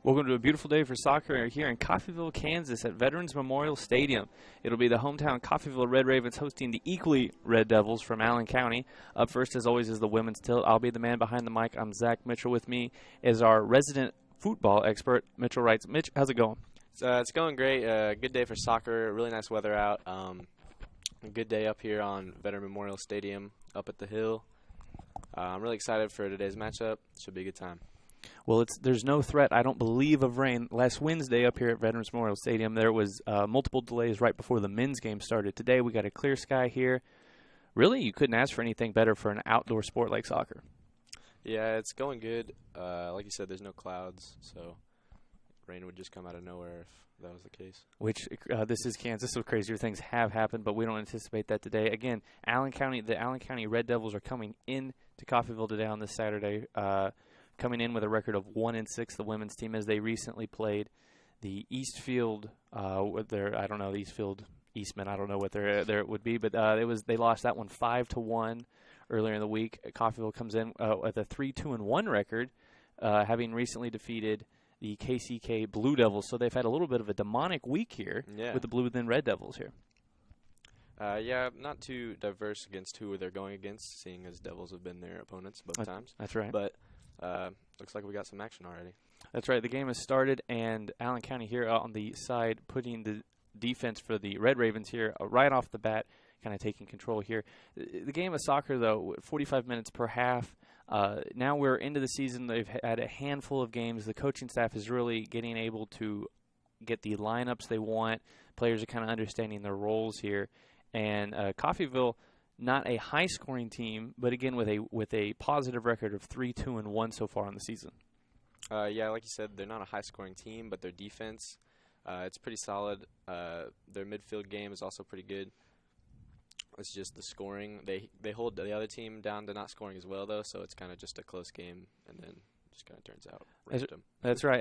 Welcome to a beautiful day for soccer here in Coffeyville, Kansas at Veterans Memorial Stadium. It'll be the hometown Coffeyville Red Ravens hosting the equally Red Devils from Allen County. Up first, as always, is the women's tilt. I'll be the man behind the mic. I'm Zach Mitchell. With me is our resident football expert, Mitchell Wrights. Mitch, how's it going? It's going great. Good day for soccer. Really nice weather out. A good day up here on Veteran Memorial Stadium up at the hill. I'm really excited for today's matchup. Should be a good time. Well, there's no threat, I don't believe, of rain. Last Wednesday up here at Veterans Memorial Stadium, there was multiple delays right before the men's game started. Today we got a clear sky here. Really, you couldn't ask for anything better for an outdoor sport like soccer. Yeah, it's going good. Like you said, there's no clouds, so rain would just come out of nowhere if that was the case. Which, this is Kansas, so crazier things have happened, but we don't anticipate that today. Again, the Allen County Red Devils are coming in to Coffeyville today on this Saturday, coming in with a record of 1-6, the women's team, as they recently played the Eastfield. The Eastfield Eastman. I don't know what there would be, but they lost that one 5-1 earlier in the week. Coffeyville comes in with a 3-2-1 record, having recently defeated the KCK Blue Devils. So they've had a little bit of a demonic week here with the Blue and Red Devils here. Not too diverse against who they're going against, seeing as Devils have been their opponents both times. That's right. But looks like we got some action already. That's right. The game has started, and Allen County here on the side putting the defense for the Red Ravens here right off the bat, kind of taking control here. The game of soccer, though, 45 minutes per half. Now we're into the season. They've had a handful of games. The coaching staff is really getting able to get the lineups they want. Players are kind of understanding their roles here. And Coffeyville, not a high-scoring team, but again with a positive record of 3-2-1 so far in the season. Like you said, they're not a high-scoring team, but their defense, it's pretty solid. Their midfield game is also pretty good. It's just the scoring. They hold the other team down to not scoring as well, though, so it's kind of just a close game, and then just kind of turns out random. That's right.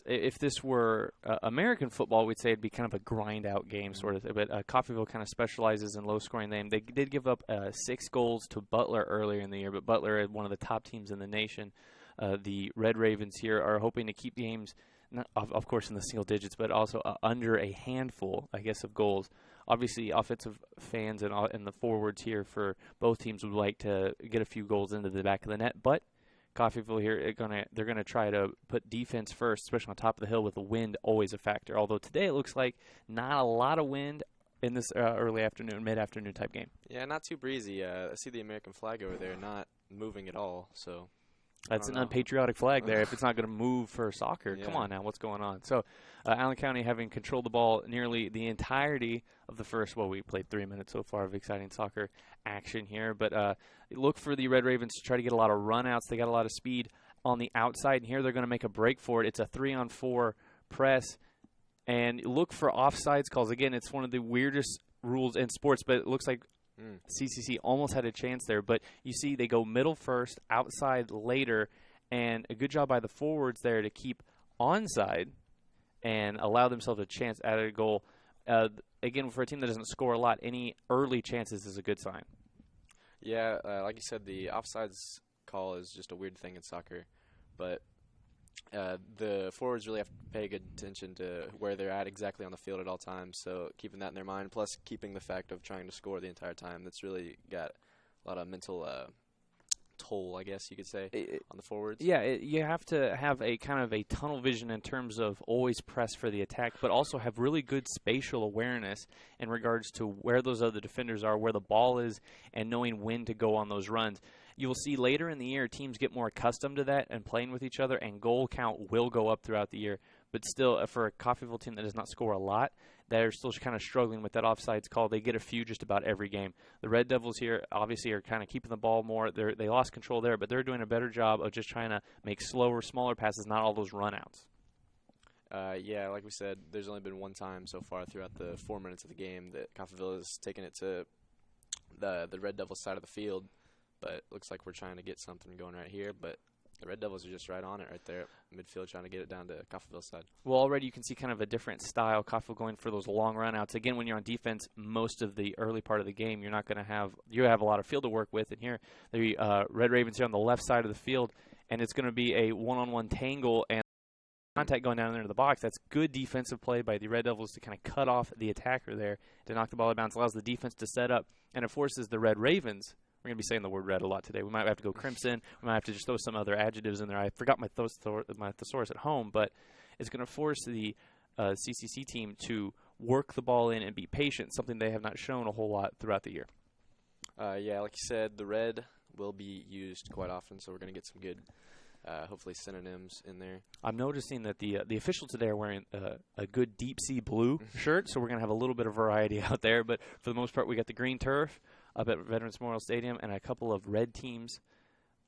If this were American football, we'd say it'd be kind of a grind-out game sort of thing. But Coffeyville kind of specializes in low-scoring. They did give up 6 goals to Butler earlier in the year, but Butler is one of the top teams in the nation. The Red Ravens here are hoping to keep games, not, of course, in the single digits, but also under a handful, I guess, of goals. Obviously, offensive fans and the forwards here for both teams would like to get a few goals into the back of the net, but Coffeyville here, they're gonna try to put defense first, especially on top of the hill with the wind always a factor. Although today it looks like not a lot of wind in this early afternoon, mid-afternoon type game. Yeah, not too breezy. I see the American flag over there not moving at all, so that's an unpatriotic flag there if it's not going to move for soccer. Yeah. Come on now, what's going on? So Allen County having controlled the ball nearly the entirety of the first, we played 3 minutes so far of exciting soccer action here. But look for the Red Ravens to try to get a lot of run-outs. They got a lot of speed on the outside, and here they're going to make a break for it. It's a 3-on-4 press. And look for offsides calls. Again, it's one of the weirdest rules in sports, but it looks like CCC almost had a chance there, but you see they go middle first, outside later, and a good job by the forwards there to keep onside and allow themselves a chance at a goal. Again, for a team that doesn't score a lot, any early chances is a good sign. Yeah, like you said, the offsides call is just a weird thing in soccer, but the forwards really have to pay good attention to where they're at exactly on the field at all times, so keeping that in their mind, plus keeping the fact of trying to score the entire time. That's really got a lot of mental toll, I guess you could say, on the forwards. Yeah, you have to have a kind of a tunnel vision in terms of always press for the attack, but also have really good spatial awareness in regards to where those other defenders are, where the ball is, and knowing when to go on those runs. You will see later in the year teams get more accustomed to that and playing with each other, and goal count will go up throughout the year. But still, for a Coffeyville team that does not score a lot, they're still kind of struggling with that offsides call. They get a few just about every game. The Red Devils here obviously are kind of keeping the ball more. They lost control there, but they're doing a better job of just trying to make slower, smaller passes, not all those run-outs. Yeah, like we said, there's only been one time so far throughout the 4 minutes of the game that Coffeyville has taken it to the Red Devils side of the field. But it looks like we're trying to get something going right here. But the Red Devils are just right on it right there at midfield, trying to get it down to Coffeyville's side. Well, already you can see kind of a different style. Coffeyville going for those long run-outs. Again, when you're on defense, most of the early part of the game, you're not going to have – you have a lot of field to work with. And here, the Red Ravens here on the left side of the field, and it's going to be a one-on-one tangle. And contact going down there into the box. That's good defensive play by the Red Devils to kind of cut off the attacker there to knock the ball out of bounds. Allows the defense to set up, and it forces the Red Ravens. We're going to be saying the word red a lot today. We might have to go crimson. We might have to just throw some other adjectives in there. I forgot my thesaurus at home, but it's going to force the CCC team to work the ball in and be patient, something they have not shown a whole lot throughout the year. Yeah, like you said, the red will be used quite often, so we're going to get some good, hopefully, synonyms in there. I'm noticing that the officials today are wearing a good deep sea blue shirt, so we're going to have a little bit of variety out there. But for the most part, we got the green turf up at Veterans Memorial Stadium and a couple of red teams,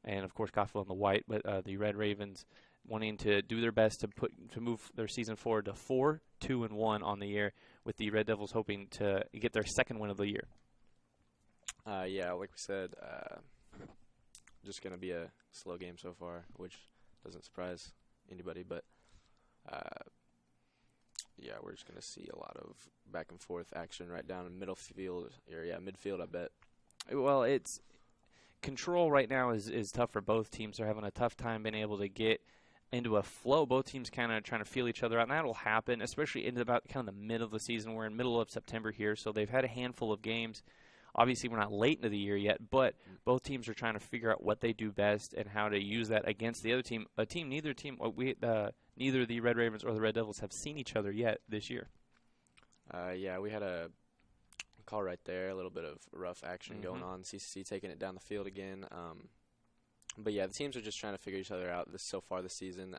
and, of course, Coffeyville in the white, but the Red Ravens wanting to do their best to move their season forward to 4-2-1 on the year, with the Red Devils hoping to get their second win of the year. Yeah, like we said, just going to be a slow game so far, which doesn't surprise anybody. But, yeah, we're just going to see a lot of back-and-forth action right down in midfield, I bet. Well, it's control right now is tough for both teams. They're having a tough time being able to get into a flow. Both teams kind of trying to feel each other out, and that'll happen, especially in about kind of the middle of the season. We're in middle of September here, so they've had a handful of games. Obviously, we're not late into the year yet, but both teams are trying to figure out what they do best and how to use that against the other team. Neither the Red Ravens or the Red Devils have seen each other yet this year. Yeah, we had a call right there, a little bit of rough action going on. CCC taking it down the field again. But yeah, the teams are just trying to figure each other out so far this season.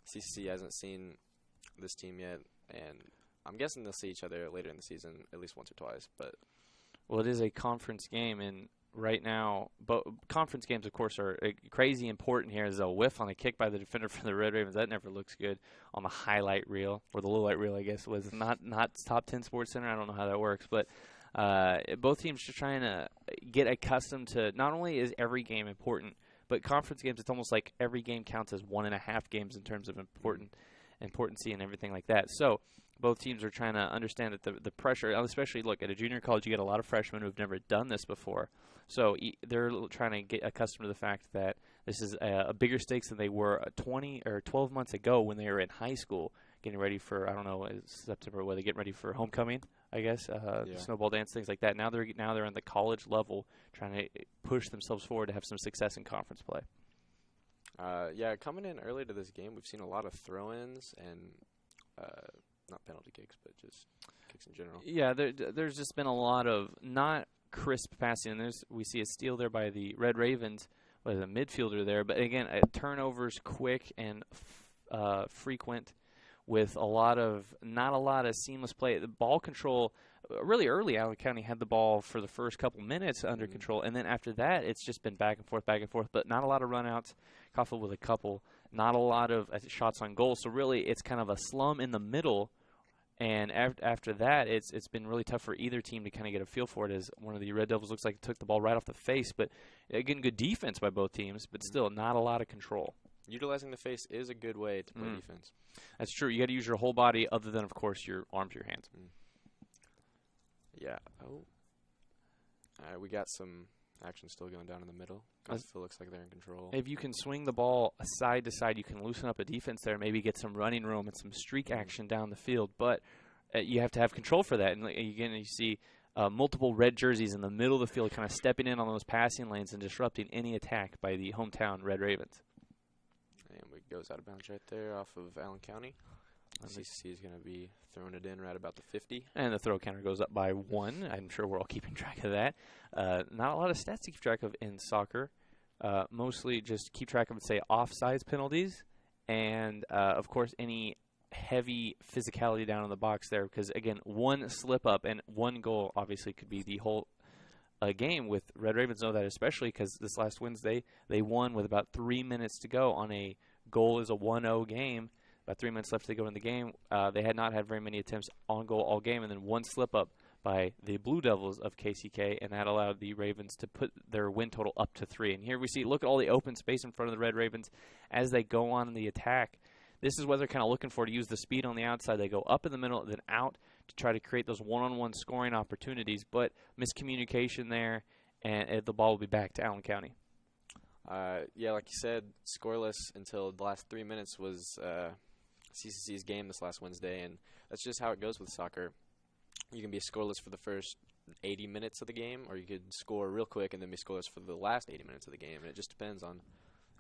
CCC hasn't seen this team yet, and I'm guessing they'll see each other later in the season at least once or twice. But well, it is a conference game, and right now, conference games, of course, are crazy important here. As a whiff on a kick by the defender for the Red Ravens, that never looks good on the highlight reel, or the low light reel, I guess, was not Top 10 Sports Center. I don't know how that works, but both teams are trying to get accustomed to not only is every game important, but conference games, it's almost like every game counts as 1.5 games in terms of importancy and everything like that. So both teams are trying to understand that the pressure, especially, look, at a junior college, you get a lot of freshmen who have never done this before. So they're trying to get accustomed to the fact that this is a bigger stakes than they were 20 or 12 months ago when they were in high school, getting ready for, I don't know, September, whether they get ready for homecoming, I guess, snowball dance, things like that. Now they're on the college level trying to push themselves forward to have some success in conference play. Yeah, coming in early to this game, we've seen a lot of throw-ins and not penalty kicks, but just kicks in general. Yeah, there's just been a lot of not crisp passing. And we see a steal there by the Red Ravens with a midfielder there. But, again, turnovers quick and frequent with not a lot of seamless play. The ball control, really early, Allen County had the ball for the first couple minutes under control. And then after that, it's just been back and forth, but not a lot of run-outs. Coffeyville with a couple. Not a lot of shots on goal. So, really, it's kind of a slum in the middle. And after that, it's been really tough for either team to kind of get a feel for it, as one of the Red Devils looks like it took the ball right off the face. But, again, good defense by both teams, but still not a lot of control. Utilizing the face is a good way to play defense. That's true. You got to use your whole body other than, of course, your arms, your hands. Yeah. Oh. All right, we got some action still going down in the middle. It looks like they're in control. If you can swing the ball side to side, you can loosen up a defense there, maybe get some running room and some streak action down the field. But you have to have control for that. And again, you see multiple red jerseys in the middle of the field kind of stepping in on those passing lanes and disrupting any attack by the hometown Red Ravens. And it goes out of bounds right there off of Allen County. CCC is going to be throwing it in right about the 50. And the throw counter goes up by 1. I'm sure we're all keeping track of that. Not a lot of stats to keep track of in soccer. Mostly just keep track of, say, offsides penalties. And, of course, any heavy physicality down in the box there. Because, again, one slip-up and one goal obviously could be the whole game. With Red Ravens know that especially because this last Wednesday they won with about 3 minutes to go on a goal is a 1-0 game. About 3 minutes left to go in the game. They had not had very many attempts on goal all game, and then one slip-up by the Blue Devils of KCK, and that allowed the Ravens to put their win total up to 3. And here we see, look at all the open space in front of the Red Ravens as they go on in the attack. This is what they're kind of looking for, to use the speed on the outside. They go up in the middle, then out to try to create those one-on-one scoring opportunities, but miscommunication there, and the ball will be back to Allen County. Yeah, like you said, scoreless until the last 3 minutes was CCC's game this last Wednesday, and that's just how it goes with soccer. You can be scoreless for the first 80 minutes of the game, or you could score real quick and then be scoreless for the last 80 minutes of the game, and it just depends on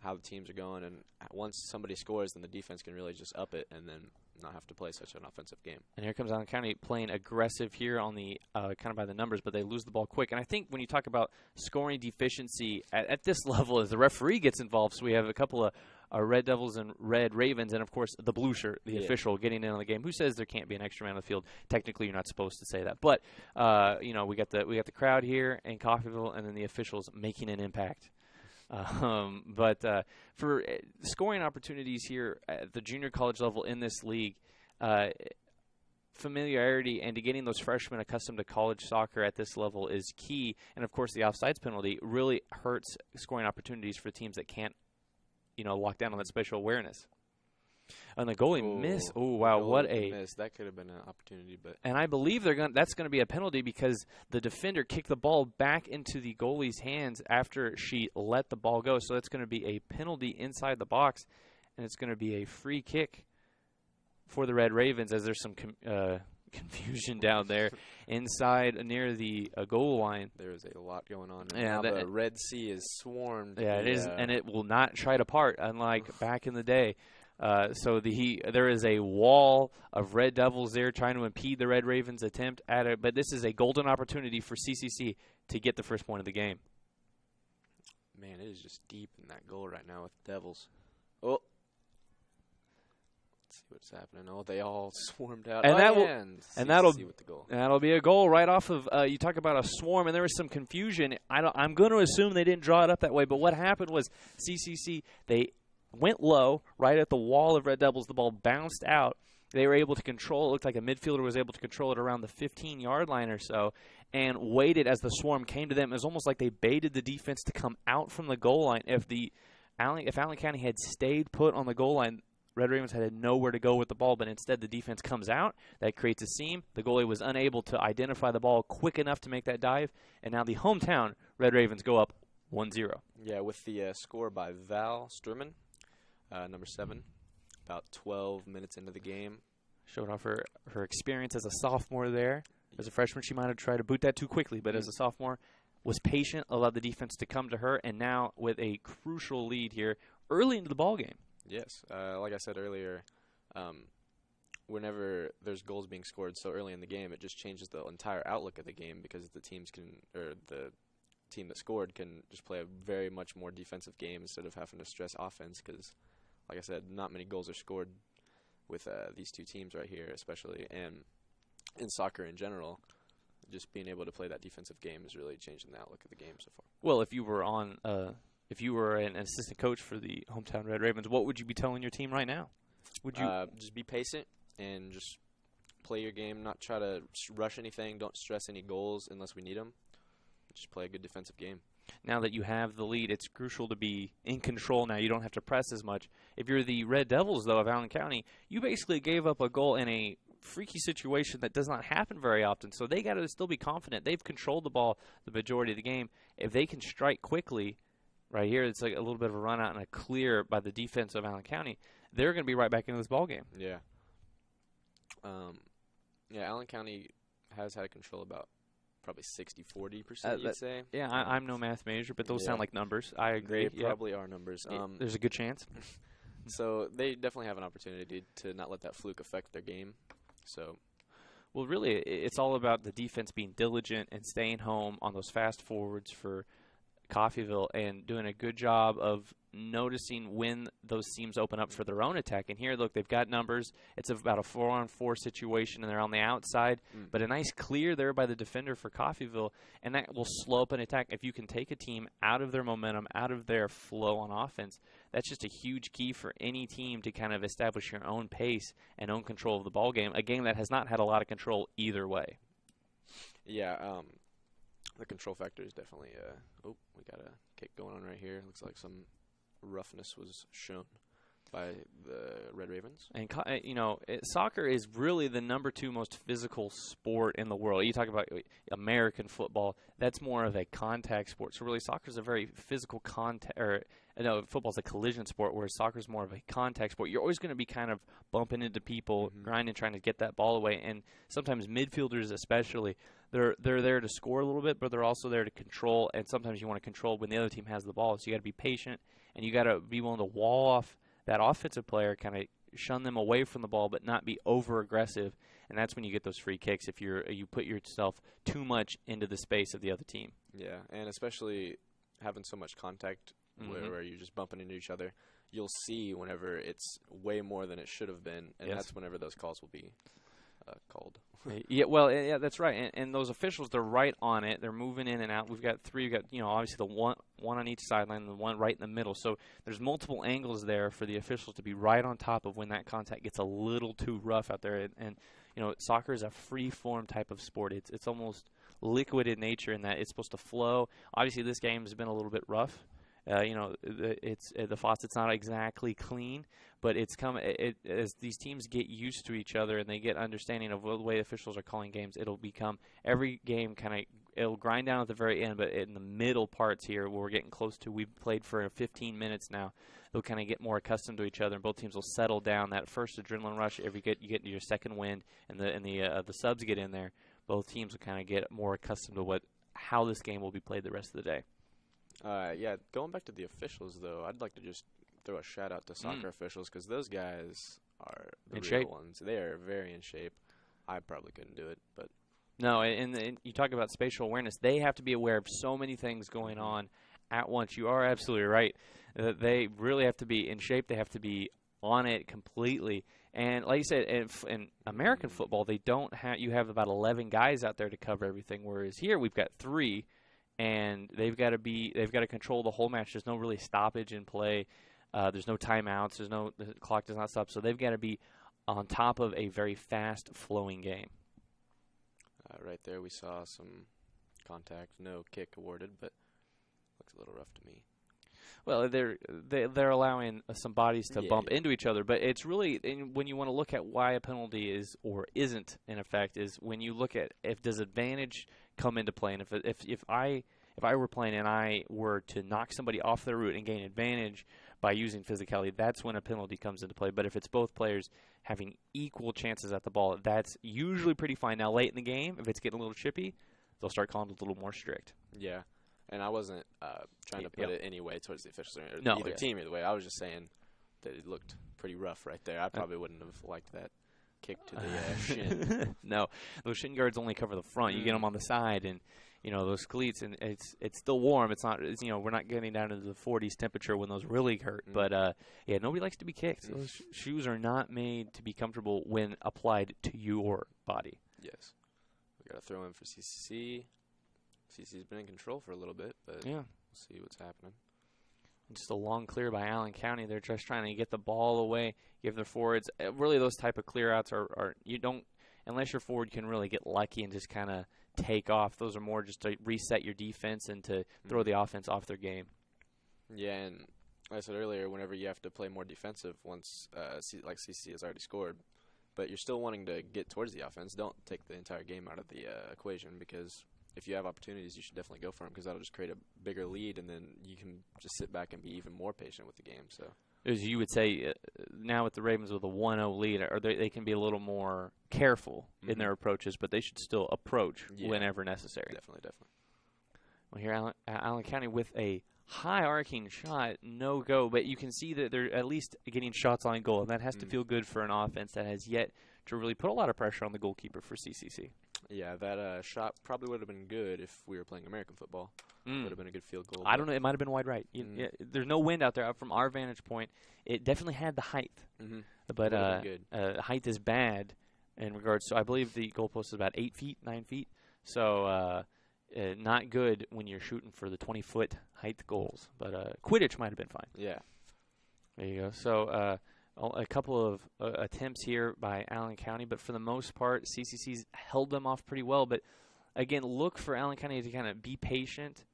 how the teams are going. And once somebody scores, then the defense can really just up it and then not have to play such an offensive game. And here comes Allen County playing aggressive here on the kind of by the numbers, but they lose the ball quick. And I think when you talk about scoring deficiency at this level, as the referee gets involved, so we have a couple of Red Devils and Red Ravens, and of course the blue shirt, the official, getting in on the game. Who says there can't be an extra man on the field? Technically, you're not supposed to say that, but we got the crowd here in Coffeyville, and then the officials making an impact. But for scoring opportunities here at the junior college level in this league, familiarity and to getting those freshmen accustomed to college soccer at this level is key. And, of course, the offsides penalty really hurts scoring opportunities for teams that can't, lock down on that spatial awareness. And the goalie missed. Oh, wow, what a miss. That could have been an opportunity. And I believe that's going to be a penalty because the defender kicked the ball back into the goalie's hands after she let the ball go. So that's going to be a penalty inside the box, and it's going to be a free kick for the Red Ravens, as there's some confusion down there inside near the goal line. There is a lot going on. Yeah, now the Red Sea is swarmed. Yeah, it is, and it will not try to part, unlike back in the day. So there is a wall of Red Devils there trying to impede the Red Ravens' attempt at it. But this is a golden opportunity for CCC to get the first point of the game. Man, it is just deep in that goal right now with the Devils. Oh. Let's see what's happening. Oh, they all swarmed out. And that'll be a goal right off of. You talk about a swarm, and there was some confusion. I'm going to assume they didn't draw it up that way. But what happened was CCC, they went low right at the wall of Red Devils. The ball bounced out. They were able to control. It looked like a midfielder was able to control it around the 15-yard line or so, and waited as the swarm came to them. It was almost like they baited the defense to come out from the goal line. If Allen County had stayed put on the goal line, Red Ravens had nowhere to go with the ball, but instead the defense comes out. That creates a seam. The goalie was unable to identify the ball quick enough to make that dive, and now the hometown Red Ravens go up 1-0. Yeah, with the score by Val Sturman. Number 7, about 12 minutes into the game. Showed off her experience as a sophomore there. As a freshman, she might have tried to boot that too quickly, but as a sophomore, was patient, allowed the defense to come to her, and now with a crucial lead here early into the ballgame. Yes. Like I said earlier, whenever there's goals being scored so early in the game, it just changes the entire outlook of the game because the team that scored can just play a very much more defensive game instead of having to stress offense because, like I said, not many goals are scored with these two teams right here, especially, and in soccer in general. Just being able to play that defensive game is really changing the outlook of the game so far. Well, if you were an assistant coach for the hometown Red Ravens, what would you be telling your team right now? Would you just be patient and just play your game, not try to rush anything, don't stress any goals unless we need them. Just play a good defensive game. Now that you have the lead, it's crucial to be in control now. You don't have to press as much. If you're the Red Devils, though, of Allen County, you basically gave up a goal in a freaky situation that does not happen very often. So they got to still be confident. They've controlled the ball the majority of the game. If they can strike quickly, right here, it's like a little bit of a run out and a clear by the defense of Allen County, they're going to be right back into this ball game. Yeah. Allen County has had control about probably 60-40%, you'd say. Yeah, I'm no math major, but those sound like numbers. I agree. They probably are numbers. There's a good chance. So they definitely have an opportunity to not let that fluke affect their game. So, well, really, it's all about the defense being diligent and staying home on those fast forwards for Coffeyville and doing a good job of noticing when those teams open up for their own attack. And here, look, they've got numbers. It's about a 4-on-4 situation, and they're on the outside. But a nice clear there by the defender for Coffeyville, and that will slow up an attack. If you can take a team out of their momentum, out of their flow on offense, that's just a huge key for any team to kind of establish your own pace and own control of the ball game, a game that has not had a lot of control either way. Yeah, the control factor is definitely we got a kick going on right here. Looks like some roughness was shown. by the Red Ravens. And soccer is really the number 2 most physical sport in the world. You talk about American football; that's more of a contact sport. So really, soccer is a very physical contact. Football's a collision sport, whereas soccer is more of a contact sport. You're always going to be kind of bumping into people, grinding, trying to get that ball away. And sometimes midfielders, especially, they're there to score a little bit, but they're also there to control. And sometimes you want to control when the other team has the ball. So you got to be patient, and you got to be willing to wall off that offensive player, kind of shun them away from the ball, but not be over aggressive, and that's when you get those free kicks if you put yourself too much into the space of the other team. Yeah, and especially having so much contact where you're just bumping into each other, you'll see whenever it's way more than it should have been, and that's whenever those calls will be called. Yeah, that's right. And those officials, they're right on it. They're moving in and out. We've got 3. We've got, obviously the one on each sideline and the one right in the middle. So there's multiple angles there for the officials to be right on top of when that contact gets a little too rough out there. And soccer is a free-form type of sport. It's almost liquid in nature in that it's supposed to flow. Obviously, this game has been a little bit rough. The faucet's not exactly clean, but it's as these teams get used to each other and they get understanding of the way officials are calling games, it'll become every game it'll grind down at the very end, but in the middle parts here where we're getting close to, we've played for 15 minutes now, they'll kind of get more accustomed to each other, and both teams will settle down. That first adrenaline rush, you get your second wind, and the subs get in there, both teams will kind of get more accustomed to how this game will be played the rest of the day. Going back to the officials, though, I'd like to just throw a shout-out to soccer officials because those guys are the real ones. They are very in shape. I probably couldn't do it, but... No, and you talk about spatial awareness. They have to be aware of so many things going on at once. You are absolutely right. They really have to be in shape. They have to be on it completely. And like you said, in American football, they don't have. You have about 11 guys out there to cover everything, whereas here we've got 3. And they've got to control the whole match. There's no really stoppage in play. There's no timeouts. The clock does not stop. So they've got to be on top of a very fast-flowing game. Right there, we saw some contact. No kick awarded, but looks a little rough to me. Well, they're allowing some bodies to bump into each other, but it's really when you want to look at why a penalty is or isn't in effect is when you look at if does advantage come into play, and if I were playing and I were to knock somebody off their route and gain advantage by using physicality, that's when a penalty comes into play. But if it's both players having equal chances at the ball, that's usually pretty fine. Now, late in the game, if it's getting a little chippy, they'll start calling it a little more strict. Yeah. And I wasn't trying to put it any way towards the officials or either team either way. I was just saying that it looked pretty rough right there. I probably wouldn't have liked that kick to the shin. No, those shin guards only cover the front. You get them on the side, and those cleats, and it's still warm. It's not. We're not getting down into the 40s temperature when those really hurt. But nobody likes to be kicked. Those shoes are not made to be comfortable when applied to your body. Yes, we got to throw in for CCC. CCC's been in control for a little bit, but we'll see what's happening. Just a long clear by Allen County. They're just trying to get the ball away, give their forwards. Really, those type of clear outs are you don't, unless your forward can really get lucky and just kind of take off. Those are more just to reset your defense and to throw the offense off their game. Yeah, and like I said earlier, whenever you have to play more defensive once, like CCC has already scored, but you're still wanting to get towards the offense, don't take the entire game out of the equation because if you have opportunities, you should definitely go for them because that'll just create a bigger lead, and then you can just sit back and be even more patient with the game. So, as you would say, now with the Ravens with a 1-0 lead, they can be a little more careful in their approaches, but they should still approach whenever necessary. Definitely. Well, here Allen County with a high arcing shot, no go, but you can see that they're at least getting shots on goal, and that has to feel good for an offense that has yet to really put a lot of pressure on the goalkeeper for CCC. Yeah, that shot probably would have been good if we were playing American football. Would have been a good field goal. I don't know. It might have been wide right. There's no wind out there. From our vantage point, it definitely had the height. But height is bad in regards to, I believe the goalpost is about 8 feet, 9 feet. So not good when you're shooting for the 20-foot height goals. But Quidditch might have been fine. Yeah. There you go. So a couple of attempts here by Allen County, but for the most part, CCC's held them off pretty well. But, again, look for Allen County to kind of be patient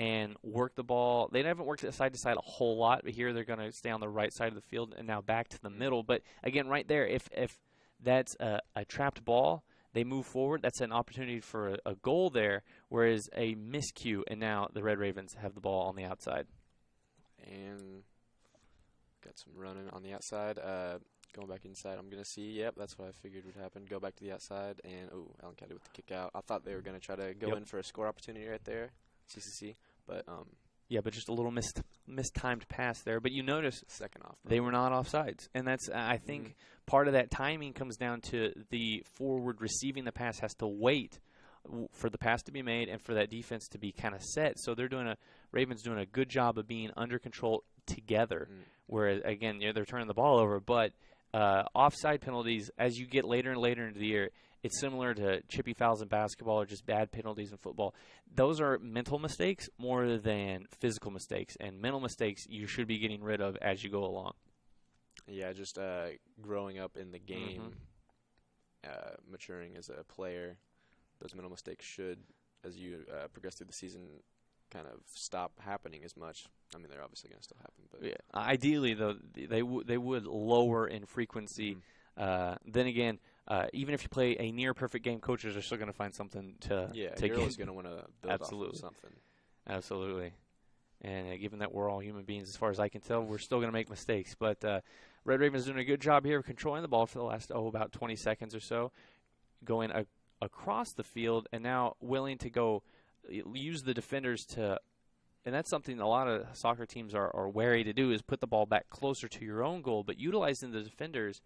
and work the ball. They haven't worked it side to side a whole lot, but here they're going to stay on the right side of the field and now back to the middle. But again, right there, if that's a trapped ball, they move forward. That's an opportunity for a goal there, whereas a miscue, and now the Red Ravens have the ball on the outside. And got some running on the outside. Going back inside, I'm going to see. Yep, that's what I figured would happen. Go back to the outside, and, Allen County with the kick out. I thought they were going to try to go in for a score opportunity right there, CCC, but yeah, but just a little mistimed pass there. But you notice second off, they were not offsides. And that's, I think, part of that timing comes down to the forward receiving the pass has to wait for the pass to be made and for that defense to be kind of set. So Ravens doing a good job of being under control together. Whereas, again, they're turning the ball over. But offside penalties, as you get later and later into the year, it's similar to chippy fouls in basketball or just bad penalties in football. Those are mental mistakes more than physical mistakes. And mental mistakes you should be getting rid of as you go along. Yeah, just growing up in the game, maturing as a player, those mental mistakes should, as you progress through the season, kind of stop happening as much. I mean, they're obviously going to still happen. But yeah. Ideally, though, they would lower in frequency. Then again, even if you play a near-perfect game, coaches are still going to find something to you're always going to want to build off of something. Absolutely. And given that we're all human beings, as far as I can tell, we're still going to make mistakes. But Red Ravens doing a good job here of controlling the ball for the last, about 20 seconds or so, going across the field, and now willing to go use the defenders to – and that's something a lot of soccer teams are wary to do, is put the ball back closer to your own goal. But utilizing the defenders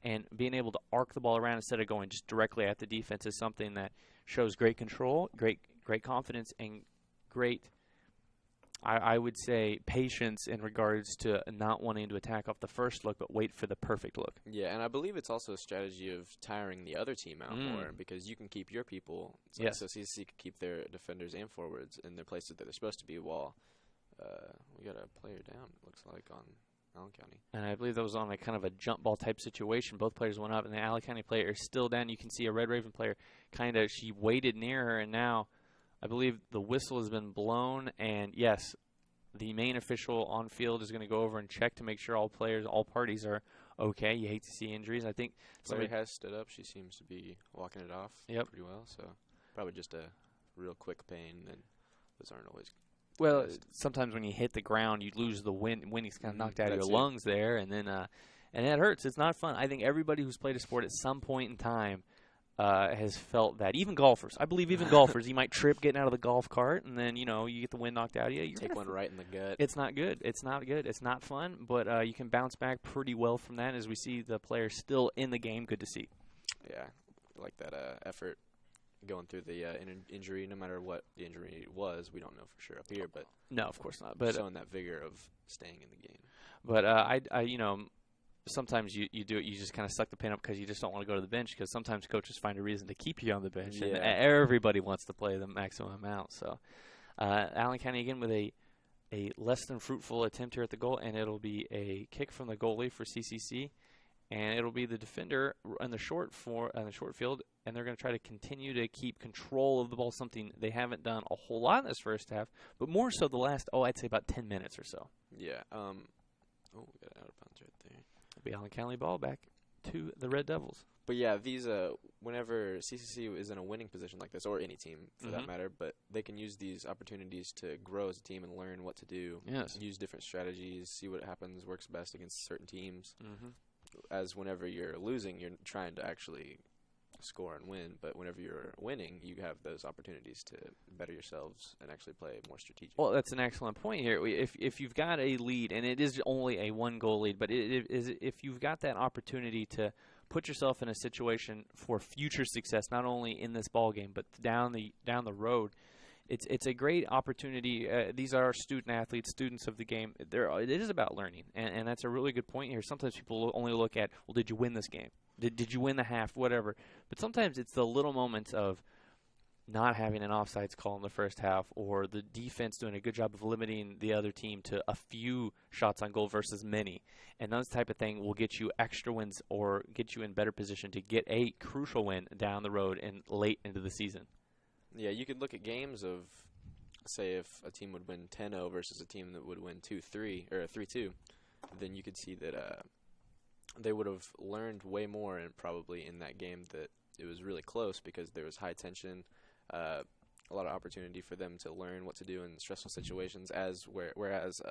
and being able to arc the ball around instead of going just directly at the defense is something that shows great control, great confidence, and great – I would say patience in regards to not wanting to attack off the first look, but wait for the perfect look. Yeah, and I believe it's also a strategy of tiring the other team out more, because you can keep your people. So CCC can keep their defenders and forwards in their places that they're supposed to be, while we got a player down, it looks like, on Allen County. And I believe that was on a kind of a jump ball type situation. Both players went up, and the Allen County player is still down. You can see a Red Raven player she waited near her, and now I believe the whistle has been blown, and yes, the main official on field is going to go over and check to make sure all parties are okay. You hate to see injuries. I think somebody has stood up. She seems to be walking it off pretty well, so probably just a real quick pain, and those aren't always. Well, sometimes when you hit the ground, you lose the wind. Wind's kind of knocked out of your lungs there, and then and that hurts. It's not fun. I think everybody who's played a sport at some point in time has felt that. Even golfers. I believe even golfers. You might trip getting out of the golf cart, and then, you get the wind knocked out of you. Take one right in the gut. It's not good. It's not good. It's not fun, but you can bounce back pretty well from that. As we see the players still in the game, good to see. Yeah, I like that effort going through the injury, no matter what the injury was. We don't know for sure up here, but no, of course not. But showing that vigor of staying in the game. But sometimes you do it. You just kind of suck the pin up because you just don't want to go to the bench, because sometimes coaches find a reason to keep you on the bench, and everybody wants to play the maximum amount. So Allen County again with a less than fruitful attempt here at the goal, and it'll be a kick from the goalie for CCC, and it'll be the defender on the short field, and they're going to try to continue to keep control of the ball, something they haven't done a whole lot in this first half, but more so the last, I'd say about 10 minutes or so. Yeah. We got out of bounds right there. It'll be Allen County ball back to the Red Devils. But yeah, these whenever CCC is in a winning position like this, or any team for that matter, but they can use these opportunities to grow as a team and learn what to do. Yes. Use different strategies, see what happens, works best against certain teams. As whenever you're losing, you're trying to actually score and win, but whenever you're winning, you have those opportunities to better yourselves and actually play more strategic. Well, that's an excellent point here. If you've got a lead, and it is only a one-goal lead, but if you've got that opportunity to put yourself in a situation for future success, not only in this ball game but down the road, it's a great opportunity. These are student athletes, students of the game. It is about learning, and that's a really good point here. Sometimes people only look at, well, did you win this game? Did you win the half? Whatever. But sometimes it's the little moments of not having an offsides call in the first half, or the defense doing a good job of limiting the other team to a few shots on goal versus many. And those type of thing will get you extra wins or get you in better position to get a crucial win down the road and late into the season. Yeah, you could look at games of say if a team would win 10-0 versus a team that would win 2-3 or 3-2, then you could see that they would have learned way more, and probably in that game that it was really close because there was high tension, a lot of opportunity for them to learn what to do in stressful situations. Whereas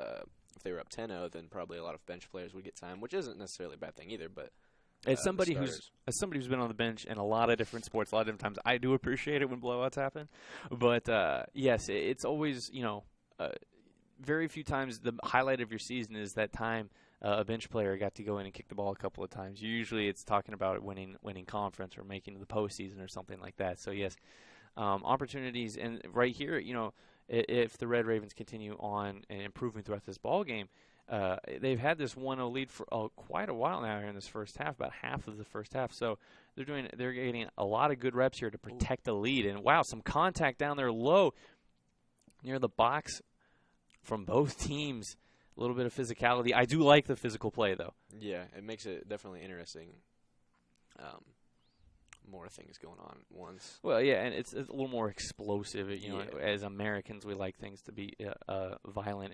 if they were up 10-0, then probably a lot of bench players would get time, which isn't necessarily a bad thing either. But as somebody who's been on the bench in a lot of different sports, a lot of different times, I do appreciate it when blowouts happen. But yes, it's always very few times the highlight of your season is that time a bench player got to go in and kick the ball a couple of times. Usually, it's talking about winning conference or making the postseason or something like that. So yes, opportunities, and right here, if the Red Ravens continue on and improving throughout this ball game. They've had this 1-0 lead for quite a while now here in this first half, about half of the first half. So they're getting a lot of good reps here to protect the lead. And wow, some contact down there low near the box from both teams. A little bit of physicality. I do like the physical play, though. Yeah, it makes it definitely interesting. More things going on at once. Well, yeah, and it's a little more explosive. As Americans, we like things to be violent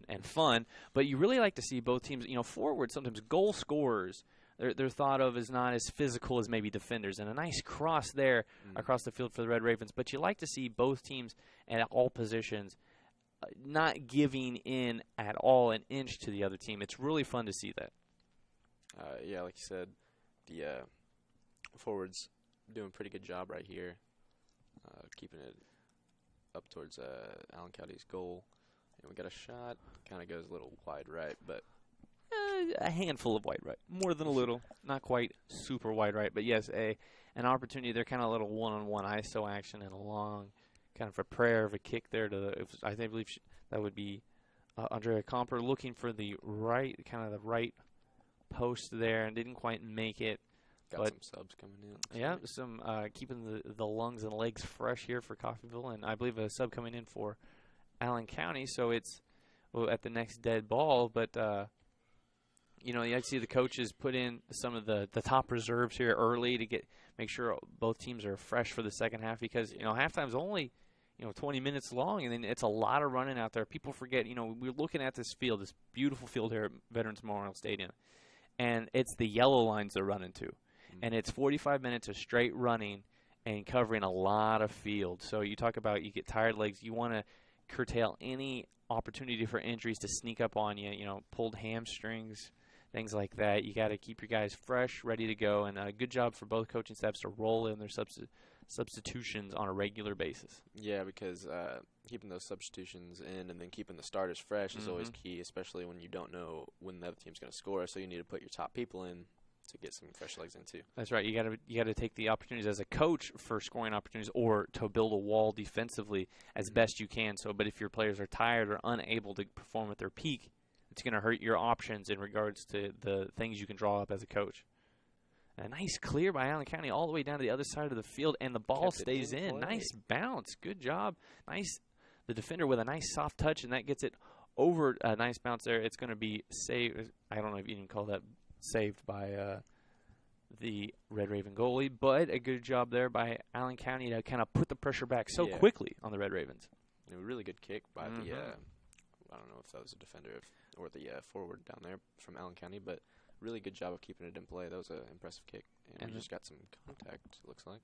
and fun. But you really like to see both teams. Forward sometimes goal scorers. They're thought of as not as physical as maybe defenders, and a nice cross there across the field for the Red Ravens. But you like to see both teams at all positions not giving in at all an inch to the other team. It's really fun to see that. Yeah, like you said, the forwards doing a pretty good job right here, keeping it up towards Allen County's goal. And we got a shot. Kind of goes a little wide right, but a handful of wide right, more than a little, not quite super wide right, but yes, an opportunity. They're kind of a little one-on-one ISO action and a long kind of a prayer of a kick there to I believe that would be Andrea Comper looking for the right post there and didn't quite make it. Got some subs coming in. Yeah, some keeping the lungs and legs fresh here for Coffeyville, and I believe a sub coming in for Allen County. So it's at the next dead ball, but you see the coaches put in some of the top reserves here early to make sure both teams are fresh for the second half because halftime's only 20 minutes long, and then it's a lot of running out there. People forget, we're looking at this field, this beautiful field here at Veterans Memorial Stadium, and it's the yellow lines they're running to. And it's 45 minutes of straight running and covering a lot of field. So you talk about you get tired legs. You want to curtail any opportunity for injuries to sneak up on you, pulled hamstrings, things like that. You got to keep your guys fresh, ready to go, and a good job for both coaching staffs to roll in their substitutions on a regular basis. Yeah, because keeping those substitutions in and then keeping the starters fresh is always key, especially when you don't know when the other team's going to score. So you need to put your top people in to get some fresh legs in too. That's right. You got to take the opportunities as a coach for scoring opportunities or to build a wall defensively as best you can. But if your players are tired or unable to perform at their peak, it's going to hurt your options in regards to the things you can draw up as a coach. A nice clear by Allen County all the way down to the other side of the field, and the ball stays in. Nice bounce. Good job. Nice. The defender with a nice soft touch, and that gets it over a nice bounce there. It's going to be saved. I don't know if you can call that saved by the Red Raven goalie, but a good job there by Allen County to kind of put the pressure back so quickly on the Red Ravens. A really good kick by the, I don't know if that was a defender or the forward down there from Allen County, but really good job of keeping it in play. That was an impressive kick, and we just got some contact, it looks like.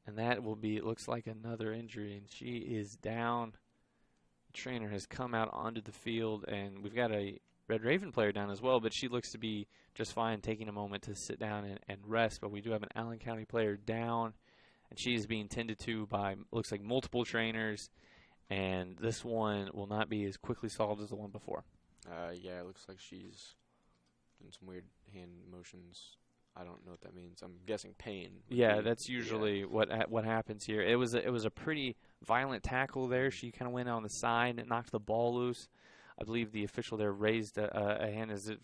And that looks like another injury, and she is down. The trainer has come out onto the field, and we've got a Red Raven player down as well, but she looks to be just fine, taking a moment to sit down and rest. But we do have an Allen County player down, and she is being tended to by, looks like, multiple trainers, and this one will not be as quickly solved as the one before. Yeah, it looks like she's doing some weird hand motions. I don't know what that means. I'm guessing pain. Yeah, that's usually what happens here. It was a pretty violent tackle there. She kind of went on the side and knocked the ball loose. I believe the official there raised a hand as if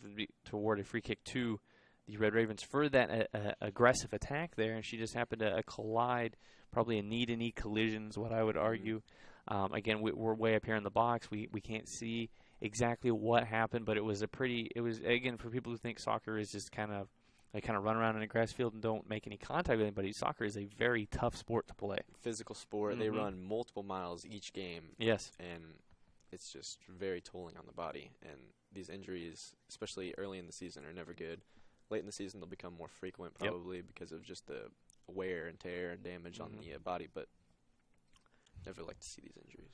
to award a free kick to the Red Ravens for that aggressive attack there, and she just happened to collide, probably a knee-to-knee collision is what I would argue. Again, we're way up here in the box. We can't see exactly what happened, but it was again, for people who think soccer is just kind of they kind of run around in a grass field and don't make any contact with anybody. Soccer is a very tough sport to play. Physical sport. They run multiple miles each game. Yes. And it's just very tolling on the body. And these injuries, especially early in the season, are never good. Late in the season, they'll become more frequent probably because of just the wear and tear and damage on the body. But never like to see these injuries.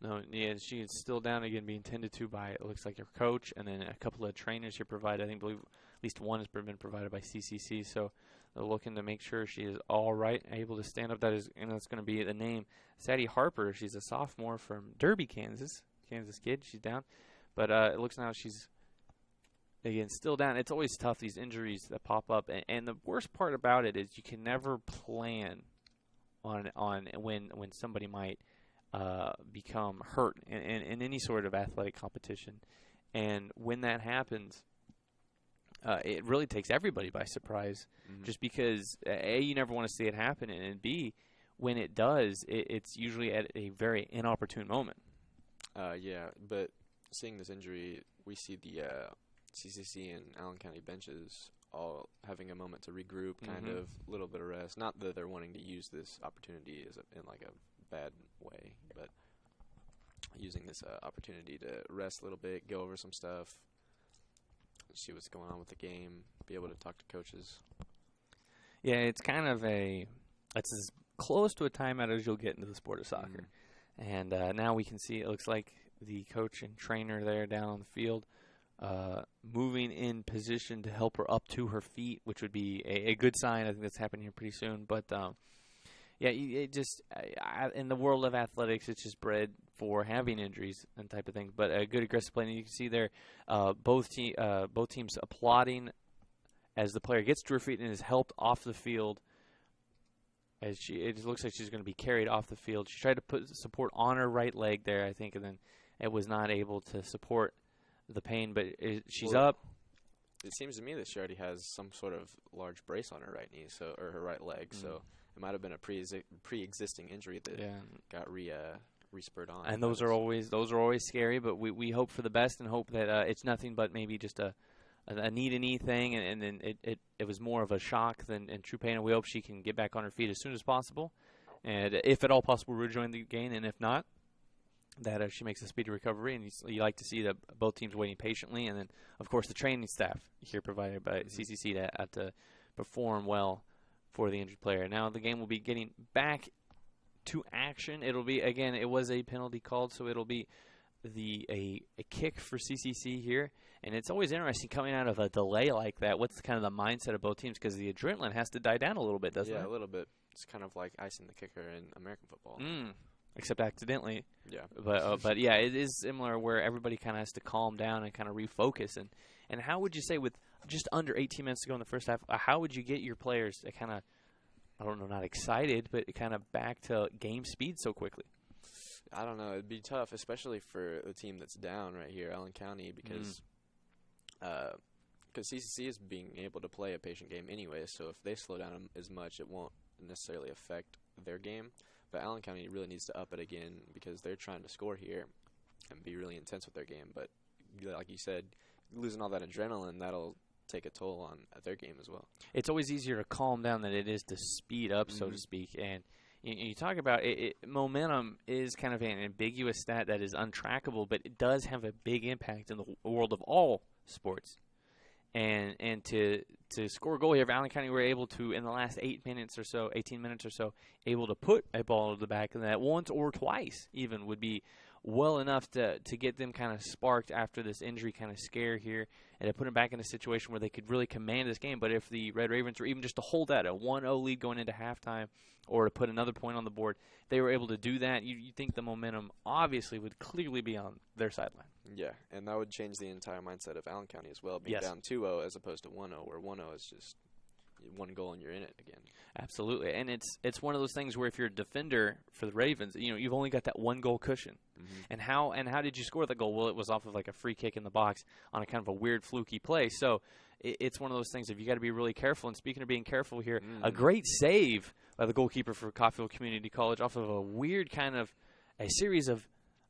No, yeah, she is still down again, being tended to by, it looks like, her coach, and then a couple of trainers here provided. I believe at least one has been provided by CCC. So they're looking to make sure she is all right, able to stand up. And that's going to be the name. Sadie Harper, she's a sophomore from Derby, Kansas kid. She's down. But it looks now she's, again, still down. It's always tough, these injuries that pop up. And the worst part about it is you can never plan on when somebody might become hurt in any sort of athletic competition. And when that happens, it really takes everybody by surprise, just because, A, you never want to see it happen, and B, when it does, it's usually at a very inopportune moment. Yeah, but seeing this injury, we see the CCC and Allen County benches all having a moment to regroup, kind of, a little bit of rest. Not that they're wanting to use this opportunity in like a bad way, but using this opportunity to rest a little bit, go over some stuff, see what's going on with the game, be able to talk to coaches. Yeah, it's kind of it's as close to a timeout as you'll get into the sport of soccer. And now we can see, it looks like the coach and trainer there down on the field moving in position to help her up to her feet, which would be a good sign. I think that's happening here pretty soon. But, yeah, it just in the world of athletics, it's just bred for having injuries and type of thing. But a good aggressive play. And you can see there both teams applauding as the player gets to her feet and is helped off the field. It looks like she's going to be carried off the field. She tried to put support on her right leg there, I think, and then it was not able to support the pain. But she's up. It seems to me that she already has some sort of large brace on her right knee, or her right leg. So it might have been a pre-existing injury that got re-spurred on. And those are always scary. But we hope for the best and hope that it's nothing but maybe just a knee-to-knee thing, and then it was more of a shock than true pain, and we hope she can get back on her feet as soon as possible, and if at all possible, rejoin the game, and if not, that she makes a speedy recovery, and you like to see that both teams waiting patiently, and then, of course, the training staff here provided by CCC to perform well for the injured player. Now the game will be getting back to action. It'll be, again, it was a penalty called, so it'll be a kick for CCC here. And it's always interesting coming out of a delay like that. What's kind of the mindset of both teams? Because the adrenaline has to die down a little bit, doesn't it? Yeah, a little bit. It's kind of like icing the kicker in American football. Except accidentally. Yeah. But yeah, it is similar where everybody kind of has to calm down and kind of refocus. And how would you say, with just under 18 minutes to go in the first half, how would you get your players to kind of, I don't know, not excited, but kind of back to game speed so quickly? I don't know. It'd be tough, especially for the team that's down right here, Allen County, because CCC is being able to play a patient game anyway, so if they slow down as much, it won't necessarily affect their game. But Allen County really needs to up it again because they're trying to score here and be really intense with their game. But like you said, losing all that adrenaline, that'll take a toll on their game as well. It's always easier to calm down than it is to speed up, so to speak. And you talk about momentum is kind of an ambiguous stat that is untrackable, but it does have a big impact in the world of all sports. And to score a goal here, Allen County were able to, in the last 18 minutes or so, able to put a ball to the back of the net once or twice even would be well enough to get them kind of sparked after this injury kind of scare here and to put them back in a situation where they could really command this game. But if the Red Ravens were even just to hold that, a 1-0 lead going into halftime, or to put another point on the board, they were able to do that, you think the momentum obviously would clearly be on their sideline. Yeah, and that would change the entire mindset of Allen County as well, being down 2-0 as opposed to 1-0, where 1-0 is just one goal and you're in it again. Absolutely, and it's one of those things where if you're a defender for the Ravens, you've only got that one goal cushion. And how did you score that goal? Well, it was off of like a free kick in the box on a kind of a weird fluky play. So it's one of those things. If you got to be really careful. And speaking of being careful here, a great save by the goalkeeper for Caulfield Community College off of a weird kind of a series of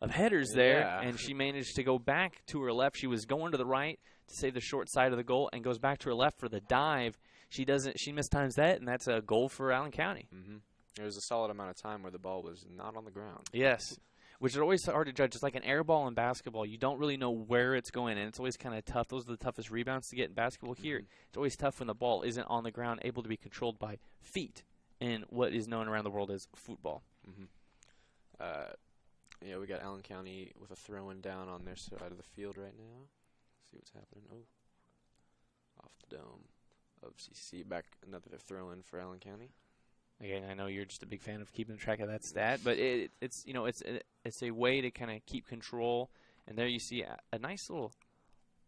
headers there, and she managed to go back to her left. She was going to the right to save the short side of the goal and goes back to her left for the dive. She mistimes that, and that's a goal for Allen County. Mm-hmm. There was a solid amount of time where the ball was not on the ground. Yes, which is always hard to judge. It's like an air ball in basketball. You don't really know where it's going, and it's always kind of tough. Those are the toughest rebounds to get in basketball here. It's always tough when the ball isn't on the ground, able to be controlled by feet in what is known around the world as football. Yeah, we got Allen County with a throw-in down on their side of the field right now. See what's happening. Oh, off the dome of CCC. Back another throw-in for Allen County. Again, I know you're just a big fan of keeping track of that stat, but it's a way to kind of keep control. And there you see a nice little.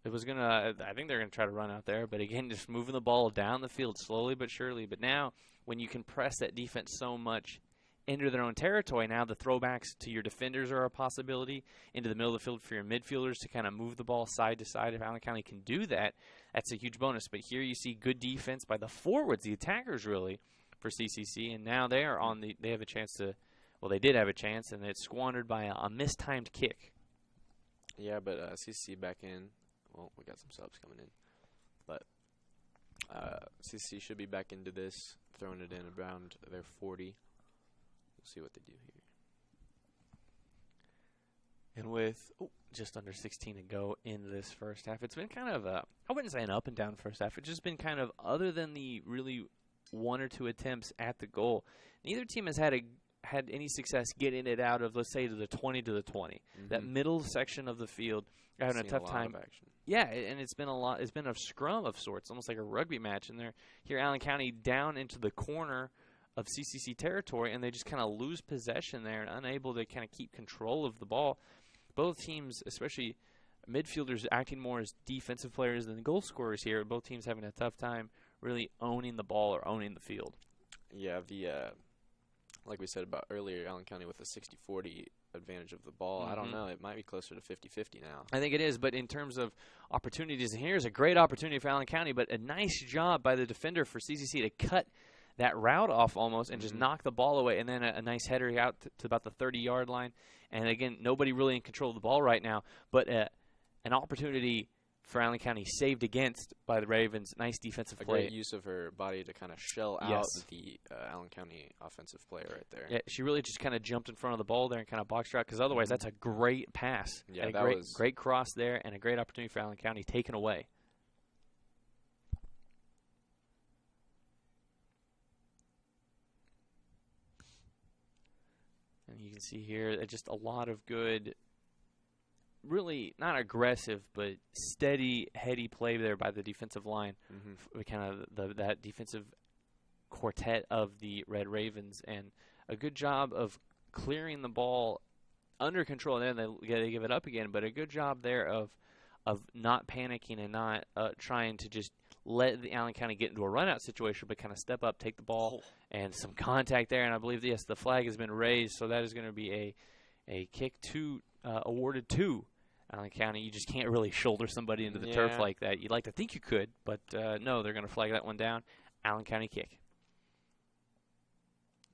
I think they're gonna try to run out there, but again, just moving the ball down the field slowly but surely. But now, when you can press that defense so much into their own territory, now the throwbacks to your defenders are a possibility. Into the middle of the field for your midfielders to kind of move the ball side to side. If Allen County can do that, that's a huge bonus. But here you see good defense by the forwards, the attackers really, for CCC, and now they have a chance to, well, they did have a chance, and it's squandered by a mistimed kick. Yeah, but CCC back in. Well, we got some subs coming in, but CCC should be back into this, throwing it in around their 40. We'll see what they do here. And with just under 16 to go in this first half, it's been kind of I wouldn't say an up and down first half. It's just been kind of, other than the really one or two attempts at the goal, neither team has had any success getting it out of, let's say, to the 20 to the 20. That middle section of the field, they're having a tough time. Yeah, and it's been a lot. It's been a scrum of sorts, almost like a rugby match. And they're here, Allen County down into the corner of CCC territory, and they just kind of lose possession there and unable to kind of keep control of the ball. Both teams, especially midfielders, acting more as defensive players than goal scorers here. Both teams having a tough time really owning the ball or owning the field. Yeah, like we said about earlier, Allen County with a 60-40 advantage of the ball. I don't know. It might be closer to 50-50 now. I think it is, but in terms of opportunities, and here's a great opportunity for Allen County, but a nice job by the defender for CCC to cut that route off almost and just knock the ball away, and then a nice header out to about the 30-yard line. And, again, nobody really in control of the ball right now, but an opportunity for Allen County saved against by the Ravens. Nice defensive play. A great use of her body to kind of shell out the Allen County offensive player right there. Yeah, she really just kind of jumped in front of the ball there and kind of boxed her out, because otherwise that's a great pass. Yeah, and that was great cross there, and a great opportunity for Allen County taken away. And you can see here just a lot of good, really not aggressive, but steady, heady play there by the defensive line. Kind of that defensive quartet of the Red Ravens, and a good job of clearing the ball under control. And then they give it up again, but a good job there of not panicking and not trying to just let the Allen County get into a run-out situation, but kind of step up, take the ball, and some contact there. And I believe, yes, the flag has been raised, so that is going to be a kick awarded to Allen County. You just can't really shoulder somebody into the turf like that. You'd like to think you could, but no, they're going to flag that one down. Allen County kick.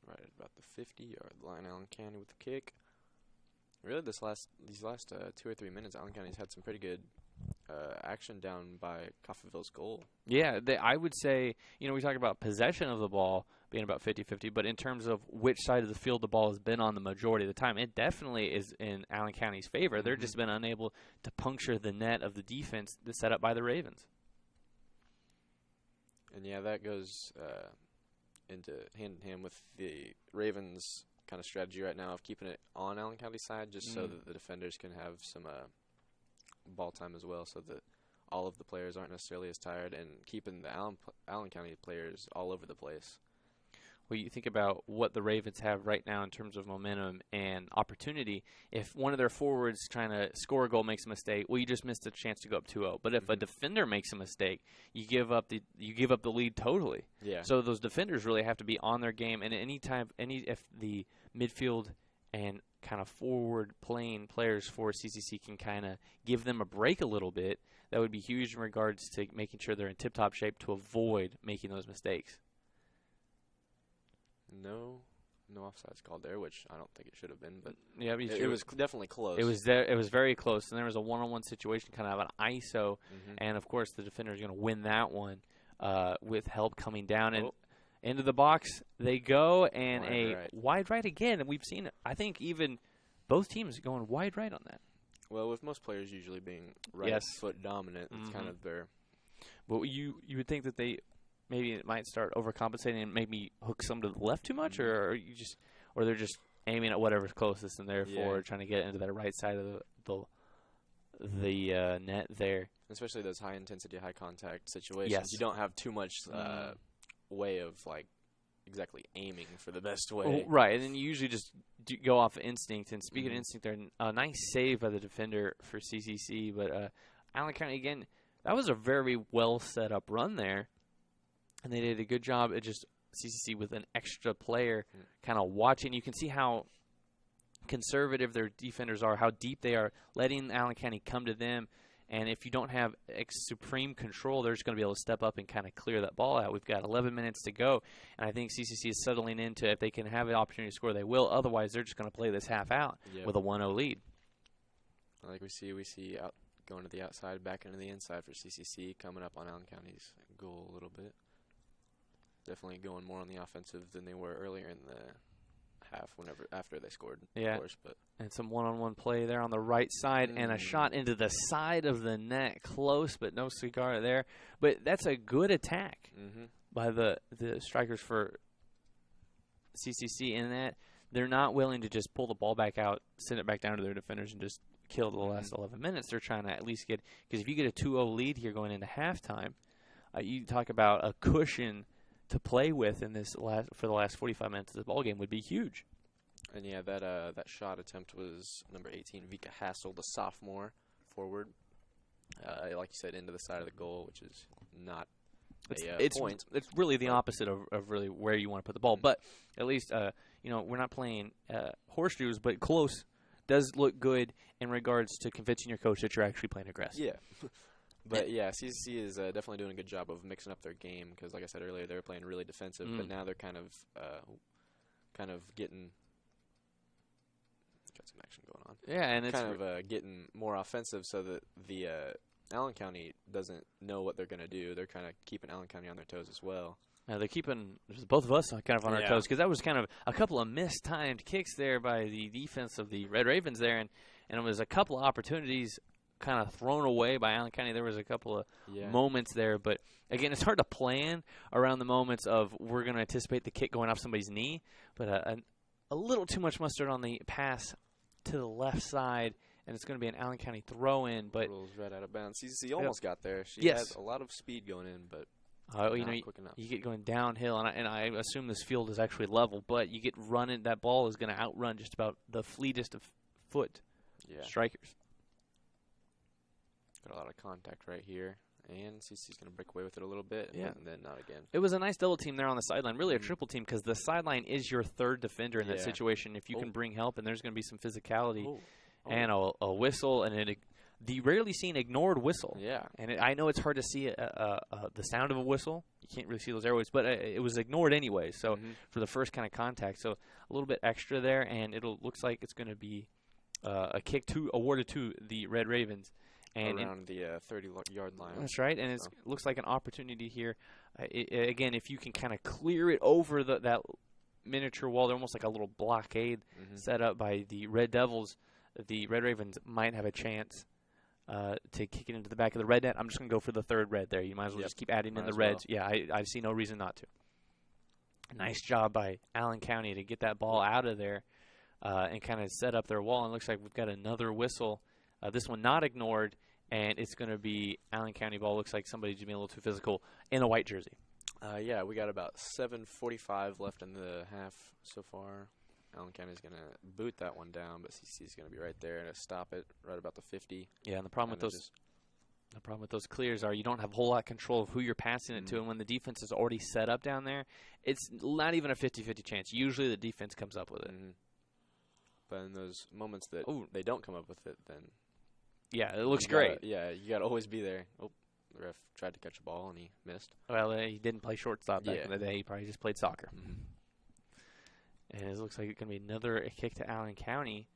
Right at about the 50-yard line, Allen County with the kick. Really, these last 2 or 3 minutes, Allen County's had some pretty good action down by Coffeyville's goal. Yeah, I would say, we talk about possession of the ball being about 50-50, but in terms of which side of the field the ball has been on the majority of the time, it definitely is in Allen County's favor. They've just been unable to puncture the net of the defense that's set up by the Ravens. And, yeah, that goes into hand-in-hand with the Ravens' kind of strategy right now of keeping it on Allen County's side just so that the defenders can have some ball time as well, so that all of the players aren't necessarily as tired, and keeping the Allen County players all over the place. Well, you think about what the Ravens have right now in terms of momentum and opportunity. If one of their forwards trying to score a goal makes a mistake, well, you just missed a chance to go up 2-0. But if a defender makes a mistake, you give up the lead totally. Yeah. So those defenders really have to be on their game. And if the midfield and kind of forward playing players for CCC can kind of give them a break a little bit, that would be huge in regards to making sure they're in tip-top shape to avoid making those mistakes. No no offsides called there, which I don't think it should have been, but yeah, it was definitely close. It was there. It was very close, and there was a one-on-one situation, kind of an ISO, Mm-hmm. and of course the defender is going to win that one with help coming down and into the box they go, and wide right again. And we've seen, I think, even both teams going wide right on that. Well, with most players usually being foot dominant, it's kind of their. But you would think that they maybe it might start overcompensating and maybe hook some to the left too much, or they're just aiming at whatever's closest and therefore trying to get into that right side of the net there. Especially those high intensity, high contact situations. Yes. You don't have too much way of exactly aiming for the best way. Right, and then you usually just go off of instinct. And speaking of instinct, there a nice save by the defender for CCC. But Allen County, again, that was a very well set up run there. And they did a good job at just CCC with an extra player kind of watching. You can see how conservative their defenders are, how deep they are, letting Allen County come to them. And if you don't have supreme control, they're just going to be able to step up and kind of clear that ball out. We've got 11 minutes to go, and I think CCC is settling into if they can have an opportunity to score, they will. Otherwise, they're just going to play this half out with a 1-0 lead. Like we see out going to the outside, back into the inside for CCC, coming up on Allen County's goal a little bit. Definitely going more on the offensive than they were earlier in the half after they scored, of course. And some one-on-one play there on the right side and a shot into the side of the net. Close, but no cigar there. But that's a good attack by the strikers for CCC in that they're not willing to just pull the ball back out, send it back down to their defenders, and just kill the last 11 minutes. They're trying to at least get – because if you get a 2-0 lead here going into halftime, you talk about a cushion – to play with in this for the last 45 minutes of the ball game would be huge. And that shot attempt was number 18, Vika Hassel, the sophomore forward. Like you said, into the side of the goal, which is not a point. It's really the opposite of really where you want to put the ball. But at least we're not playing horseshoes, but close does look good in regards to convincing your coach that you're actually playing aggressive. Yeah. But, CCC is definitely doing a good job of mixing up their game because, like I said earlier, they were playing really defensive, but now they're kind of getting – got some action going on. Yeah, and it's kind of getting more offensive so that the Allen County doesn't know what they're going to do. They're kind of keeping Allen County on their toes as well. They're keeping both of us kind of on our toes because that was kind of a couple of mistimed kicks there by the defense of the Red Ravens there, and it was a couple of opportunities – kind of thrown away by Allen County. There was a couple of moments there, but again, it's hard to plan around the moments of we're going to anticipate the kick going off somebody's knee, but a little too much mustard on the pass to the left side, and it's going to be an Allen County throw-in. But rolls right out of bounds. CCC almost got there. She had a lot of speed going in, but not quick enough. You get going downhill, and I assume this field is actually level, but you get running. That ball is going to outrun just about the fleetest of foot strikers. Got a lot of contact right here, and CC's going to break away with it a little bit, and then not again. It was a nice double team there on the sideline, really a triple team, because the sideline is your third defender in that situation. If you can bring help, and there's going to be some physicality and a whistle, and the rarely seen ignored whistle. Yeah. And I know it's hard to see the sound of a whistle. You can't really see those airwaves, but it was ignored anyway. So for the first kind of contact, so a little bit extra there, and looks like it's going to be a kick awarded to the Red Ravens. And around the 30-yard line. That's right, and it looks like an opportunity here. Again, if you can kind of clear it over that miniature wall, they're almost like a little blockade set up by the Red Devils. The Red Ravens might have a chance to kick it into the back of the red net. I'm just going to go for the third red there. You might as well just keep adding in the reds. Well. Yeah, I see no reason not to. Nice job by Allen County to get that ball out of there and kind of set up their wall. And it looks like we've got another whistle. This one not ignored, and it's going to be Allen County ball. Looks like somebody's being a little too physical in a white jersey. We got about 7:45 left in the half so far. Allen County's going to boot that one down, but CC's going to be right there and stop it right about the 50. Yeah, and the problem with those clears are you don't have a whole lot of control of who you're passing it to, and when the defense is already set up down there, it's not even a 50-50 chance. Usually the defense comes up with it. But in those moments that they don't come up with it, then it looks great. You got to always be there. Oh, the ref tried to catch a ball and he missed. Well, he didn't play shortstop back in the day. He probably just played soccer. and it looks like it's going to be another kick to Allen County.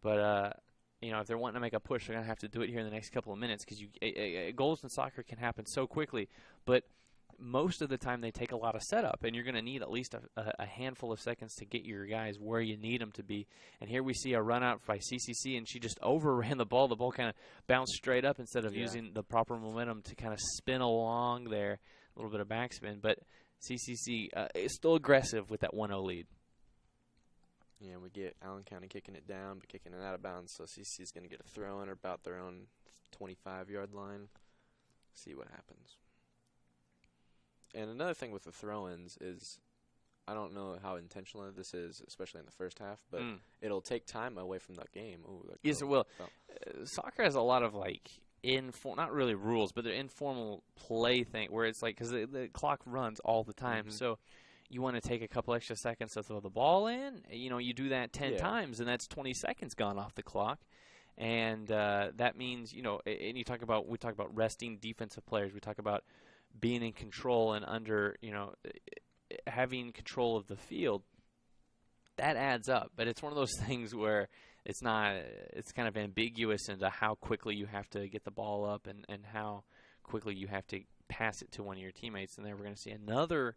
But, if they're wanting to make a push, they're going to have to do it here in the next couple of minutes because goals in soccer can happen so quickly. But most of the time they take a lot of setup, and you're going to need at least a handful of seconds to get your guys where you need them to be. And here we see a run out by CCC, and she just overran the ball. The ball kind of bounced straight up instead of using the proper momentum to kind of spin along there, a little bit of backspin. But CCC is still aggressive with that 1-0 lead. Yeah, we get Allen County kicking it down, but kicking it out of bounds. So CCC is going to get a throw in or about their own 25-yard line. See what happens. And another thing with the throw-ins is, I don't know how intentional this is, especially in the first half, but it'll take time away from the game. Ooh, yes, it will. Soccer has a lot of, not really rules, but they're informal play thing where it's because the clock runs all the time. So you want to take a couple extra seconds to throw the ball in. You do that 10 times, and that's 20 seconds gone off the clock. And that means, and we talk about resting defensive players. We talk about being in control and having control of the field. That adds up. But it's one of those things where it's kind of ambiguous into how quickly you have to get the ball up and how quickly you have to pass it to one of your teammates. And then we're going to see another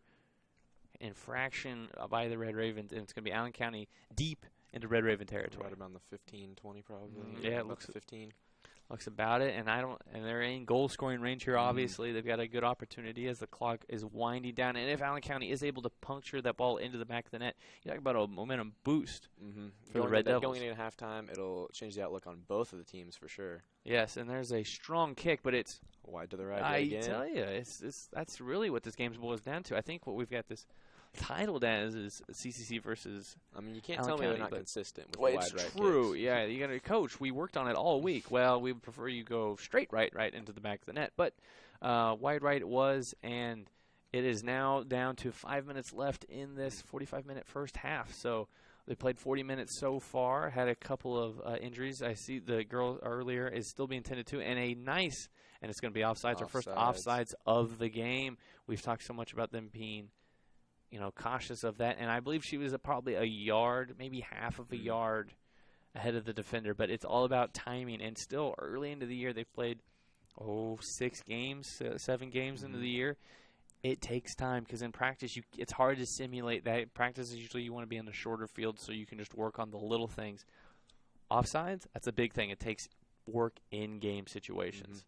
infraction by the Red Ravens, and it's going to be Allen County deep into Red Raven territory. Right around the 15-20 probably. Yeah, it looks 15. Looks about it, and they're in goal scoring range here. Obviously, they've got a good opportunity as the clock is winding down. And if Allen County is able to puncture that ball into the back of the net, you talk about a momentum boost for the Red Devils. Going into halftime, it'll change the outlook on both of the teams for sure. Yes, and there's a strong kick, but it's wide to the right. I tell you, that's really what this game boils down to. I think what we've got this titled as is CCC versus. I mean, you can't Allen tell me County, they're not consistent with the wide right kicks. It's true. Yeah, you got to coach. We worked on it all week. Well, we would prefer you go straight right into the back of the net, but wide right it was, and it is now down to 5 minutes left in this 45-minute first half. So they played 40 minutes so far. Had a couple of injuries. I see the girl earlier is still being tended to, and and it's going to be offsides. Our first offsides of the game. We've talked so much about them being cautious of that. And I believe she was probably a yard, maybe half of a yard ahead of the defender. But it's all about timing. And still early into the year, they've played, 6 games, 7 games into the year. It takes time because in practice, it's hard to simulate that. In practice, usually you want to be on the shorter field so you can just work on the little things. Offsides, that's a big thing. It takes work in game situations.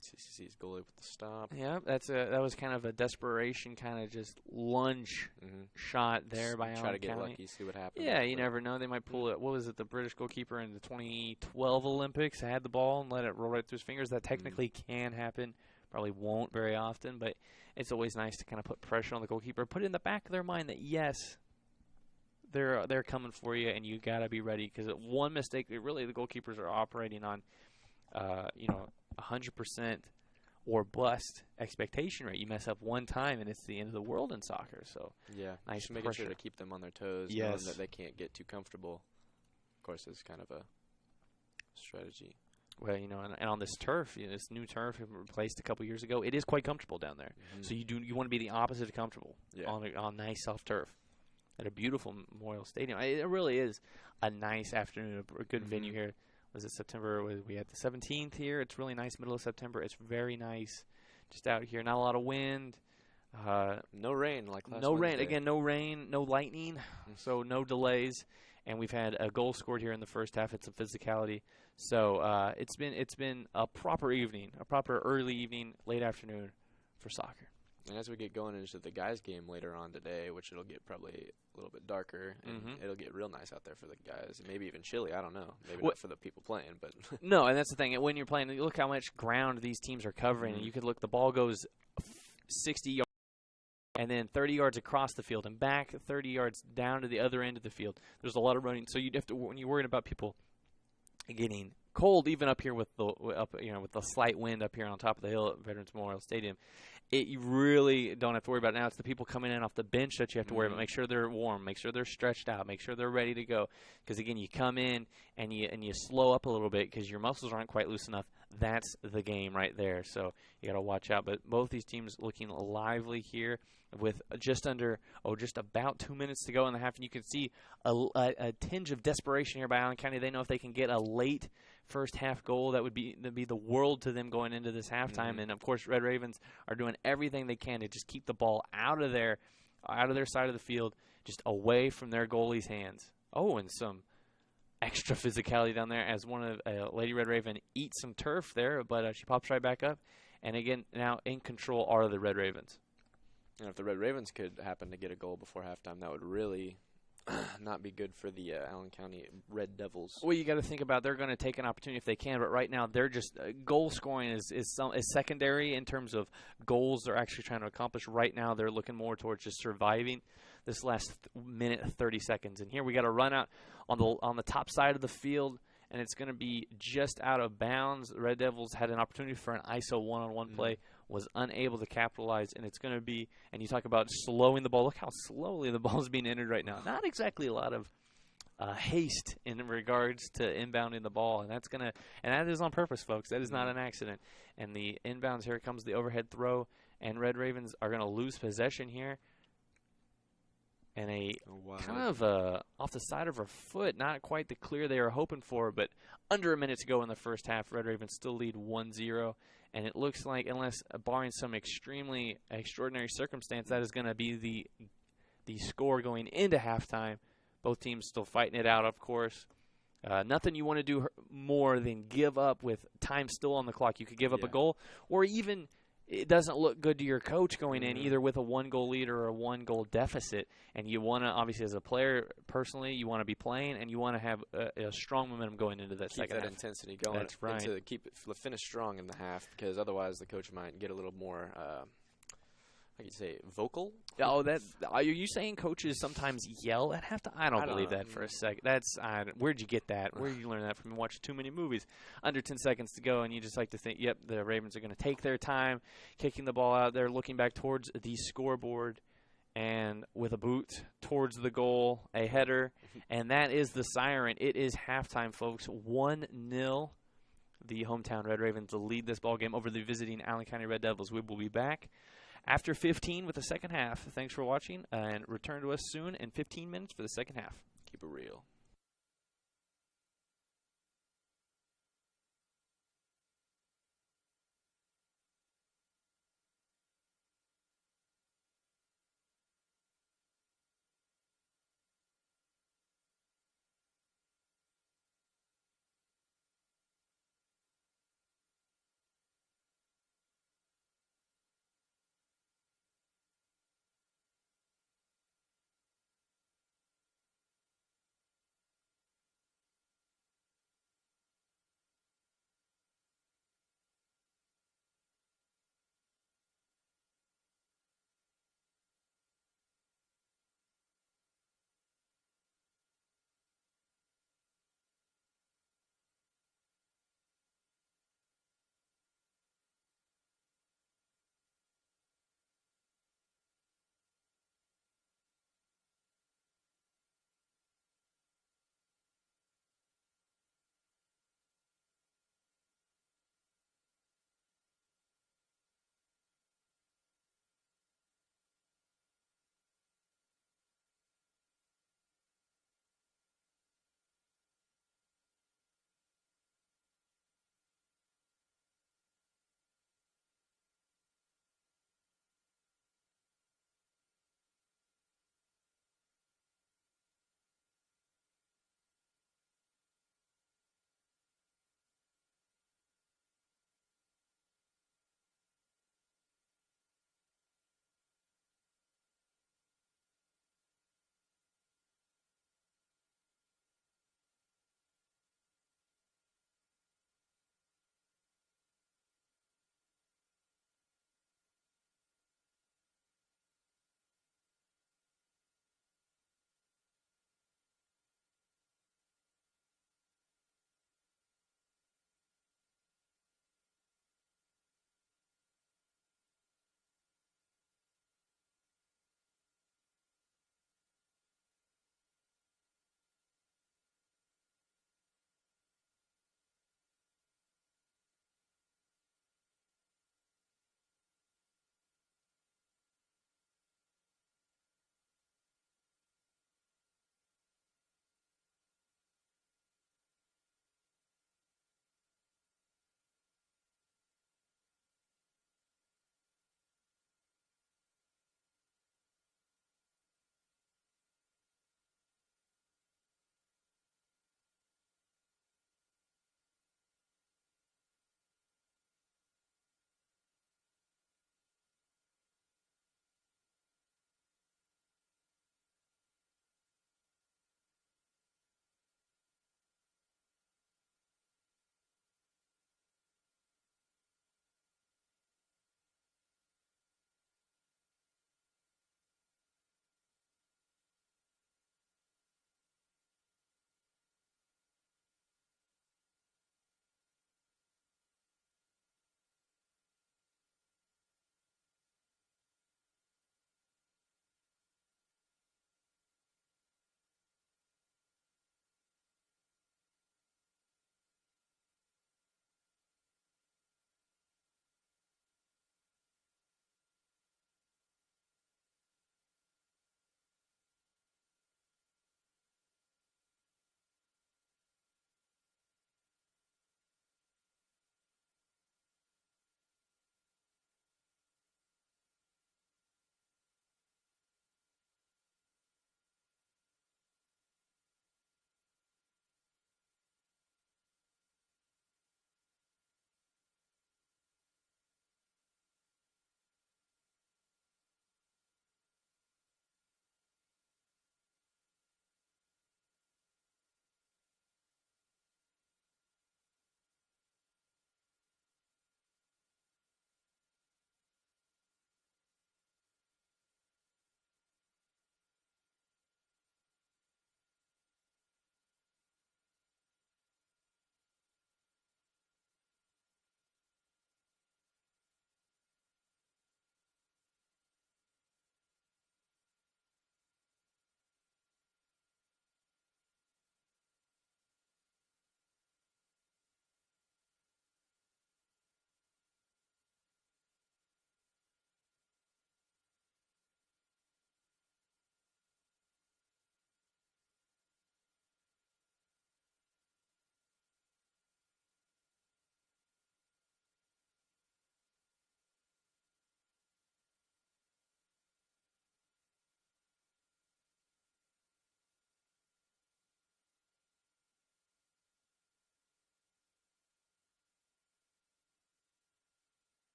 CCC's goalie with the stop. Yeah, that was kind of a desperation kind of just lunge shot there by Allen County. Try to get lucky, see what happens. Yeah, you never know. They might pull it. What was it? The British goalkeeper in the 2012 Olympics had the ball and let it roll right through his fingers. That technically can happen. Probably won't very often, but it's always nice to kind of put pressure on the goalkeeper. Put it in the back of their mind that, yes, they're coming for you, and you got to be ready because one mistake, really the goalkeepers are operating on, 100% or bust expectation rate. You mess up one time, and it's the end of the world in soccer. So nice just making sure to keep them on their toes, knowing that they can't get too comfortable. Of course, it's kind of a strategy. Well, and on this turf, this new turf replaced a couple years ago, it is quite comfortable down there. So you want to be the opposite of comfortable on nice soft turf at a beautiful Memorial Stadium. It really is a nice afternoon, a good venue here. Was it September? We had the 17th here. It's really nice, middle of September. It's very nice just out here. Not a lot of wind. No rain like last No Wednesday. rain. Again, no rain, no lightning, so no delays. And we've had a goal scored here in the first half. It's a physicality. So it's been a proper evening, a proper early evening, late afternoon for soccer. And as we get going into the guys' game later on today, which it'll get probably a little bit darker, and it'll get real nice out there for the guys. Maybe even chilly. I don't know. Maybe not for the people playing, but no. And that's the thing. When you're playing, you look how much ground these teams are covering, and you could look. The ball goes 60 yards, and then 30 yards across the field, and back 30 yards down to the other end of the field. There's a lot of running, so you'd have to when you're worried about people getting cold, even up here with the slight wind up here on top of the hill at Veterans Memorial Stadium. You really don't have to worry about it now. It's the people coming in off the bench that you have to worry about. Make sure they're warm. Make sure they're stretched out. Make sure they're ready to go. Because, again, you come in and you slow up a little bit because your muscles aren't quite loose enough. that's the game right there. So you got to watch out. But both these teams looking lively here with just about 2 minutes to go in the half. And you can see a tinge of desperation here by Allen County. They know if they can get a late first half goal, that'd be the world to them going into this halftime. Mm-hmm. And, of course, Red Ravens are doing everything they can to just keep the ball out of their side of the field, just away from their goalie's hands. Oh, and some extra physicality down there as one of Lady Red Raven eats some turf there, but she pops right back up. And, again, now in control are the Red Ravens. And if the Red Ravens could happen to get a goal before halftime, that would really not be good for the Allen County Red Devils. Well, you got to think about they're going to take an opportunity if they can, but right now they're just goal scoring is secondary in terms of goals they're actually trying to accomplish. Right now they're looking more towards just surviving this last minute 30 seconds. And here we got a run out on the top side of the field, and it's going to be just out of bounds. The Red Devils had an opportunity for an ISO one-on-one play, was unable to capitalize, and it's going to be, and you talk about slowing the ball. Look how slowly the ball is being entered right now. Not exactly a lot of haste in regards to inbounding the ball, and that is on purpose, folks. That is not an accident. And the inbounds, here comes the overhead throw, and Red Ravens are going to lose possession here. And kind of off the side of her foot, not quite the clear they were hoping for, but under a minute to go in the first half, Red Ravens still lead 1-0. And it looks like, unless barring some extremely extraordinary circumstance, that is going to be the score going into halftime. Both teams still fighting it out, of course. Nothing you want to do more than give up with time still on the clock. You could give up a goal, or even it doesn't look good to your coach going in, either with a one-goal lead or a one-goal deficit. And you want to, obviously, as a player, personally, you want to be playing, and you want to have a strong momentum going into that second half. Keep that intensity going. That's right. To finish strong in the half, because otherwise the coach might get a little more, how do you say, vocal? Oh, are you saying coaches sometimes yell at halftime? I don't believe that for a second. Where'd you get that? Where did you learn that from? Watching too many movies. Under 10 seconds to go, and you just like to think, yep, the Ravens are going to take their time, kicking the ball out there, looking back towards the scoreboard, and with a boot towards the goal, a header, and that is the siren. It is halftime, folks. 1-0. The hometown Red Ravens lead this ball game over the visiting Allen County Red Devils. We will be back after 15 with the second half. Thanks for watching, and return to us soon in 15 minutes for the second half. Keep it real.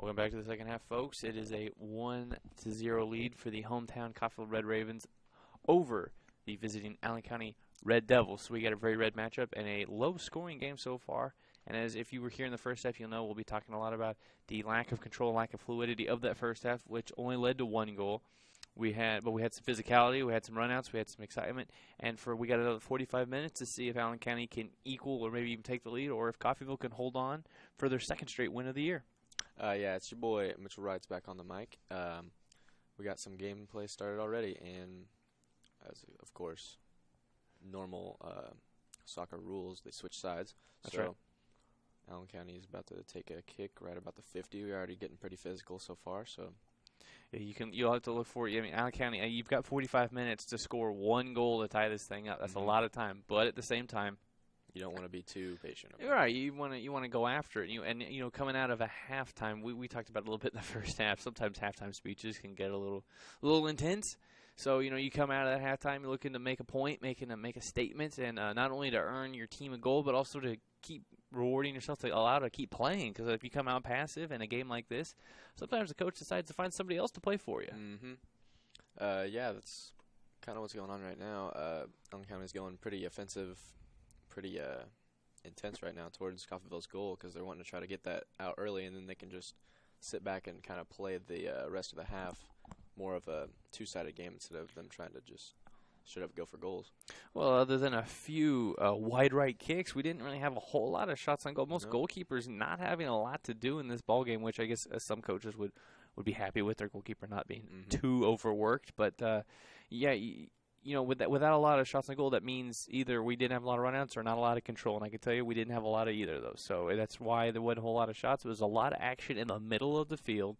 Welcome back to the second half, folks. It is a 1-0 lead for the hometown Coffeyville Red Ravens over the visiting Allen County Red Devils. So we got a very red matchup and a low-scoring game so far. And as if you were here in the first half, you'll know we'll be talking a lot about the lack of control, lack of fluidity of that first half, which only led to 1 goal. We had some physicality, we had some runouts, we had some excitement, and we got another 45 minutes to see if Allen County can equal or maybe even take the lead, or if Coffeyville can hold on for their second straight win of the year. Yeah, it's your boy Mitchell Wright's back on the mic. We got some gameplay started already, and as of course, normal soccer rules, they switch sides. That's right. Allen County is about to take a kick right about the 50. We're already getting pretty physical so far, so. Yeah, you'll have to look for it. I mean, Allen County, you've got 45 minutes to score 1 goal to tie this thing up. That's a lot of time, but at the same time, you don't want to be too patient. Right, you want to go after it. Coming out of a halftime, we talked about it a little bit in the first half. Sometimes halftime speeches can get a little intense. So you come out of that halftime, you're looking to make a point, make a statement, and not only to earn your team a goal, but also to keep rewarding yourself to allow to keep playing. Because if you come out passive in a game like this, sometimes the coach decides to find somebody else to play for you. Yeah, that's kind of what's going on right now. Allen County is going pretty offensive, pretty intense right now towards Coffeyville's goal because they're wanting to try to get that out early, and then they can just sit back and kind of play the rest of the half more of a two-sided game instead of them trying to just straight up go for goals. Well, other than a few wide right kicks, we didn't really have a whole lot of shots on goal. Most goalkeepers not having a lot to do in this ball game, which I guess some coaches would be happy with their goalkeeper not being too overworked. But without a lot of shots on goal, that means either we didn't have a lot of runouts or not a lot of control. And I can tell you we didn't have a lot of either of those. So that's why there wasn't a whole lot of shots. It was a lot of action in the middle of the field,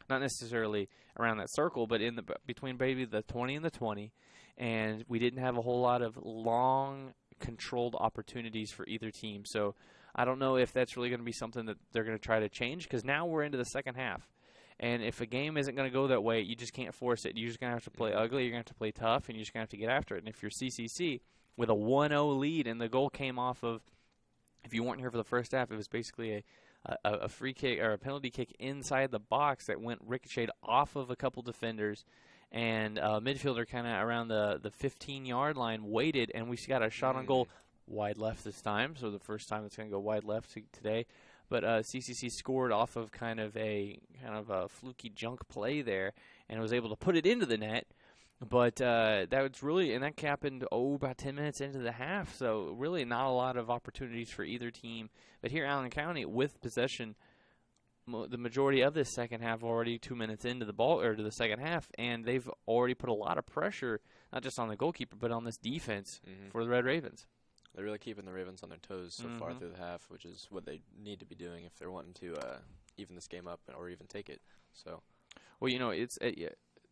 not necessarily around that circle, but between maybe the 20 and the 20. And we didn't have a whole lot of long, controlled opportunities for either team. So I don't know if that's really going to be something that they're going to try to change, because now we're into the second half. And if a game isn't going to go that way, you just can't force it. You're just going to have to play ugly. You're going to have to play tough, and you're just going to have to get after it. And if you're CCC with a 1-0 lead and the goal came off of, if you weren't here for the first half, it was basically a free kick or a penalty kick inside the box that went ricocheted off of a couple defenders. And midfielder kind of around the 15-yard line waited, and we got a shot on goal wide left this time. So the first time it's going to go wide left today. But CCC scored off of kind of a fluky junk play there, and was able to put it into the net. But that was really, and that happened about 10 minutes into the half. So really not a lot of opportunities for either team. But here, Allen County with possession, the majority of this second half already 2 minutes into to the second half, and they've already put a lot of pressure, not just on the goalkeeper, but on this defense for the Red Ravens. They're really keeping the Ravens on their toes so far through the half, which is what they need to be doing if they're wanting to even this game up or even take it. So, well, it's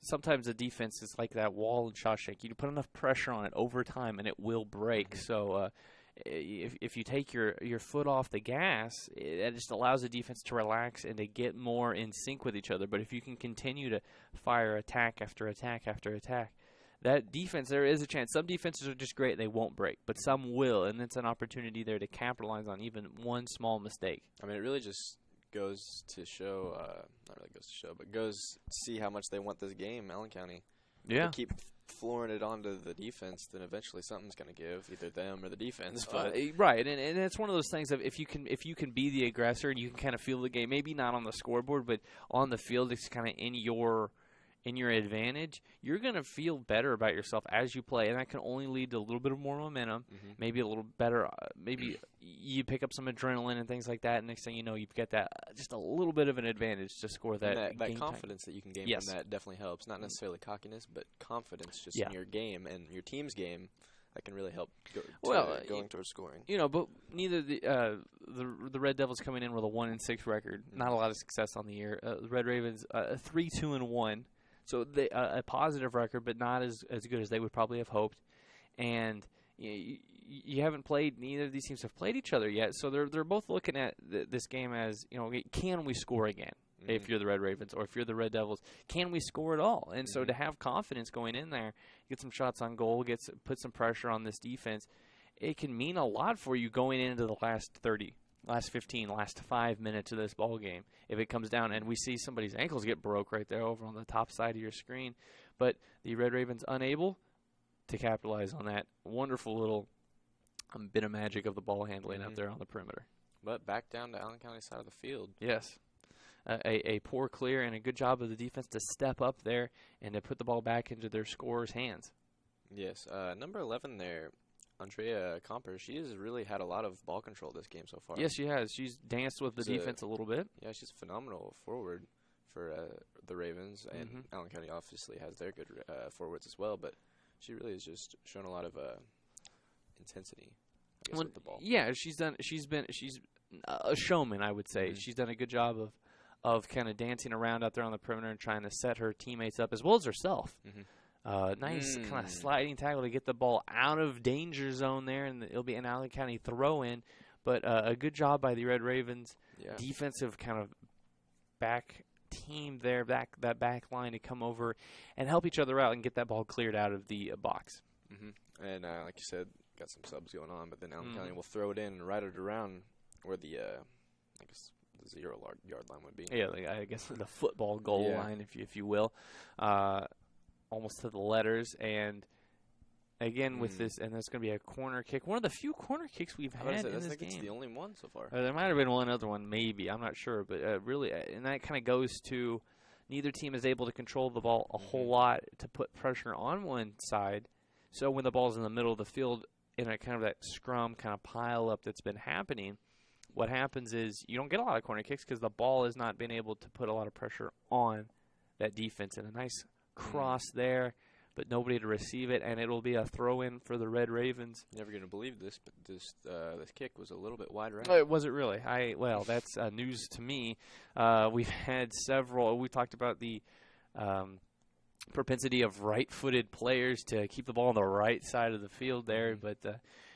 sometimes the defense is like that wall in Shawshank. You put enough pressure on it over time, and it will break. So if you take your foot off the gas, it just allows the defense to relax and to get more in sync with each other. But if you can continue to fire attack after attack after attack, that defense, there is a chance. Some defenses are just great, they won't break, but some will, and it's an opportunity there to capitalize on even one small mistake. I mean, it really just goes to show, not really goes to show, but goes to see how much they want this game, Allen County. Yeah. They keep flooring it onto the defense, then eventually something's going to give, either them or the defense. But right, and it's one of those things of if you can be the aggressor and you can kind of feel the game, maybe not on the scoreboard, but on the field, it's kind of in your advantage, you're going to feel better about yourself as you play, and that can only lead to a little bit of more momentum, maybe a little better, maybe you pick up some adrenaline and things like that, and next thing you know, you've got that just a little bit of an advantage to score that confidence that you can gain from that definitely helps. Not necessarily cockiness, but confidence just in your game and your team's game. That can really help going towards scoring. But neither the Red Devils coming in with a 1-6 record, not a lot of success on the year. The Red Ravens 3-2-1. So a positive record, but not as good as they would probably have hoped. And you haven't played. Neither of these teams have played each other yet. So they're both looking at this game as, can we score again? If you're the Red Ravens or if you're the Red Devils, can we score at all? And so to have confidence going in there, get some shots on goal, put some pressure on this defense, it can mean a lot for you going into the last 30, last 15, last 5 minutes of this ball game. If it comes down and we see somebody's ankles get broke right there over on the top side of your screen, but the Red Ravens unable to capitalize on that wonderful little bit of magic of the ball handling up there on the perimeter. But back down to Allen County's side of the field. Yes. A poor clear and a good job of the defense to step up there and to put the ball back into their scorer's hands. Yes. Number 11 there, Andrea Comper, she has really had a lot of ball control this game so far. Yes, she has. She's danced with the defense a little bit. Yeah, she's a phenomenal forward for the Ravens, and Allen County obviously has their good forwards as well, but she really has just shown a lot of intensity, I guess, with the ball. Yeah, she's a showman, I would say. She's done a good job of kind of dancing around out there on the perimeter and trying to set her teammates up as well as herself. Nice kind of sliding tackle to get the ball out of danger zone there, and it'll be an Allen County throw-in. But a good job by the Red Ravens. Defensive kind of back team there, that back line to come over and help each other out and get that ball cleared out of the box. And like you said, got some subs going on, but then Allen County will throw it in and ride it around where the, I guess, the 0-yard line would be. Yeah, I guess the football goal line, if you will. Almost to the letters, and again with this, and there's going to be a corner kick. One of the few corner kicks we've had in this game. I think it's the only one so far. There might have been one other one, maybe. I'm not sure, but really, and that kind of goes to neither team is able to control the ball a whole lot to put pressure on one side. So when the ball's in the middle of the field in a kind of that scrum kind of pile up that's been happening, what happens is you don't get a lot of corner kicks because the ball has not been able to put a lot of pressure on that defense. And a nice cross there, but nobody to receive it, and it'll be a throw-in for the Red Ravens. You're never going to believe this, but this kick was a little bit wide right. Oh, was it really? Well, that's news to me. We've had several. We talked about the propensity of right-footed players to keep the ball on the right side of the field there, but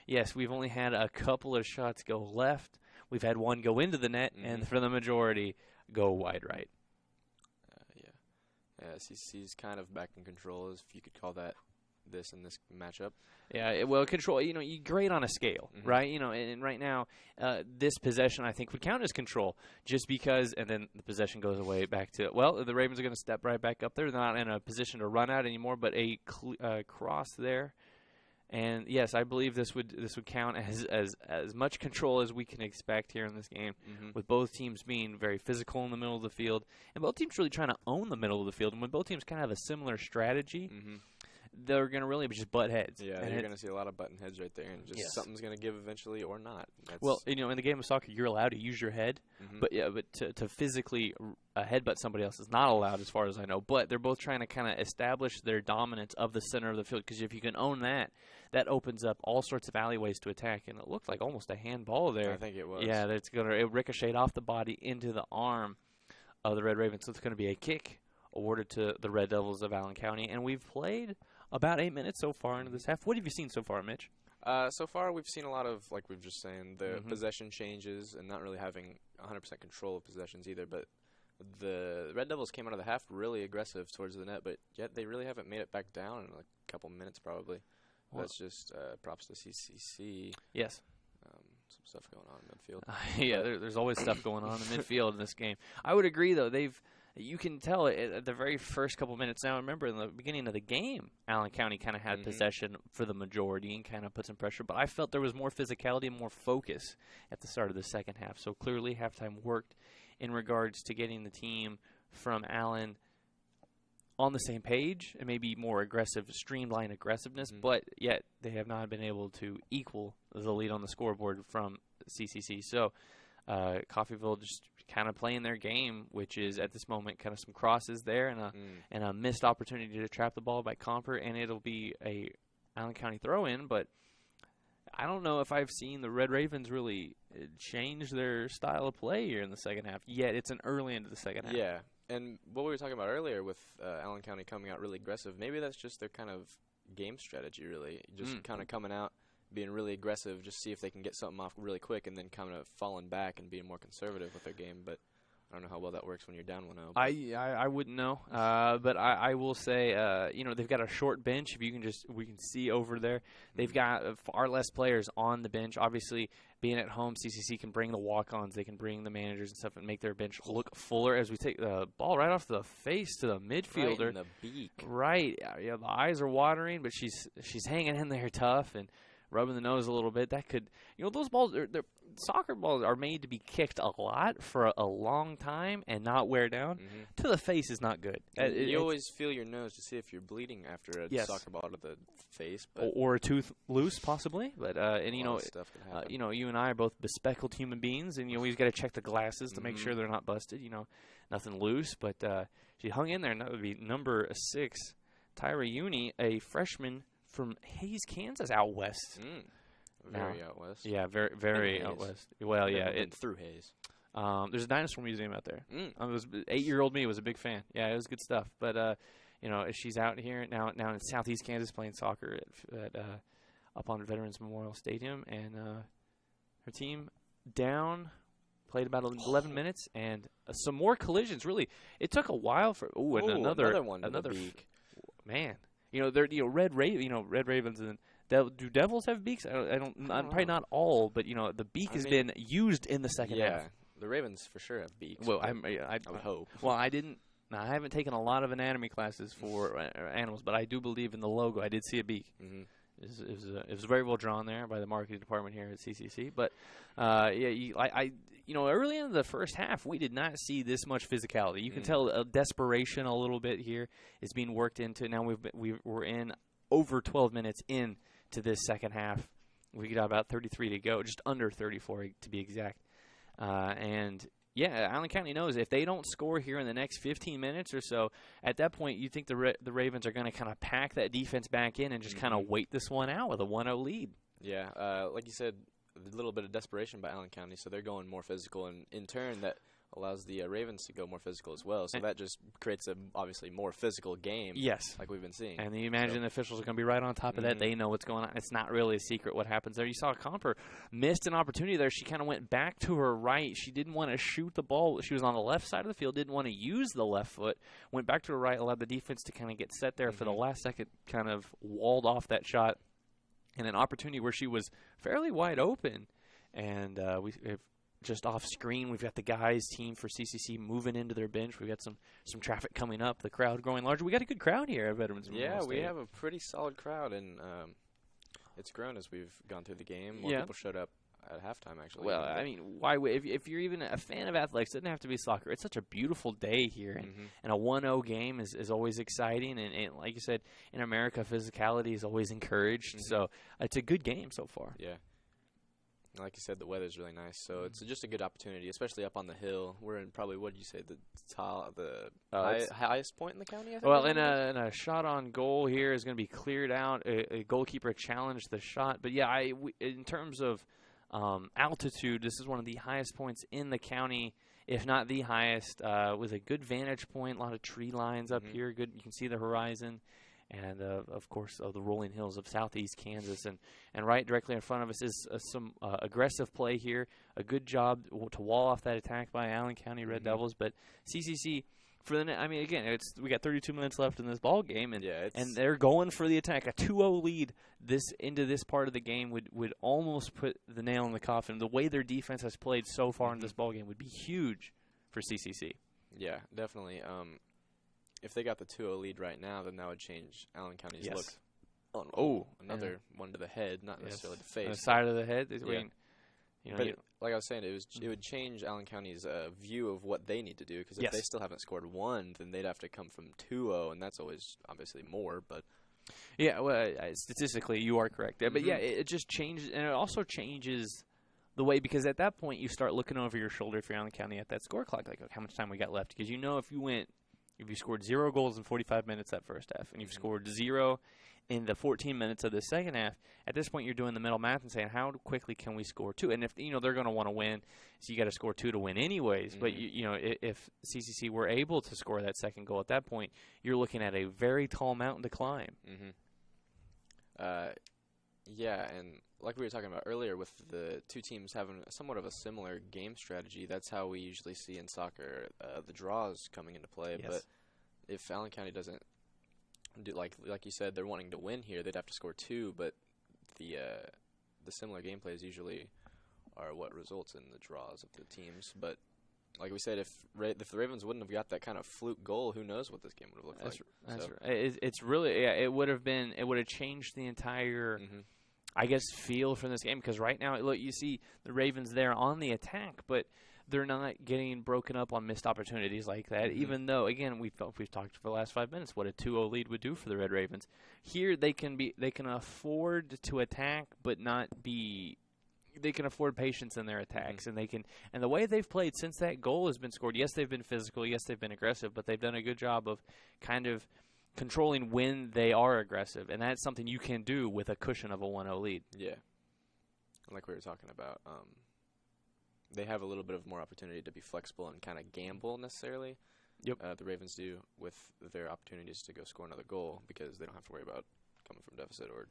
yes, we've only had a couple of shots go left. We've had one go into the net, and for the majority, go wide right. Yeah, CCC's kind of back in control, if you could call that this in this matchup. Yeah, well, control, you grade on a scale, right? And right now, this possession, I think, would count as control just because, and then the possession goes away back to, well, the Ravens are going to step right back up there. They're not in a position to run out anymore, but a cross there. And, yes, I believe this would count as much control as we can expect here in this game, with both teams being very physical in the middle of the field, and both teams really trying to own the middle of the field. And when both teams kind of have a similar strategy, they're going to really just butt heads. Yeah, you're going to see a lot of button heads right there, and just something's going to give eventually or not. Well, in the game of soccer, you're allowed to use your head, but to physically headbutt somebody else is not allowed as far as I know. But they're both trying to kind of establish their dominance of the center of the field, because if you can own that, that opens up all sorts of alleyways to attack. And it looked like almost a handball there. I think it was. Yeah, it's going to ricochet off the body into the arm of the Red Ravens. So it's going to be a kick awarded to the Red Devils of Allen County. And we've played about 8 minutes so far into this half. What have you seen so far, Mitch? So far, we've seen a lot of, like we've just saying, the possession changes and not really having 100% control of possessions either. But the Red Devils came out of the half really aggressive towards the net, but yet they really haven't made it back down in a couple minutes probably. Well, that's just props to CCC. Yes. Some stuff going on in midfield. Yeah, there's always stuff going on in midfield in this game. I would agree, though. You can tell at the very first couple minutes. Now, remember, in the beginning of the game, Allen County kind of had possession for the majority and kind of put some pressure. But I felt there was more physicality and more focus at the start of the second half. So clearly halftime worked in regards to getting the team from Allen on the same page and maybe more aggressive, streamlined aggressiveness. But yet they have not been able to equal the lead on the scoreboard from CCC. So Coffeyville just kind of playing their game, which is at this moment kind of some crosses there and a missed opportunity to trap the ball by Comper, and it'll be a Allen County throw-in. But I don't know if I've seen the Red Ravens really change their style of play here in the second half. Yet it's an early into the second half. Yeah, and what we were talking about earlier with Allen County coming out really aggressive, maybe that's just their kind of game strategy, really. Just kind of coming out, being really aggressive, just see if they can get something off really quick, and then kind of falling back and being more conservative with their game. But I don't know how well that works when you're down 1-0. I wouldn't know, but I will say, they've got a short bench. If you can we can see over there, they've got far less players on the bench. Obviously, being at home, CCC can bring the walk-ons, they can bring the managers and stuff, and make their bench look fuller. As we take the ball right off the face to the midfielder, right in the beak. Right, yeah, the eyes are watering, but she's hanging in there tough and rubbing the nose a little bit. That could, those balls, soccer balls are made to be kicked a lot for a long time and not wear down. To the face is not good. You always feel your nose to see if you're bleeding after a soccer ball to the face, or a tooth loose possibly. But stuff can happen. you and I are both bespectacled human beings, and you always got to check the glasses to make sure they're not busted. Nothing loose. But she hung in there, and that would be number 6, Tyra Uni, a freshman from Hays, Kansas, out west. Very out west. Yeah, very, very out west. Well, yeah, through Hays. There's a dinosaur museum out there. 8-year-old me was a big fan. Yeah, it was good stuff. But she's out here now in Southeast Kansas playing soccer at up on Veterans Memorial Stadium, and her team down. Played about 11 minutes, and some more collisions. Really, it took a while for another one. Another beak. Man. They're Red Ravens and do Devils have beaks? I don't. Probably not all, but the beak has been used in the second half. Yeah, the Ravens for sure have beaks. Well, I would hope. Well, I haven't taken a lot of anatomy classes for animals, but I do believe in the logo. I did see a beak. It was very well drawn there by the marketing department here at CCC. But early in the first half, we did not see this much physicality. You can tell a desperation a little bit here is being worked into. Now we're in over 12 minutes into this second half. We got about 33 to go, just under 34 to be exact. Allen County knows if they don't score here in the next 15 minutes or so, at that point you think the Ravens are going to kind of pack that defense back in and just kind of wait this one out with a 1-0 lead. Yeah, like you said, a little bit of desperation by Allen County, so they're going more physical, and in turn that allows the Ravens to go more physical as well. So that just creates a obviously more physical game. Yes, like we've been seeing. And you imagine the officials are going to be right on top of that. They know what's going on. It's not really a secret what happens there. You saw Comper missed an opportunity there. She kind of went back to her right. She didn't want to shoot the ball. She was on the left side of the field. Didn't want to use the left foot. Went back to her right. Allowed the defense to kind of get set there for the last second. Kind of walled off that shot. And an opportunity where she was fairly wide open. And just off screen, we've got the guys team for CCC moving into their bench. We've got some traffic coming up. The crowd growing larger. We got a good crowd here at Veterans Memorial Memorial Stadium. We have a pretty solid crowd, and it's grown as we've gone through the game. More people showed up at halftime, actually. Well, I mean, why? If you're even a fan of athletics, it doesn't have to be soccer. It's such a beautiful day here, and a 1-0 game is always exciting. And like you said, in America, physicality is always encouraged. So it's a good game so far. Yeah. Like you said, the weather's really nice, so it's just a good opportunity, especially up on the hill. We're in probably, what did you say, the highest point in the county, I think? Well, and a shot on goal here is going to be cleared out. A goalkeeper challenged the shot. But, yeah, in terms of altitude, this is one of the highest points in the county, if not the highest, with a good vantage point, a lot of tree lines up here. Good, you can see the horizon. And, of course, the rolling hills of southeast Kansas. And right directly in front of us is some aggressive play here. A good job to wall off that attack by Allen County Red Devils. But CCC, we got 32 minutes left in this ball game, and they're going for the attack. A 2-0 lead into this part of the game would almost put the nail in the coffin. The way their defense has played so far in this ball game would be huge for CCC. Yeah, definitely. If they got the 2-0 lead right now, then that would change Allen County's look. Another one to the head, not necessarily the face. The side of the head. Like I was saying, it would change Allen County's view of what they need to do, because if they still haven't scored one, then they'd have to come from 2-0, and that's always obviously more. But yeah, well, statistically, you are correct there. But yeah, it just changes, and it also changes the way, because at that point you start looking over your shoulder if you're Allen County at that score clock, like how much time we got left, because if you scored 0 goals in 45 minutes that first half, and you've scored 0 in the 14 minutes of the second half, at this point you're doing the mental math and saying, how quickly can we score 2? And if they're going to want to win, so you got to score 2 to win anyways. But if CCC were able to score that second goal at that point, you're looking at a very tall mountain to climb. Yeah, and like we were talking about earlier, with the two teams having somewhat of a similar game strategy, that's how we usually see in soccer the draws coming into play. Yes. But if Allen County doesn't do, like you said, they're wanting to win here, they'd have to score 2. But the similar gameplays usually are what results in the draws of the teams. But like we said, if the Ravens wouldn't have got that kind of fluke goal, who knows what this game would have looked like. That's right. It's really, it would have changed the entire, I guess, feel from this game, because right now, look, you see the Ravens there on the attack, but they're not getting broken up on missed opportunities like that, even though, again, we've talked for the last 5 minutes what a 2-0 lead would do for the Red Ravens. Here they can afford to attack but not be. They can afford patience in their attacks, and the way they've played since that goal has been scored. Yes, they've been physical. Yes, they've been aggressive, but they've done a good job of kind of controlling when they are aggressive, and that's something you can do with a cushion of a 1-0 lead. Yeah, like we were talking about, they have a little bit of more opportunity to be flexible and kind of gamble necessarily. Yep. The Ravens do with their opportunities to go score another goal, because they don't have to worry about coming from deficit or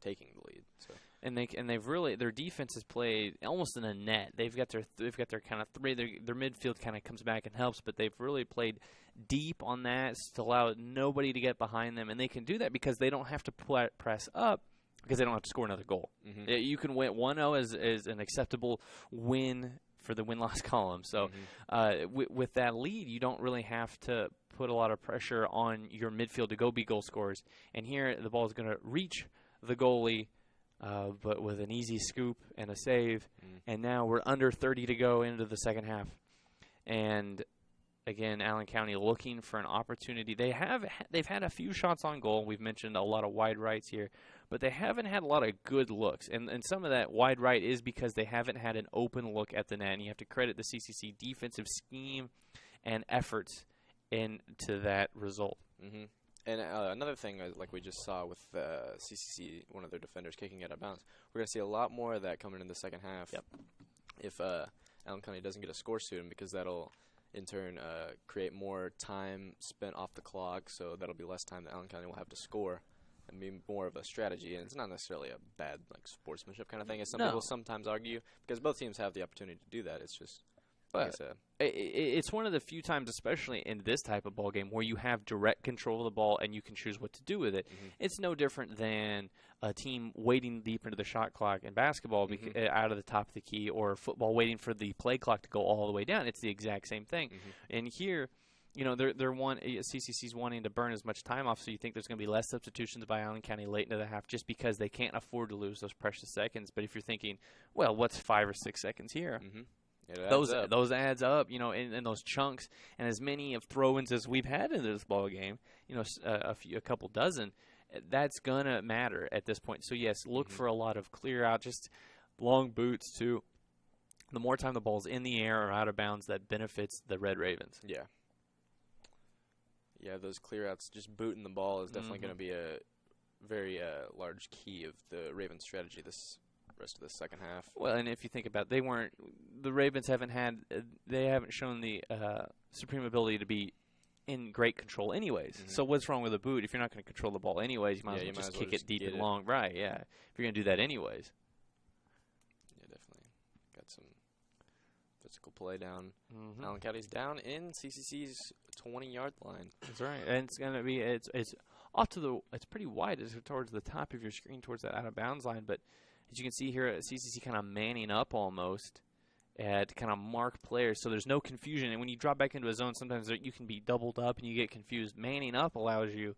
taking the lead. So. And they've really, their defense has played almost in a net. They've got their kind of three. Their midfield kind of comes back and helps, but they've really played deep on that to allow nobody to get behind them, and they can do that because they don't have to press up, because they don't have to score another goal. You can win 1-0 as an acceptable win for the win-loss column. So with that lead, you don't really have to put a lot of pressure on your midfield to go be goal scorers. And here the ball is going to reach the goalie, but with an easy scoop and a save. And now we're under 30 to go into the second half. And again, Allen County looking for an opportunity. They've had a few shots on goal. We've mentioned a lot of wide rights here, but they haven't had a lot of good looks. And some of that wide right is because they haven't had an open look at the net. And you have to credit the CCC defensive scheme and efforts into that result. And another thing, like we just saw with CCC, one of their defenders kicking it out of bounds, we're going to see a lot more of that coming in the second half. If Allen County doesn't get a score soon, because that'll in turn create more time spent off the clock, so that'll be less time that Allen County will have to score, and be more of a strategy. And it's not necessarily a bad sportsmanship kind of thing, as some people sometimes argue, because both teams have the opportunity to do that. It's just, like I said, it's one of the few times, especially in this type of ball game, where you have direct control of the ball and you can choose what to do with it. It's no different than a team waiting deep into the shot clock in basketball out of the top of the key, or football waiting for the play clock to go all the way down. It's the exact same thing. And here, CCC's wanting to burn as much time off, so you think there's going to be less substitutions by Allen County late into the half, just because they can't afford to lose those precious seconds. But if you're thinking, well, what's 5 or 6 seconds here? Those adds up, in those chunks, and as many of throw-ins as we've had in this ball game, a couple dozen, that's gonna matter at this point. So yes, look for a lot of clear out, just long boots too. The more time the ball's in the air or out of bounds, that benefits the Red Ravens. Yeah, those clear outs, just booting the ball is definitely going to be a very large key of the Ravens' strategy this rest of the second half. Well, and if you think about it, the Ravens haven't shown the supreme ability to be in great control anyways. So what's wrong with a boot? If you're not going to control the ball anyways, you might as well just kick it deep and long. Right, yeah. If you're going to do that anyways. Yeah, definitely. Got some physical play down. Allen County's down in CCC's 20-yard line. That's right. And it's going to be, it's pretty wide. It's towards the top of your screen, towards that out-of-bounds line, but as you can see here, CCC kind of manning up almost to kind of mark players, so there's no confusion. And when you drop back into a zone, sometimes you can be doubled up and you get confused. Manning up allows you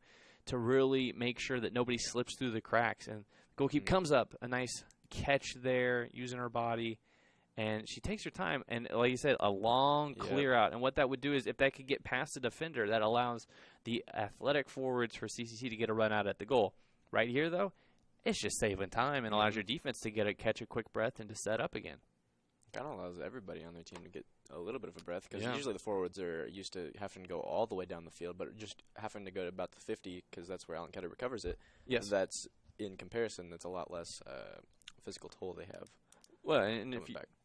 to really make sure that nobody slips through the cracks. And the goalkeeper comes up, a nice catch there, using her body, and she takes her time. And like you said, a long clear out. And what that would do is, if that could get past the defender, that allows the athletic forwards for CCC to get a run out at the goal. Right here, though, it's just saving time and allows your defense to catch a quick breath and to set up again. Kind of allows everybody on their team to get a little bit of a breath, because usually the forwards are used to having to go all the way down the field, but just having to go to about the 50, because that's where Allen County recovers it. Yes. That's, in comparison, that's a lot less physical toll they have. Well, and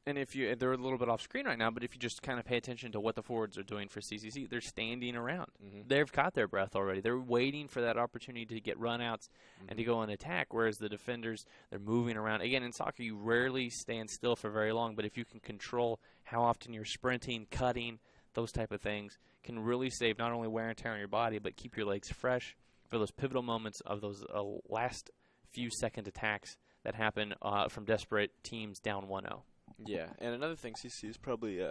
And they're a little bit off screen right now, but if you just kind of pay attention to what the forwards are doing for CCC, they're standing around. They've caught their breath already. They're waiting for that opportunity to get runouts and to go on attack, whereas the defenders, they're moving around. Again, in soccer, you rarely stand still for very long, but if you can control how often you're sprinting, cutting, those type of things, can really save not only wear and tear on your body, but keep your legs fresh for those pivotal moments of those last few second attacks that happen from desperate teams down 1-0. Yeah, and another thing CCC is probably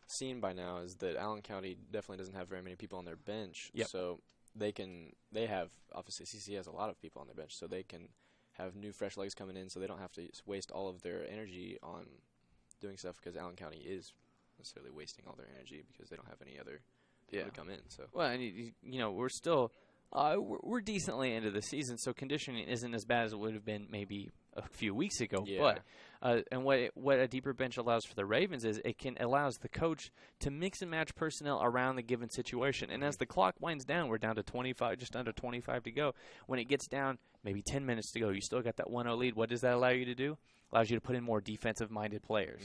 seen by now is that Allen County definitely doesn't have very many people on their bench. Yep. So obviously CCC has a lot of people on their bench, so they can have new fresh legs coming in, so they don't have to waste all of their energy on doing stuff, because Allen County is necessarily wasting all their energy because they don't have any other people to come in. So well, and we're still we're decently into the season, so conditioning isn't as bad as it would have been maybe a few weeks ago. Yeah. But and what a deeper bench allows for the Ravens is allows the coach to mix and match personnel around the given situation. And as the clock winds down, we're down to 25, just under 25 to go. When it gets down, maybe 10 minutes to go, you still got that 1-0 lead. What does that allow you to do? Allows you to put in more defensive-minded players,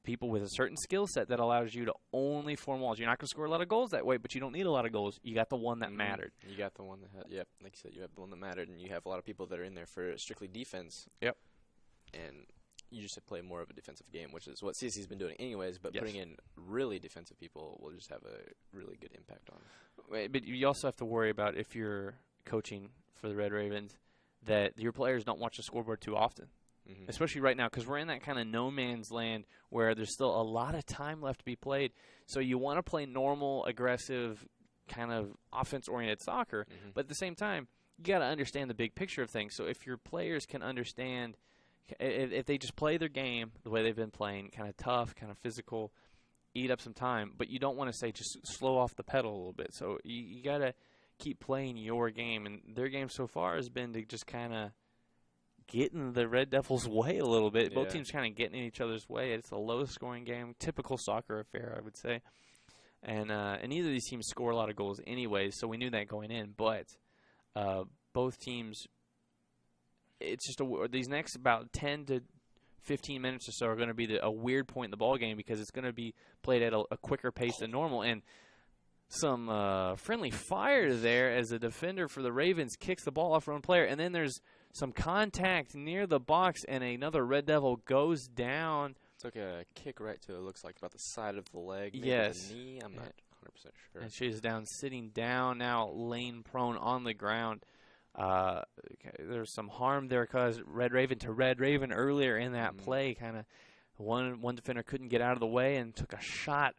people with a certain skill set that allows you to only form walls. You're not going to score a lot of goals that way, but you don't need a lot of goals. You got the one that mattered. You got the one that like you said, you have the one that mattered, and you have a lot of people that are in there for strictly defense. Yep. And you just play more of a defensive game, which is what CCC's been doing anyways, but putting in really defensive people will just have a really good impact on it. But you also have to worry about, if you're coaching for the Red Ravens, that your players don't watch the scoreboard too often. Especially right now, because we're in that kind of no man's land where there's still a lot of time left to be played. So you want to play normal, aggressive, kind of offense-oriented soccer, but at the same time, you got to understand the big picture of things. So if your players can understand, if they just play their game the way they've been playing, kind of tough, kind of physical, eat up some time, but you don't want to say just slow off the pedal a little bit. So you got to keep playing your game, and their game so far has been to just kind of get in the Red Devils' way a little bit. Both teams kind of getting in each other's way. It's a low-scoring game, typical soccer affair, I would say. And neither of these teams score a lot of goals anyways, so we knew that going in. But both teams, it's just these next about 10 to 15 minutes or so are going to be a weird point in the ball game, because it's going to be played at a quicker pace than normal. And some friendly fire there as the defender for the Ravens kicks the ball off her own player, and then there's some contact near the box, and another Red Devil goes down. Took a kick right to, it looks like, about the side of the leg, maybe yes, the knee. I'm not 100% sure. And she's down, sitting down now, laying prone on the ground. There's some harm there because Red Raven earlier in that play, kind of one defender couldn't get out of the way and took a shot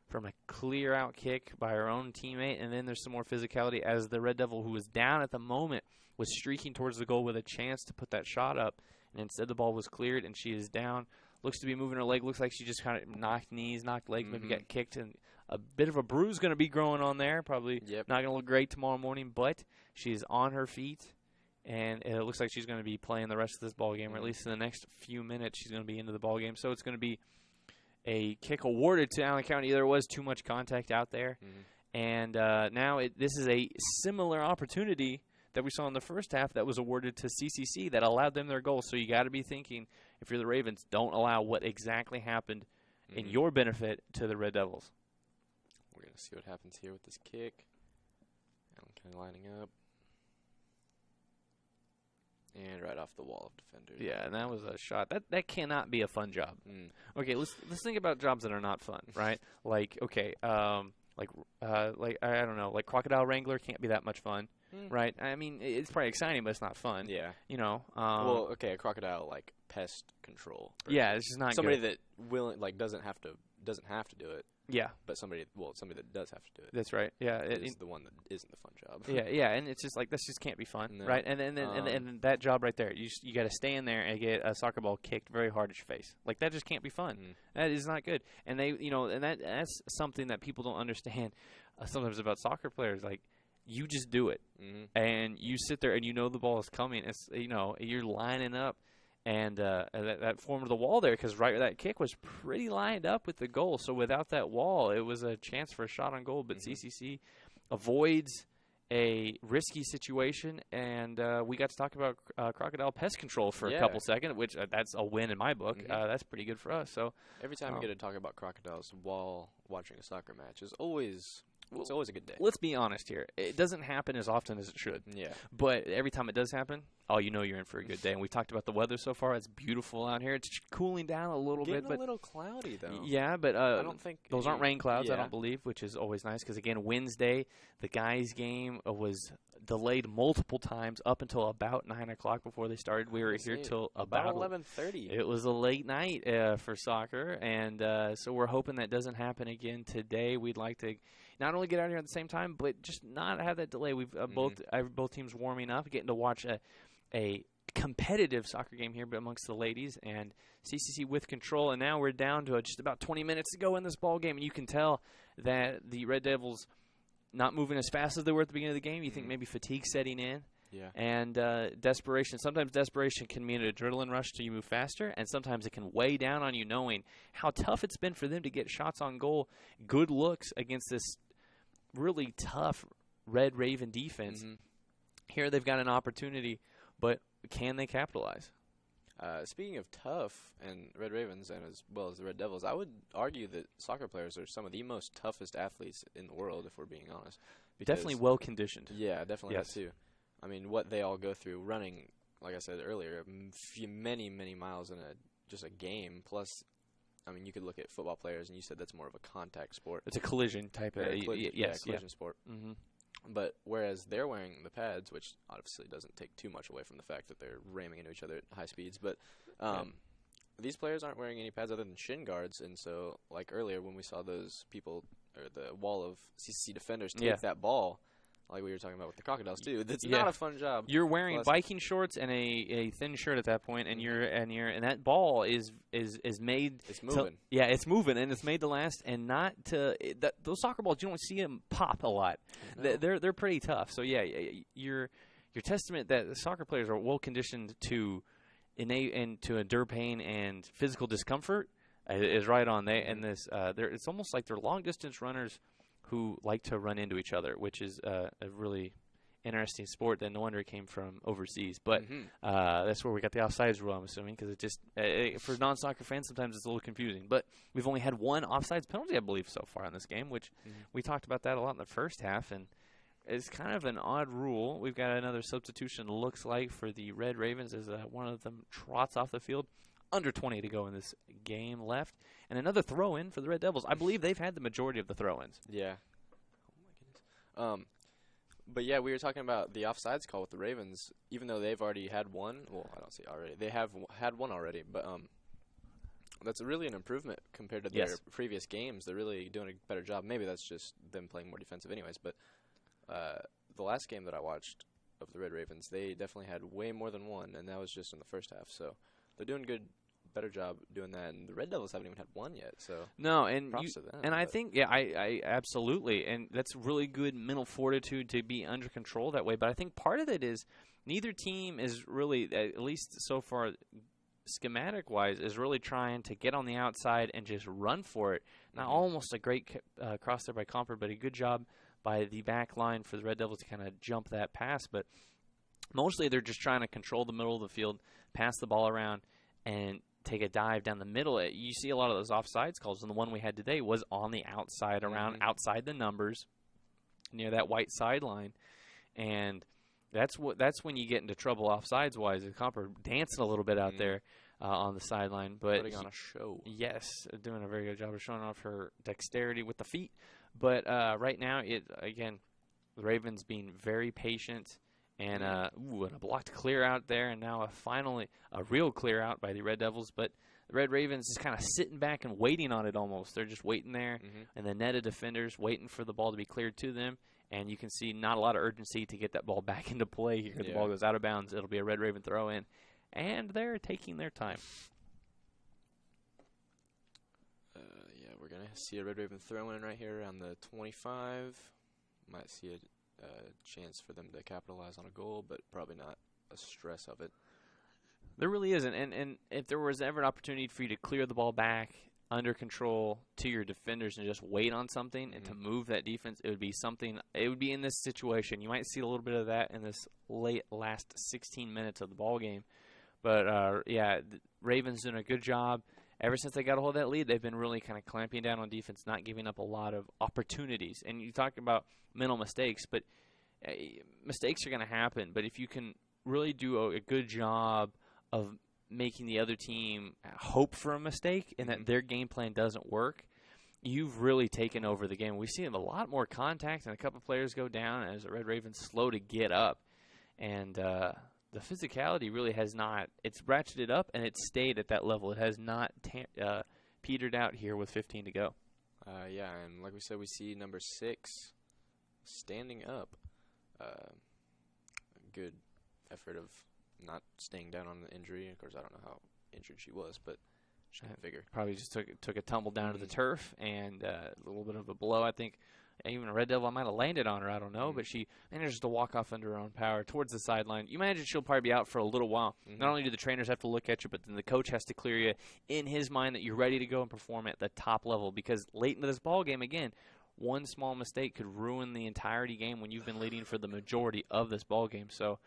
from a clear-out kick by her own teammate. And then there's some more physicality as the Red Devil, who was down at the moment, was streaking towards the goal with a chance to put that shot up. And instead the ball was cleared, and she is down. Looks to be moving her leg. Looks like she just kind of knocked knees, knocked legs, maybe got kicked. And a bit of a bruise going to be growing on there. Probably not going to look great tomorrow morning, but she's on her feet. And it looks like she's going to be playing the rest of this ball game, or at least in the next few minutes she's going to be into the ball game. So it's going to be a kick awarded to Allen County. There was too much contact out there. And now this is a similar opportunity that we saw in the first half that was awarded to CCC that allowed them their goal. So you got to be thinking, if you're the Ravens, don't allow what exactly happened in your benefit to the Red Devils. We're going to see what happens here with this kick. Allen County lining up. And right off the wall of defenders. Yeah, and that was a shot. That cannot be a fun job. Okay, let's think about jobs that are not fun, right? Like, okay, like I don't know, like Crocodile Wrangler can't be that much fun, right? I mean, it's probably exciting, but it's not fun. Yeah. You know. Well, okay, a crocodile like pest control. Yeah, it's just not somebody good. that doesn't have to do it. Yeah. But somebody that does have to do it. That's right. Yeah. It's the one that isn't the fun job. Yeah, and it's just like, this just can't be fun, right? And then that job right there, you got to stay in there and get a soccer ball kicked very hard at your face. Like, that just can't be fun. That is not good. And that's something that people don't understand sometimes about soccer players. Like, you just do it, and you sit there and you know the ball is coming. It's you're lining up. And that formed the wall there, because that kick was pretty lined up with the goal. So without that wall, it was a chance for a shot on goal. But CCC avoids a risky situation, and we got to talk about crocodile pest control for a couple seconds, which that's a win in my book. That's pretty good for us. So every time we get to talk about crocodiles while watching a soccer match is always it's always a good day. Let's be honest here. It doesn't happen as often as it should. Yeah. But every time it does happen, you know you're in for a good day. And we talked about the weather so far. It's beautiful out here. It's cooling down a little bit. Getting a little cloudy, though. Yeah, but I don't think those aren't rain clouds, I don't believe, which is always nice. Because, again, Wednesday, the guys' game was delayed multiple times up until about 9 o'clock before they started. We were here till about 11:30. It was a late night for soccer, and so we're hoping that doesn't happen again today. We'd like to not only get out here at the same time, but just not have that delay. We've both teams warming up, getting to watch a competitive soccer game here, but amongst the ladies, and CCC with control. And now we're down to just about 20 minutes to go in this ball game, and you can tell that the Red Devils not moving as fast as they were at the beginning of the game. You think maybe fatigue setting in. Yeah. And desperation. Sometimes desperation can mean an adrenaline rush till you move faster, and sometimes it can weigh down on you knowing how tough it's been for them to get shots on goal, good looks against this really tough Red Raven defense. Here they've got an opportunity, but can they capitalize? Speaking of tough and Red Ravens, and as well as the Red Devils, I would argue that soccer players are some of the most toughest athletes in the world, if we're being honest. Definitely well conditioned. Yeah, definitely that too. I mean, what they all go through running, like I said earlier, many, many miles in just a game. Plus, I mean, you could look at football players, and you said that's more of a contact sport. It's a collision type of collision sport. But whereas they're wearing the pads, which obviously doesn't take too much away from the fact that they're ramming into each other at high speeds, but these players aren't wearing any pads other than shin guards. And so, like earlier when we saw those people, or the wall of CCC defenders take that ball, like we were talking about with the crocodiles too. That's not a fun job. You're wearing Viking shorts and a thin shirt at that point, and and that ball is made. It's moving. It's moving, and it's made to last, and not to those soccer balls. You don't see them pop a lot. No. They're pretty tough. So your testament that the soccer players are well conditioned to endure pain and physical discomfort is right on. It's almost like they're long distance runners who like to run into each other, which is a really interesting sport that no wonder it came from overseas. But that's where we got the offsides rule, I'm assuming, because it just for non-soccer fans, sometimes it's a little confusing. But we've only had one offsides penalty, I believe, so far in this game, which we talked about that a lot in the first half, and it's kind of an odd rule. We've got another substitution, looks like, for the Red Ravens as one of them trots off the field. Under 20 to go in this game left. And another throw-in for the Red Devils. I believe they've had the majority of the throw-ins. Yeah. Oh, my goodness. But, yeah, we were talking about the offsides call with the Ravens. Even though they've already had one. Well, I don't see already. They have had one already. But that's really an improvement compared to their previous games. They're really doing a better job. Maybe that's just them playing more defensive anyways. But the last game that I watched of the Red Ravens, they definitely had way more than one. And that was just in the first half. So they're doing better job doing that, and the Red Devils haven't even had one yet. So no, and props to them. And I think, I absolutely, and that's really good mental fortitude to be under control that way. But I think part of it is neither team is really, at least so far, schematic wise, is really trying to get on the outside and just run for it. Now, almost a great cross there by Comfort, but a good job by the back line for the Red Devils to kind of jump that pass. But mostly they're just trying to control the middle of the field, pass the ball around, and take a dive down the middle. You see a lot of those offsides calls, and the one we had today was on the outside, around outside the numbers, near that white sideline, and that's when you get into trouble offsides wise. The Comper dancing a little bit out there on the sideline, but putting on a show. Yes, doing a very good job of showing off her dexterity with the feet. But right now, the Ravens being very patient. And and a blocked clear out there, and now finally a real clear out by the Red Devils. But the Red Ravens is kind of sitting back and waiting on it almost. They're just waiting there, and the net of defenders waiting for the ball to be cleared to them. And you can see not a lot of urgency to get that ball back into play here. The ball goes out of bounds. It'll be a Red Raven throw in, and they're taking their time. We're going to see a Red Raven throw in right here around the 25. Might see a chance for them to capitalize on a goal, but probably not a stress of it. There really isn't, and if there was ever an opportunity for you to clear the ball back under control to your defenders and just wait on something and to move that defense, it would be something. It would be in this situation. You might see a little bit of that in this last 16 minutes of the ball game. But, yeah, the Ravens doing a good job. Ever since they got a hold of that lead, they've been really kind of clamping down on defense, not giving up a lot of opportunities. And you talk about mental mistakes, but mistakes are going to happen. But if you can really do a good job of making the other team hope for a mistake and that their game plan doesn't work, you've really taken over the game. We've seen a lot more contact and a couple of players go down as the Red Ravens slow to get up. And the physicality really has not – it's ratcheted up and it's stayed at that level. It has not petered out here with 15 to go. Yeah, and like we said, we see number 6 standing up. Good effort of not staying down on the injury. Of course, I don't know how injured she was, but she can figure. Probably just took a tumble down to the turf and a little bit of a blow. I think even a Red Devil might have landed on her. I don't know, but she manages to walk off under her own power towards the sideline. You imagine she'll probably be out for a little while. Not only do the trainers have to look at you, but then the coach has to clear you in his mind that you're ready to go and perform at the top level, because late into this ball game, again, one small mistake could ruin the entirety game when you've been leading for the majority of this ball game. So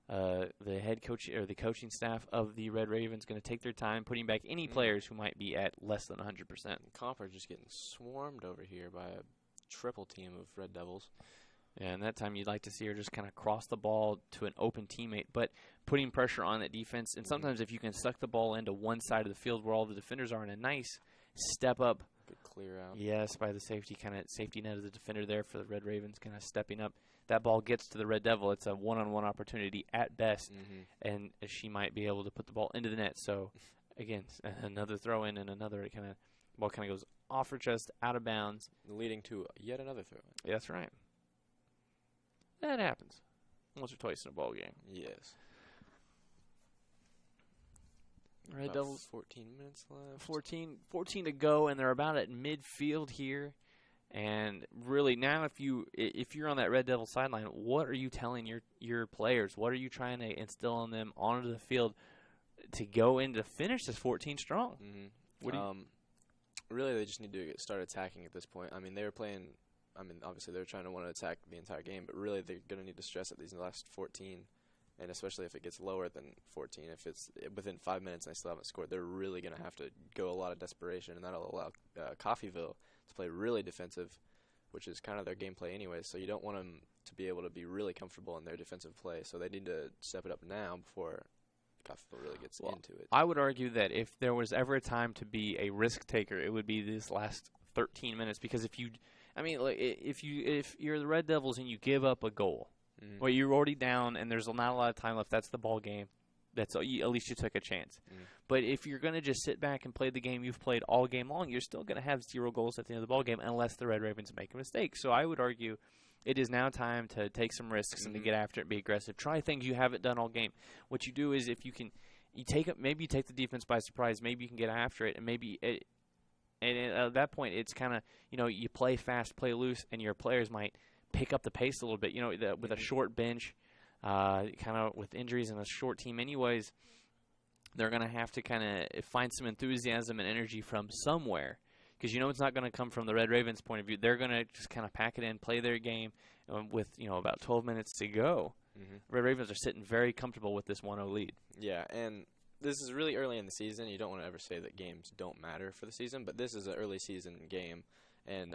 the head coach or the coaching staff of the Red Ravens going to take their time putting back any players who might be at less than 100%. Comp are just getting swarmed over here by a triple team of Red Devils. Yeah, and that time you'd like to see her just kind of cross the ball to an open teammate, but putting pressure on that defense. And sometimes if you can suck the ball into one side of the field where all the defenders are in a nice step up. Good clear out. Yes, by the safety net of the defender there for the Red Ravens kind of stepping up. That ball gets to the Red Devil. It's a one-on-one opportunity at best, and she might be able to put the ball into the net. So, again, another throw-in and another ball kind of goes off her chest, out of bounds. Leading to yet another throw-in. That's right. That happens once or twice in a ball game. Yes. Red Devils, 14 minutes left. 14 to go, and they're about at midfield here. And really, now if you're on that Red Devil sideline, what are you telling your players? What are you trying to instill on them onto the field to go in to finish this 14 strong? Really, they just need to start attacking at this point. I mean, they were playing. I mean, obviously they're trying to want to attack the entire game, but really they're going to need to stress at these last 14, and especially if it gets lower than 14. If it's within 5 minutes and they still haven't scored, they're really going to have to go a lot of desperation, and that'll allow Coffeyville to play really defensive, which is kind of their gameplay anyway. So you don't want them to be able to be really comfortable in their defensive play. So they need to step it up now before Coffeyville really gets into it. I would argue that if there was ever a time to be a risk taker, it would be these last 13 minutes, because if you're the Red Devils and you give up a goal, well, you're already down and there's not a lot of time left. That's the ball game. At least you took a chance. But if you're going to just sit back and play the game you've played all game long, you're still going to have 0 goals at the end of the ball game unless the Red Ravens make a mistake. So I would argue it is now time to take some risks and to get after it, be aggressive. Try things you haven't done all game. What you do is if you can, maybe you take the defense by surprise. Maybe you can get after it, and at that point it's kind of, you play fast, play loose, and your players might pick up the pace a little bit. With a short bench. Kind of with injuries and a short team anyways, they're going to have to kind of find some enthusiasm and energy from somewhere, because it's not going to come from the Red Ravens' point of view. They're going to just kind of pack it in, play their game with about 12 minutes to go. Red Ravens are sitting very comfortable with this 1-0 lead. Yeah, and this is really early in the season. You don't want to ever say that games don't matter for the season, but this is an early season game, and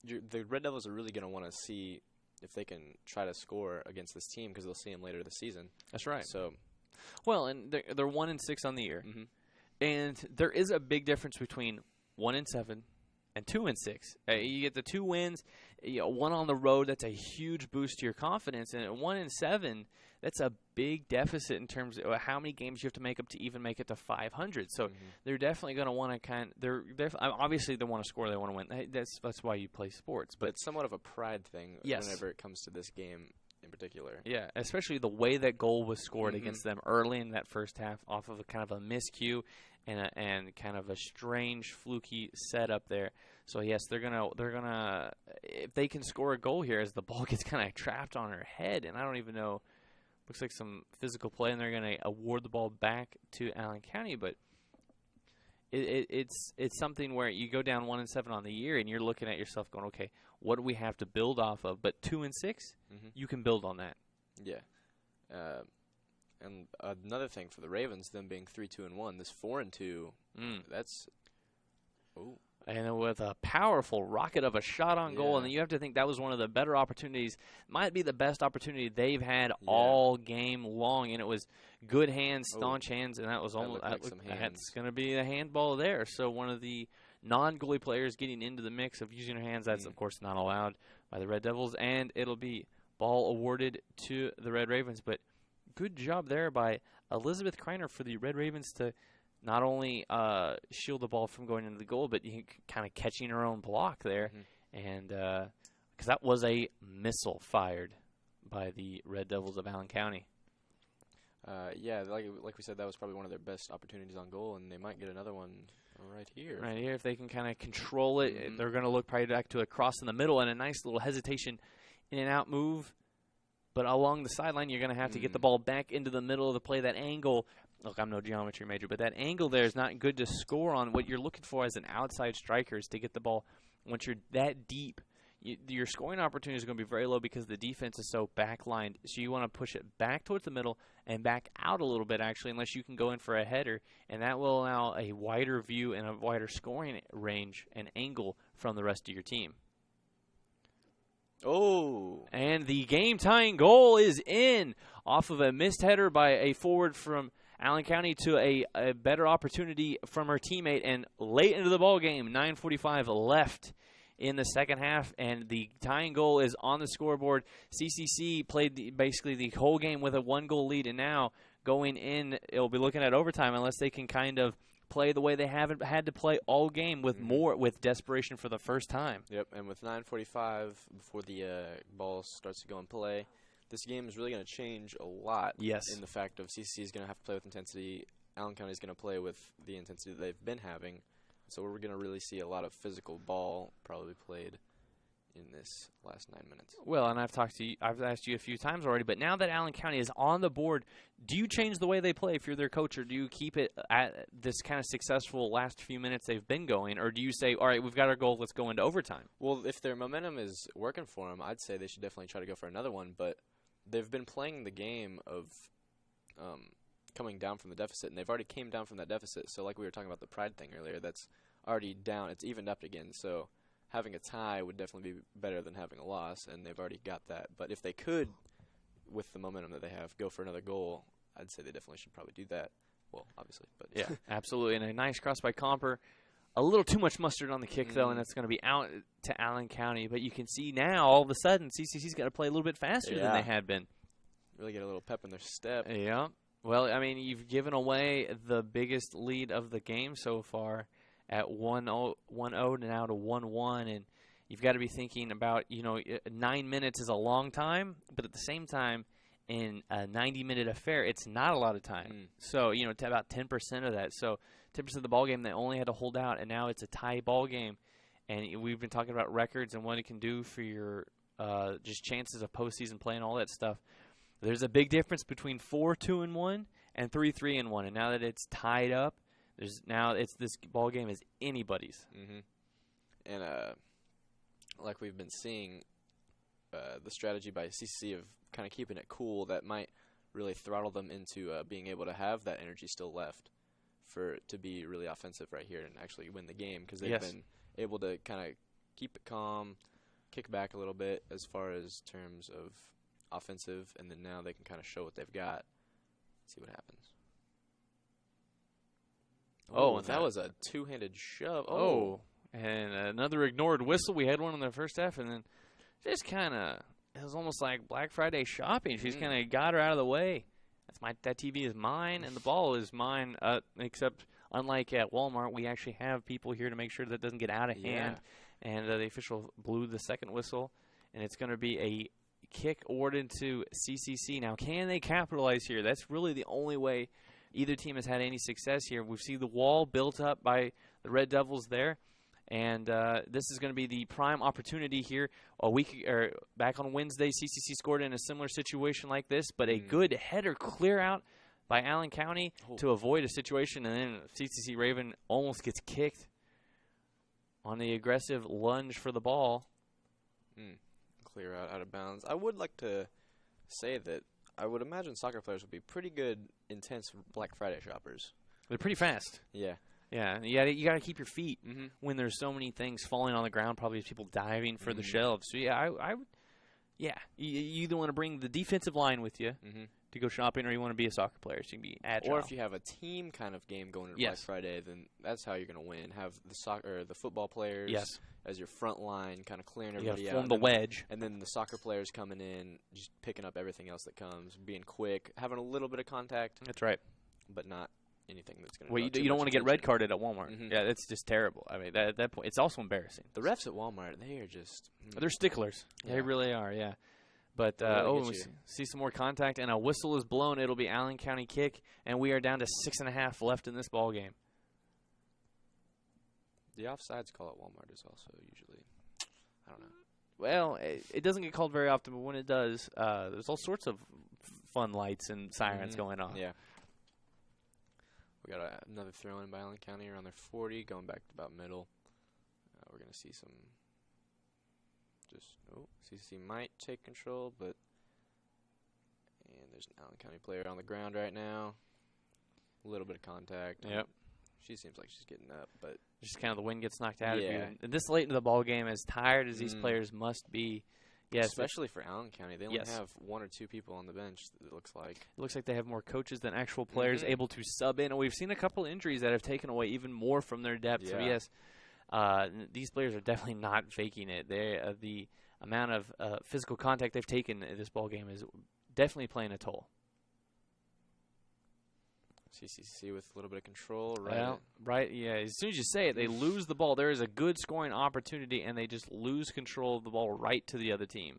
the Red Devils are really going to want to see if they can try to score against this team, because they'll see them later this season. That's right. So, well, and they're 1-6 on the year, and there is a big difference between 1-7 and 2-6. You get the 2 wins, one on the road. That's a huge boost to your confidence, and at 1-7, that's a big deficit in terms of how many games you have to make up to even make it to 500. So they're definitely going to want to obviously they want to score, they want to win. That's why you play sports. But it's somewhat of a pride thing whenever it comes to this game in particular. Yeah, especially the way that goal was scored against them early in that first half off of a kind of a miscue and kind of a strange fluky setup there. So yes, they're gonna if they can score a goal here as the ball gets kind of trapped on her head, and I don't even know. Looks like some physical play, and they're going to award the ball back to Allen County. But it's something where you go down 1-7 on the year, and you're looking at yourself going, okay, what do we have to build off of? But 2-6, you can build on that. Yeah. And another thing for the Ravens, them being 3-2-1, this 4-2, that's And with a powerful rocket of a shot on goal, and you have to think that was one of the better opportunities, might be the best opportunity they've had all game long, and it was good hands, staunch hands, and that was almost that's going to be a handball there. So one of the non-goalie players getting into the mix of using their hands, that's of course not allowed by the Red Devils, and it'll be ball awarded to the Red Ravens. But good job there by Elizabeth Kreiner for the Red Ravens to not only shield the ball from going into the goal, but kind of catching her own block there. And because that was a missile fired by the Red Devils of Allen County. Yeah, like we said, that was probably one of their best opportunities on goal, and they might get another one right here. Right here, if they can kind of control it, they're going to look probably back to a cross in the middle and a nice little hesitation in and out move. But along the sideline, you're going to have to get the ball back into the middle of the play. That angle, look, I'm no geometry major, but that angle there is not good to score on. What you're looking for as an outside striker is to get the ball, once you're that deep, your scoring opportunity is going to be very low because the defense is so backlined. So you want to push it back towards the middle and back out a little bit, actually, unless you can go in for a header. And that will allow a wider view and a wider scoring range and angle from the rest of your team. Oh. And the game-tying goal is in off of a missed header by a forward from Allen County to a better opportunity from her teammate. And late into the ball game, 9:45 left in the second half, and the tying goal is on the scoreboard. CCC played basically the whole game with a one-goal lead, and now going in, it'll be looking at overtime unless they can kind of play the way they haven't had to play all game with with desperation for the first time. Yep, and with 9:45 before the ball starts to go in play, this game is really going to change a lot. Yes. In the fact of CCC is going to have to play with intensity. Allen County is going to play with the intensity that they've been having. So we're going to really see a lot of physical ball probably played in this last 9 minutes. Well, and I've asked you a few times already, but now that Allen County is on the board, do you change the way they play if you're their coach, or do you keep it at this kind of successful last few minutes they've been going, or do you say, all right, we've got our goal, let's go into overtime? Well, if their momentum is working for them, I'd say they should definitely try to go for another one, but they've been playing the game of coming down from the deficit, and they've already came down from that deficit. So like we were talking about the pride thing earlier, that's already down. It's evened up again, so having a tie would definitely be better than having a loss, and they've already got that. But if they could, with the momentum that they have, go for another goal, I'd say they definitely should probably do that. Well, obviously. But yeah, absolutely. And a nice cross by Comper. A little too much mustard on the kick, though, and it's going to be out to Allen County. But you can see now, all of a sudden, CCC's got to play a little bit faster than they had been. Really get a little pep in their step. Yeah. Well, I mean, you've given away the biggest lead of the game so far at 1-0 now to 1-1, and you've got to be thinking about, 9 minutes is a long time, but at the same time, in a 90-minute affair, it's not a lot of time. So, about 10% of that. So 10% of the ball game, they only had to hold out, and now it's a tie ball game. And we've been talking about records and what it can do for your just chances of postseason play and all that stuff. There's a big difference between 4-2-1 and 3-3-1, and now that it's tied up, this ball game is anybody's. And like we've been seeing, the strategy by CCC of kind of keeping it cool, that might really throttle them into being able to have that energy still left to be really offensive right here and actually win the game, because they've been able to kind of keep it calm, kick back a little bit as far as terms of offensive, and then now they can kind of show what they've got. See what happens. Oh, and that was a two-handed shove. Oh, and another ignored whistle. We had one in the first half, and then just kind of, it was almost like Black Friday shopping. She's kind of got her out of the way. That TV is mine, and the ball is mine, except unlike at Walmart, we actually have people here to make sure that it doesn't get out of hand. And the official blew the second whistle, and it's going to be a kick awarded to CCC. Now, can they capitalize here? That's really the only way either team has had any success here. We've seen the wall built up by the Red Devils there, and this is going to be the prime opportunity here. Back on Wednesday, CCC scored in a similar situation like this, but a good header clear out by Allen County to avoid a situation, and then CCC Raven almost gets kicked on the aggressive lunge for the ball. Clear out of bounds. I would like to say that I would imagine soccer players would be pretty good, intense Black Friday shoppers. They're pretty fast. Yeah. Yeah, you got to keep your feet when there's so many things falling on the ground, probably people diving for the shelves. So, yeah, I would. Yeah, you either want to bring the defensive line with you to go shopping, or you want to be a soccer player, so you can be agile. Or if you have a team kind of game going into Black Friday, then that's how you're going to win. Have the football players as your front line, kind of clearing everybody out. Form the wedge. And then the soccer players coming in, just picking up everything else that comes, being quick, having a little bit of contact. That's right. But not anything that's going to. Well, you don't want to get red carded at Walmart. Yeah, that's just terrible. I mean, at that point, it's also embarrassing. The refs at Walmart, they are just. They're sticklers. Yeah. They really are. Yeah. But we see some more contact, and a whistle is blown. It'll be Allen County kick, and we are down to 6.5 left in this ball game. The offsides call at Walmart is also usually, I don't know. Well, it doesn't get called very often, but when it does, there's all sorts of fun lights and sirens going on. Yeah. We got another throw in by Allen County around their 40, going back to about middle. We're going to see some. CCC might take control, and there's an Allen County player on the ground right now. A little bit of contact. Yep. She seems like she's getting up, but just kind of the wind gets knocked out of you. And this late into the ball game, as tired as these players must be, especially for Allen County, they only have 1 or 2 people on the bench. It looks like they have more coaches than actual players able to sub in. And we've seen a couple injuries that have taken away even more from their depth. So yes. These players are definitely not faking it. The amount of physical contact they've taken in this ball game is definitely playing a toll. CCC with a little bit of control, right? Yeah. As soon as you say it, they lose the ball. There is a good scoring opportunity, and they just lose control of the ball right to the other team.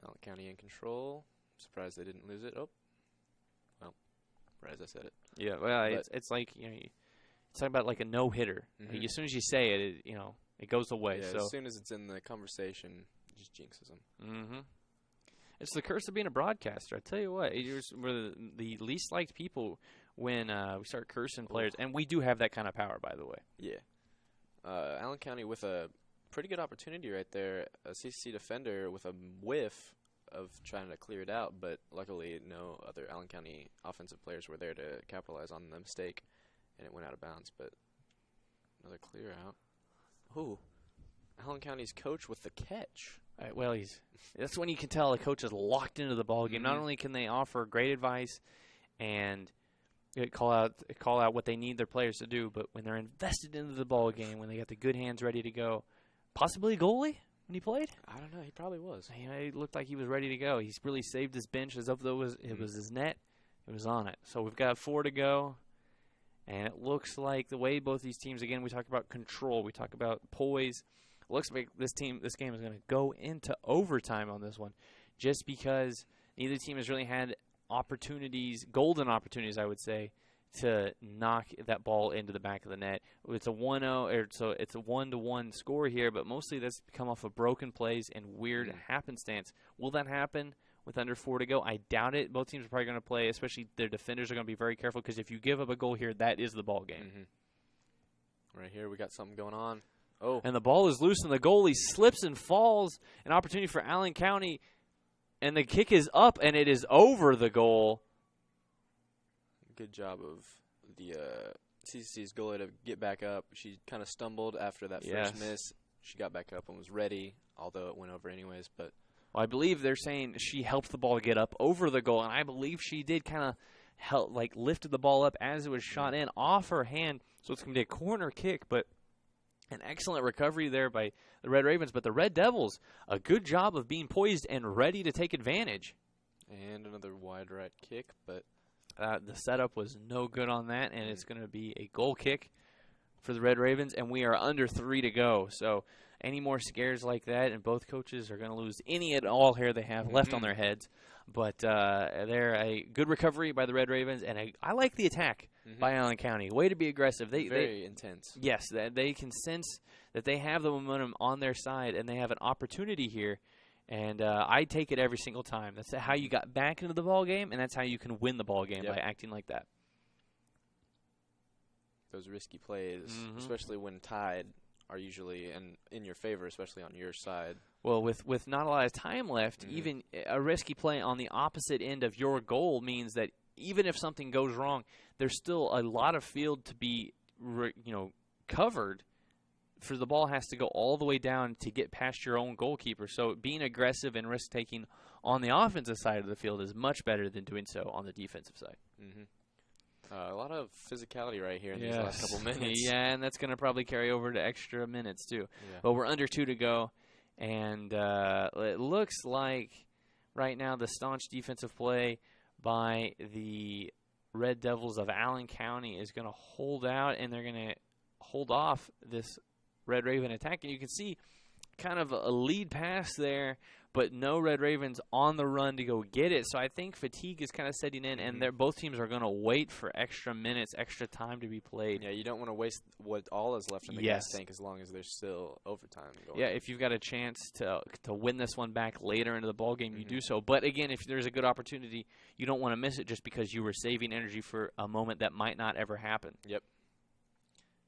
Allen County in control. Surprised they didn't lose it. Oh, well, surprised I said it. Yeah. Well, it's like it's talking about like a no-hitter. Like, as soon as you say it, it goes away. Yeah, so as soon as it's in the conversation, it just jinxes them. It's the curse of being a broadcaster. I tell you what, we're the least liked people when we start cursing players, and we do have that kind of power, by the way. Yeah. Allen County with a pretty good opportunity right there. A CCC defender with a whiff of trying to clear it out, but luckily no other Allen County offensive players were there to capitalize on the mistake, and it went out of bounds. But another clear out. Ooh, Allen County's coach with the catch. Well, that's when you can tell a coach is locked into the ball game. Not only can they offer great advice and call out what they need their players to do, but when they're invested into the ball game, when they got the good hands ready to go, possibly a goalie when he played. I don't know. He probably was. He looked like he was ready to go. He's really saved his bench as if it was his net. It was on it. So we've got 4 to go. And it looks like the way both these teams, again, we talk about control, we talk about poise. It looks like this game is going to go into overtime on this one, just because neither team has really had opportunities, golden opportunities, I would say, to knock that ball into the back of the net. It's a 1-0, so it's a 1-1 score here, but mostly that's come off of broken plays and weird happenstance. Will that happen with under 4 to go? I doubt it. Both teams are probably going to play, especially their defenders are going to be very careful, because if you give up a goal here, that is the ball game. Right here, we got something going on. Oh. And the ball is loose, and the goalie slips and falls. An opportunity for Allen County, and the kick is up, and it is over the goal. Good job of the CCC's goalie to get back up. She kind of stumbled after that first miss. She got back up and was ready, although it went over anyways. But I believe they're saying she helped the ball get up over the goal, and I believe she did kind of lifted the ball up as it was shot in off her hand. So it's going to be a corner kick, but an excellent recovery there by the Red Ravens. But the Red Devils, a good job of being poised and ready to take advantage. And another wide right kick, but the setup was no good on that, and it's going to be a goal kick for the Red Ravens, and we are under 3 to go. So any more scares like that, and both coaches are going to lose any at all hair they have left on their heads. But they're a good recovery by the Red Ravens, and I like the attack by Allen County. Way to be aggressive. Very intense. Yes, they can sense that they have the momentum on their side, and they have an opportunity here. And I take it every single time. That's how you got back into the ball game, and that's how you can win the ball game, by acting like that. Those risky plays, especially when tied, are usually in your favor, especially on your side. Well, with not a lot of time left, even a risky play on the opposite end of your goal means that even if something goes wrong, there's still a lot of field to be covered. For the ball has to go all the way down to get past your own goalkeeper. So being aggressive and risk-taking on the offensive side of the field is much better than doing so on the defensive side. A lot of physicality right here in these last couple minutes. Yeah, and that's going to probably carry over to extra minutes too. Yeah. But we're under 2 to go, and it looks like right now the staunch defensive play by the Red Devils of Allen County is going to hold out, and they're going to hold off this Red Raven attack. And you can see kind of a lead pass there, but no Red Ravens on the run to go get it. So I think fatigue is kind of setting in, and both teams are going to wait for extra minutes, extra time to be played. Yeah, you don't want to waste what all is left in the gas tank as long as there's still overtime going. Yeah, if you've got a chance to win this one back later into the ball game, you do so. But again, if there's a good opportunity, you don't want to miss it just because you were saving energy for a moment that might not ever happen. Yep.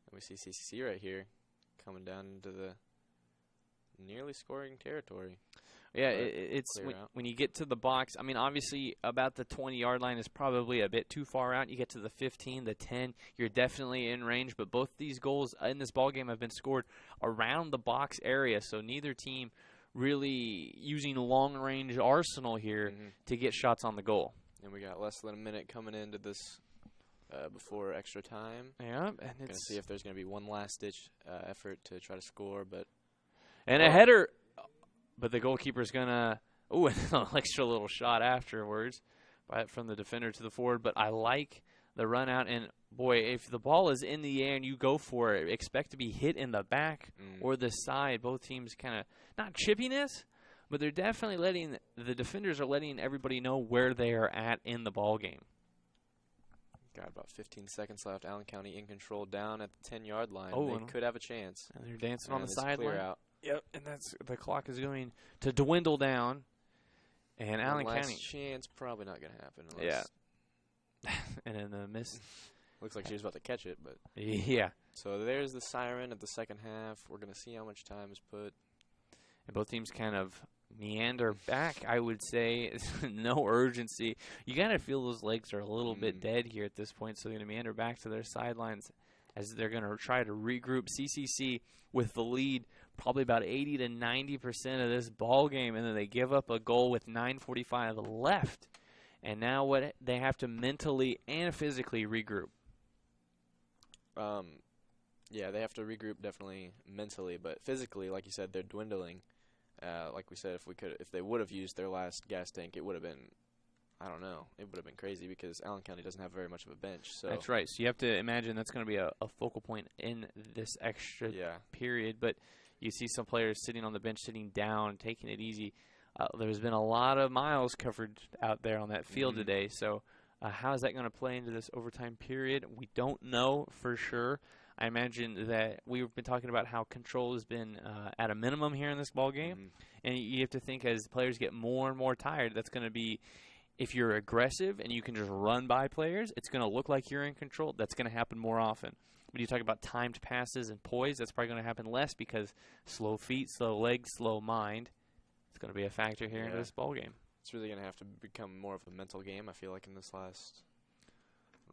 And we see CCC right here coming down into the nearly scoring territory. Yeah, it's when you get to the box. I mean, obviously, about the 20-yard line is probably a bit too far out. You get to the 15, the 10, you're definitely in range. But both these goals in this ball game have been scored around the box area, so neither team really using long-range arsenal here to get shots on the goal. And we got less than a minute coming into this before extra time. Yeah, and going to see if there's going to be one last-ditch effort to try to score, and a header. But the goalkeeper's going to, an extra little shot afterwards from the defender to the forward. But I like the run out. And, boy, if the ball is in the air and you go for it, expect to be hit in the back or the side. Both teams kind of, not chippiness, but they're definitely the defenders are letting everybody know where they are at in the ball game. Got about 15 seconds left. Allen County in control down at the 10-yard line. They could have a chance. And they're dancing on the sideline. Yep, and the clock is going to dwindle down. And Allen County chance probably not going to happen. Yeah. And in the miss. Looks like she was about to catch it, but yeah. So there's the siren at the second half. We're going to see how much time is put. And both teams kind of meander back, I would say. No urgency. You got to feel those legs are a little bit dead here at this point, so they're going to meander back to their sidelines as they're going to try to regroup. CCC with the lead, probably about 80 to 90% of this ball game, and then they give up a goal with 9:45 left. And now what they have to mentally and physically regroup. Yeah, they have to regroup definitely mentally, but physically, like you said, they're dwindling. Like we said, if they would have used their last gas tank, it would have been, I don't know, it would have been crazy because Allen County doesn't have very much of a bench. So that's right. So you have to imagine that's going to be a focal point in this extra period. But you see some players sitting on the bench, sitting down, taking it easy. There's been a lot of miles covered out there on that field today. So how is that going to play into this overtime period? We don't know for sure. I imagine that we've been talking about how control has been at a minimum here in this ball game. And you have to think as players get more and more tired, that's going to be, if you're aggressive and you can just run by players, it's going to look like you're in control. That's going to happen more often. When you talk about timed passes and poise, that's probably going to happen less because slow feet, slow legs, slow mind, it's going to be a factor here in this ball game. It's really going to have to become more of a mental game, I feel like, in this last,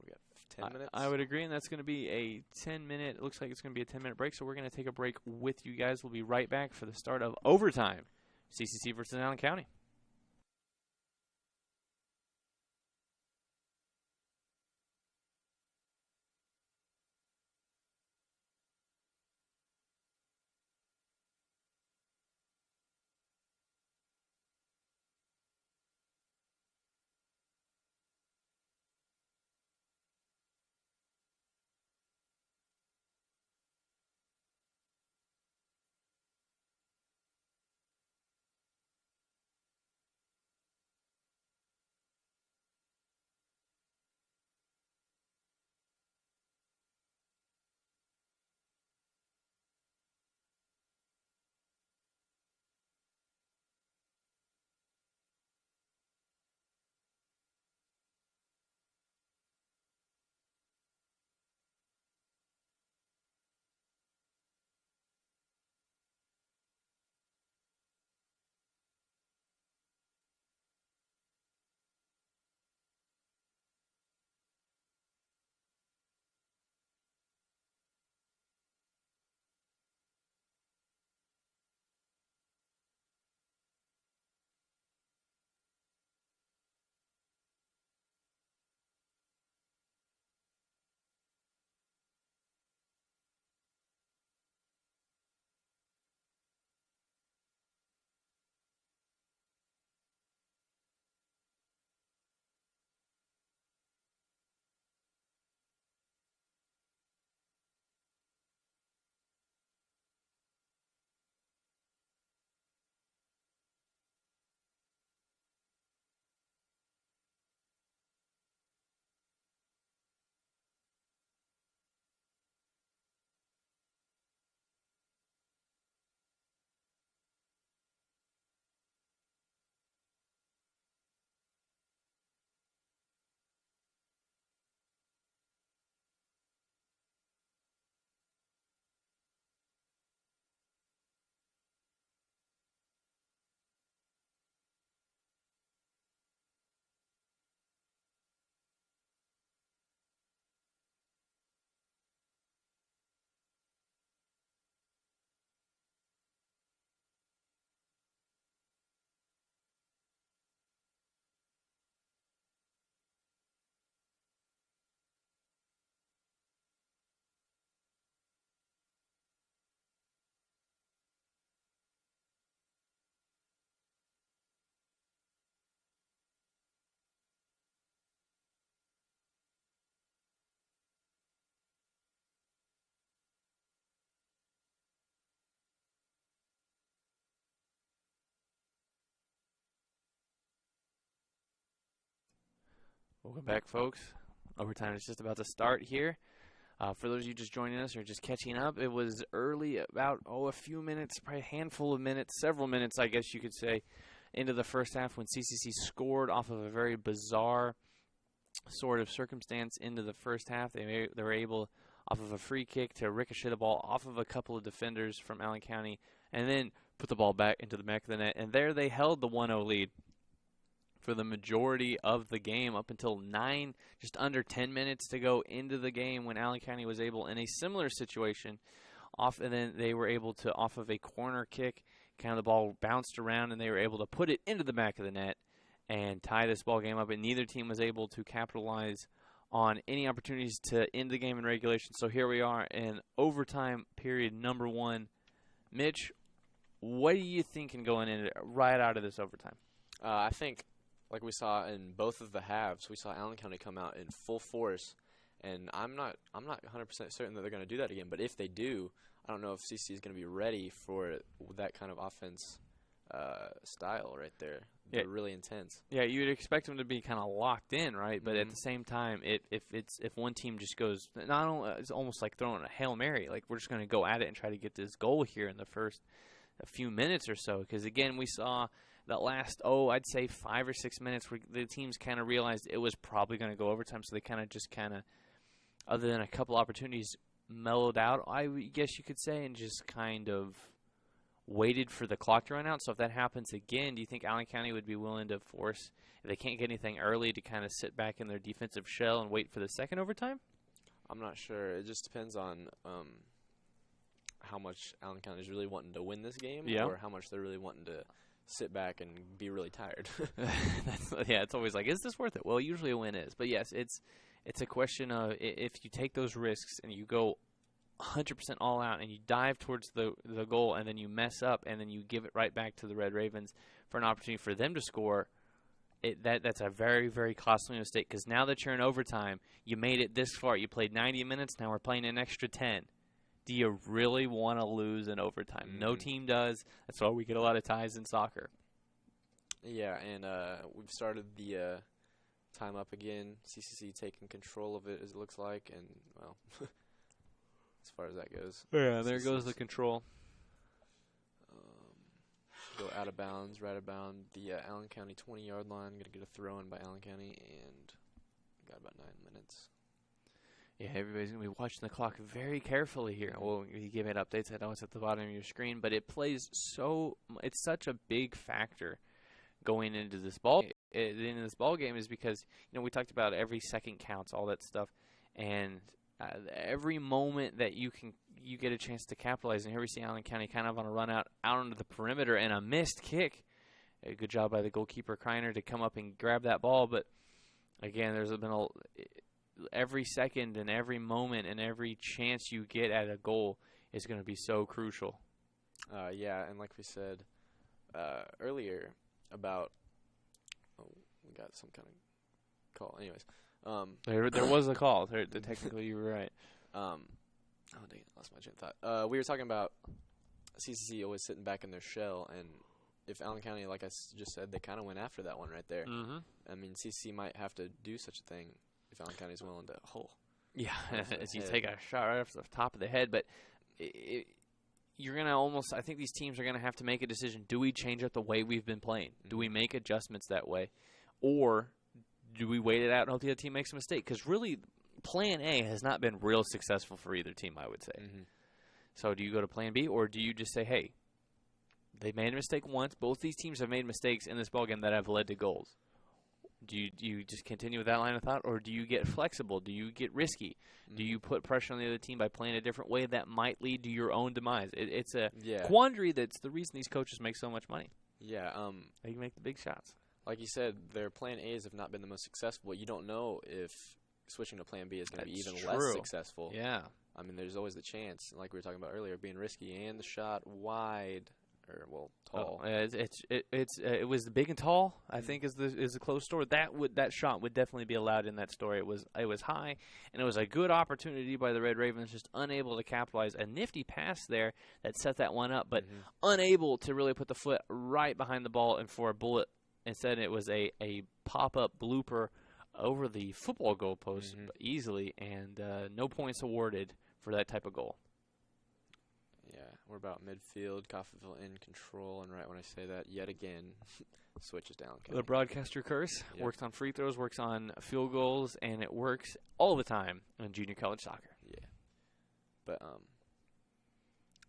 we got 10 minutes? I would agree, and that's going to be a 10-minute, it looks like it's going to be a 10-minute break, so we're going to take a break with you guys. We'll be right back for the start of overtime, CCC versus Allen County. Welcome back, folks. Overtime is just about to start here. For those of you just joining us or just catching up, it was early, about, a few minutes, probably a handful of minutes, several minutes, I guess you could say, into the first half when CCC scored off of a very bizarre sort of circumstance into the first half. They were able, off of a free kick, to ricochet the ball off of a couple of defenders from Allen County and then put the ball back into the back of the net. And there they held the 1-0 lead for the majority of the game up until just under 10 minutes to go into the game when Allen County was able, in a similar situation, and then they were able to, off of a corner kick, kind of the ball bounced around and they were able to put it into the back of the net and tie this ball game up, and neither team was able to capitalize on any opportunities to end the game in regulation. So here we are in overtime period number 1. Mitch, what are you thinking going in right out of this overtime? I think, like we saw in both of the halves, we saw Allen County come out in full force, and I'm not 100% certain that they're going to do that again. But if they do, I don't know if CC is going to be ready for that kind of offense style right there. They're really intense. Yeah, you would expect them to be kind of locked in, right? But at the same time, if one team just goes, not only it's almost like throwing a Hail Mary, like we're just going to go at it and try to get this goal here in the first few minutes or so. Because again, we saw that last, I'd say 5 or 6 minutes where the teams kind of realized it was probably going to go overtime, so they kind of, other than a couple opportunities, mellowed out, I guess you could say, and just kind of waited for the clock to run out. So if that happens again, do you think Allen County would be willing to force, if they can't get anything early, to kind of sit back in their defensive shell and wait for the second overtime? I'm not sure. It just depends on how much Allen County is really wanting to win this game, or how much they're really wanting to sit back and be really tired. It's always like, is this worth it? Well, usually a win is. But yes, it's a question of if you take those risks and you go 100% all out and you dive towards the goal and then you mess up and then you give it right back to the Red Ravens for an opportunity for them to score, that's a very, very costly mistake, because now that you're in overtime, you made it this far. You played 90 minutes. Now we're playing an extra 10. Do you really want to lose in overtime? No team does. That's why we get a lot of ties in soccer. Yeah, and we've started the time up again. CCC taking control of it, as it looks like, and, well, as far as that goes. Yeah, there goes the control. Go out of bounds, right of bound. The Allen County 20-yard line. Going to get a throw in by Allen County, and got about 9 minutes. Yeah, everybody's going to be watching the clock very carefully here. Well, you give it updates. I know it's at the bottom of your screen, but it plays it's such a big factor going into this ball game is because, we talked about every second counts, all that stuff, and every moment that you get a chance to capitalize. And here we see Allen County kind of on a run out onto the perimeter and a missed kick. A good job by the goalkeeper Kreiner to come up and grab that ball, but again, there's been every second and every moment and every chance you get at a goal is going to be so crucial. And like we said earlier about, we got some kind of call. Anyways, there was a call. Technically, you were right. Dang it, lost my train of thought. We were talking about CCC always sitting back in their shell, and if Allen County, like I just said, they kind of went after that one right there. Mm-hmm. I mean, CCC might have to do such a thing if Allen County is willing to as you take a shot right off the top of the head. But you're going to I think these teams are going to have to make a decision. Do we change up the way we've been playing? Do we make adjustments that way? Or do we wait it out and hope the other team makes a mistake? Because really, plan A has not been real successful for either team, I would say. Mm-hmm. So do you go to plan B, or do you just say, hey, they made a mistake once. Both these teams have made mistakes in this ballgame that have led to goals. Do you just continue with that line of thought, or do you get flexible? Do you get risky? Do you put pressure on the other team by playing a different way that might lead to your own demise? It's a quandary that's the reason these coaches make so much money. Yeah. They can make the big shots. Like you said, their plan A's have not been the most successful. You don't know if switching to plan B is going to be even less successful. Yeah. I mean, there's always the chance, like we were talking about earlier, being risky, and the shot wide. Tall. It was big and tall. I think is the close story. That shot would definitely be allowed in that story. It was high, and it was a good opportunity by the Red Ravens, just unable to capitalize. A nifty pass there that set that one up, but unable to really put the foot right behind the ball and for a bullet. Instead, it was a pop-up blooper over the football goalpost easily, and no points awarded for that type of goal. Yeah, we're about midfield. Coffeyville in control, and right when I say that, yet again, switches down. The broadcaster curse works on free throws, works on field goals, and it works all the time in junior college soccer. Yeah, but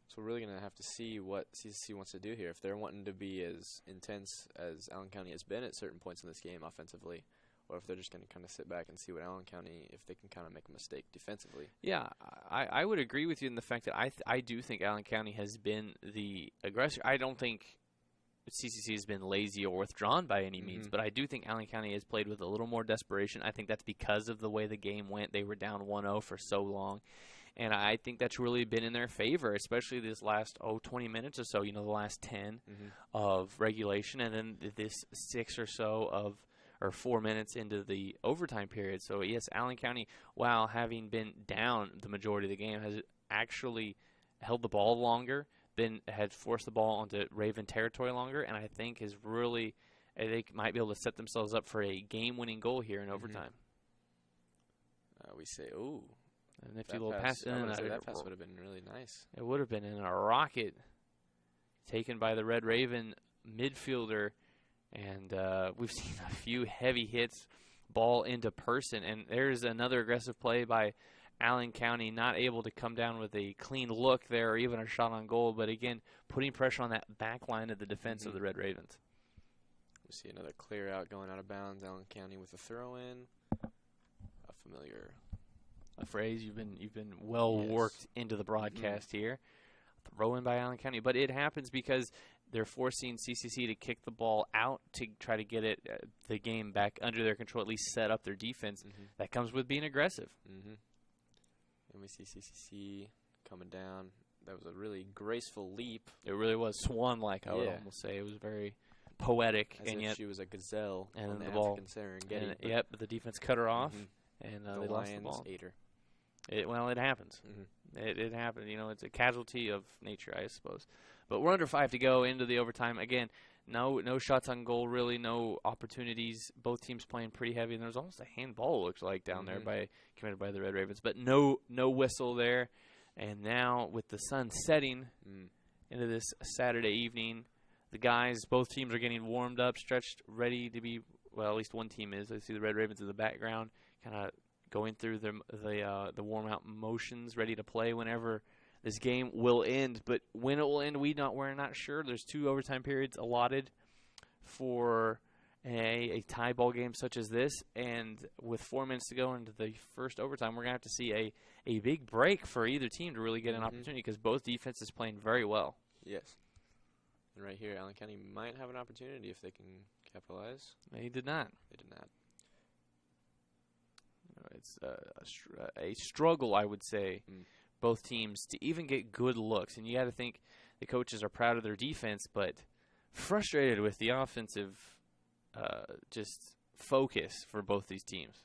so we're really gonna have to see what CCC wants to do here. If they're wanting to be as intense as Allen County has been at certain points in this game offensively, or if they're just going to kind of sit back and see what Allen County, if they can kind of make a mistake defensively. Yeah, I would agree with you in the fact that I do think Allen County has been the aggressor. I don't think CCC has been lazy or withdrawn by any means, but I do think Allen County has played with a little more desperation. I think that's because of the way the game went. They were down 1-0 for so long. And I think that's really been in their favor, especially this last 20 minutes or so, the last 10 of regulation, and then this 6 or so of, or 4 minutes into the overtime period. So, yes, Allen County, while having been down the majority of the game, has actually held the ball longer, had forced the ball onto Raven territory longer, and I think is really, they might be able to set themselves up for a game-winning goal here in overtime. We say, ooh. A nifty little pass. That pass would have been really nice. It would have been in a rocket taken by the Red Raven midfielder. And we've seen a few heavy hits, ball into person. And there's another aggressive play by Allen County, not able to come down with a clean look there or even a shot on goal. But, again, putting pressure on that back line of the defense of the Red Ravens. We see another clear out going out of bounds. Allen County with a throw-in. A familiar a phrase you've been well worked into the broadcast here. Throw in by Allen County, but it happens because they're forcing CCC to kick the ball out to try to get the game back under their control, at least set up their defense. That comes with being aggressive. And we see CCC coming down. That was a really graceful leap. It really was swan-like, I would almost say. It was very poetic. As and if yet she was a gazelle and on the ball, African Serengeti. But the defense cut her off, and the they lost the Lions ball. ate her. It happens. It happened. It's a casualty of nature, I suppose. But we're under 5 to go into the overtime. Again, no shots on goal, really, no opportunities. Both teams playing pretty heavy, and there's almost a handball, looks like, down there committed by the Red Ravens. But no whistle there. And now with the sun setting into this Saturday evening, the guys, both teams are getting warmed up, stretched, ready to be. Well, at least one team is. I see the Red Ravens in the background, kind of going through the warm-out motions, ready to play whenever this game will end. But when it will end, we're not sure. There's 2 overtime periods allotted for a tie ball game such as this. And with 4 minutes to go into the first overtime, we're going to have to see a big break for either team to really get an opportunity because both defenses playing very well. Yes. And right here, Allen County might have an opportunity if they can capitalize. They did not. They did not. It's a struggle, I would say, both teams to even get good looks. And you got to think the coaches are proud of their defense, but frustrated with the offensive just focus for both these teams.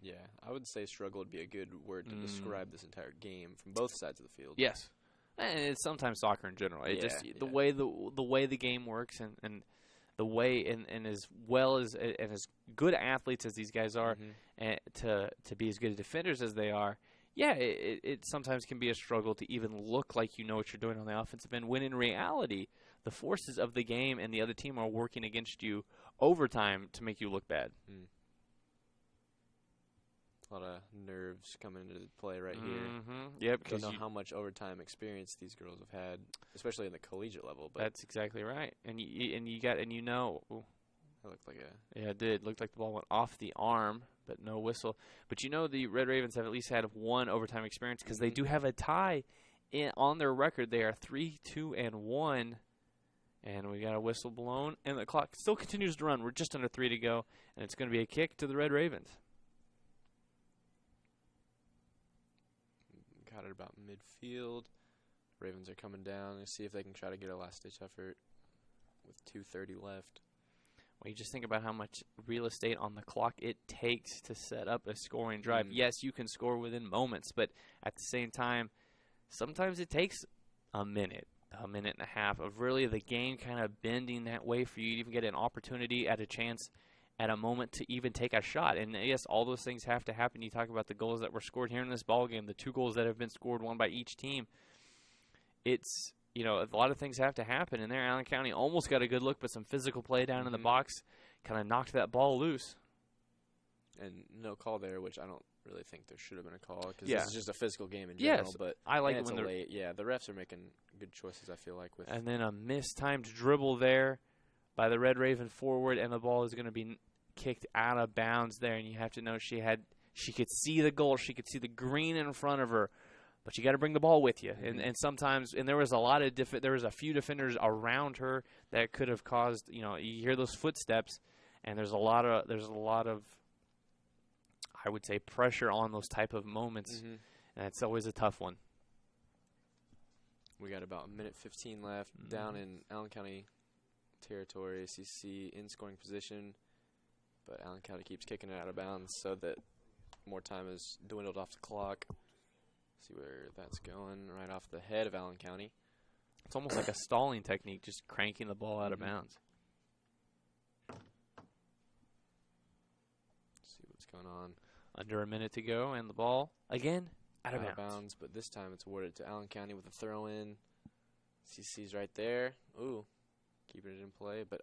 Yeah, I would say struggle would be a good word to describe this entire game from both sides of the field. Yes, and it's sometimes soccer in general. It the way the game works and the way and as well as and as good athletes as these guys are, and to be as good defenders as they are, it sometimes can be a struggle to even look like you know what you're doing on the offensive end, when in reality, the forces of the game and the other team are working against you overtime to make you look bad. A lot of nerves coming into play right here. Yep, because I don't know how much overtime experience these girls have had, especially in the collegiate level. But that's exactly right. And it looked like it did. Looked like the ball went off the arm, but no whistle. But the Red Ravens have at least had one overtime experience because they do have a tie on their record. They are 3-2-1, and we got a whistle blown, and the clock still continues to run. We're just under 3 to go, and it's going to be a kick to the Red Ravens. Got it about midfield. Ravens are coming down. Let's see if they can try to get a last-ditch effort with 2:30 left. Well, you just think about how much real estate on the clock it takes to set up a scoring drive. Yes, you can score within moments, but at the same time, sometimes it takes a minute and a half of really the game kind of bending that way for you to even get an opportunity at a chance at a moment to even take a shot. And yes, all those things have to happen. You talk about the goals that were scored here in this ball game, the 2 goals that have been scored, one by each team. It's, you know, a lot of things have to happen. And there, Allen County almost got a good look, but some physical play down in the box kind of knocked that ball loose. And no call there, which I don't really think there should have been a call because this is just a physical game in general. Yes, but I like it it's when late. Yeah, the refs are making good choices, I feel like. And then a mistimed dribble there by the Red Raven forward, and the ball is going to be kicked out of bounds there. And you have to know she could see the goal, she could see the green in front of her, but you got to bring the ball with you. And sometimes, and there was a few defenders around her that could have caused, you know, you hear those footsteps, and there's a lot of I would say pressure on those type of moments, and it's always a tough one. We got about 1:15 left down in Allen County territory. CCC in scoring position, but Allen County keeps kicking it out of bounds so that more time is dwindled off the clock. See where that's going, right off the head of Allen County. It's almost like a stalling technique, just cranking the ball out of bounds. See what's going on. Under a minute to go, and the ball, again, out of bounds. But this time it's awarded to Allen County with a throw-in. CC's right there. Ooh, keeping it in play, but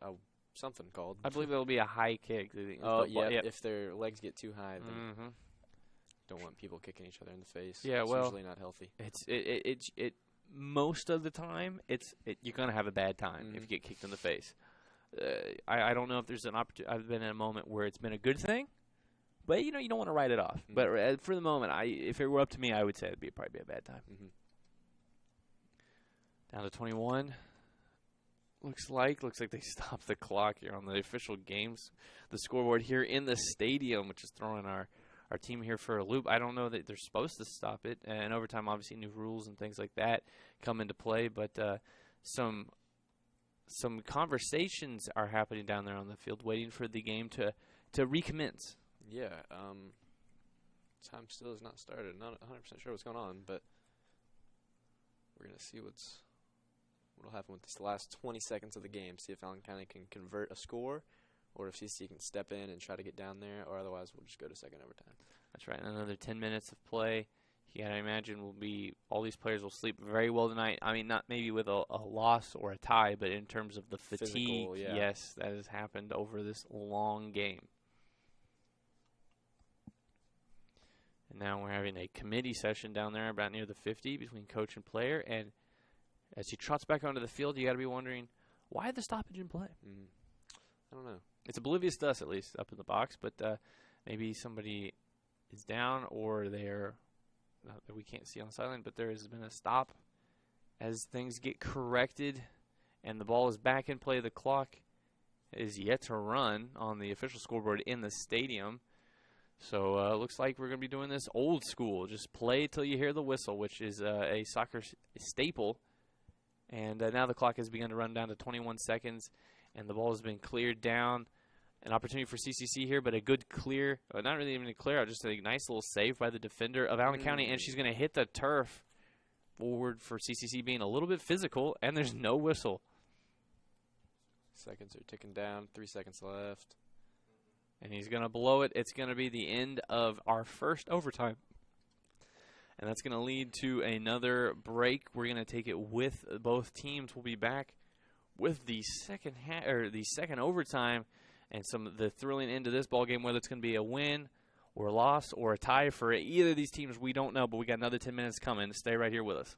something called. I believe it'll be a high kick. Oh, yeah, if their legs get too high, then don't want people kicking each other in the face. Yeah, it's well, usually not healthy. It most of the time, you're going to have a bad time if you get kicked in the face. I don't know if there's an opportunity. I've been in a moment where it's been a good thing. But, you know, you don't want to write it off. But for the moment, if it were up to me, I would say it would probably be a bad time. Down to 21. Looks like they stopped the clock here on the official games. The scoreboard here in the stadium, which is throwing our team here for a loop. I don't know that they're supposed to stop it. And overtime, obviously, new rules and things like that come into play. But some conversations are happening down there on the field, waiting for the game to recommence. Yeah, time still has not started. Not 100% sure what's going on, but we're going to see what'll happen with this last 20 seconds of the game. See if Allen County can convert a score, or if CC can step in and try to get down there, or otherwise we'll just go to second overtime. That's right. Another 10 minutes of play. You got to imagine all these players will sleep very well tonight. I mean, not maybe with a loss or a tie, but in terms of the fatigue, physical, yeah. Yes, that has happened over this long game. And now we're having a committee session down there about near the 50 between coach and player. And as he trots back onto the field, you got to be wondering, why the stoppage in play? I don't know. It's oblivious to us, at least, up in the box. But maybe somebody is down or they're not that we can't see on the sideline, but there has been a stop as things get corrected and the ball is back in play. The clock is yet to run on the official scoreboard in the stadium. So it looks like we're going to be doing this old school. Just play till you hear the whistle, which is a soccer staple. And now the clock has begun to run down to 21 seconds, and the ball has been cleared down. An opportunity for CCC here, but a good clear, not really even a clear out, just a nice little save by the defender of Allen County, and she's going to hit the turf forward for CCC being a little bit physical, and there's no whistle. Seconds are ticking down, 3 seconds left. And he's going to blow it. It's going to be the end of our first overtime. And that's going to lead to another break. We're going to take it with both teams. We'll be back with the second overtime and some of the thrilling end of this ball game, whether it's going to be a win or a loss or a tie for either of these teams. We don't know, but we got another 10 minutes coming. Stay right here with us.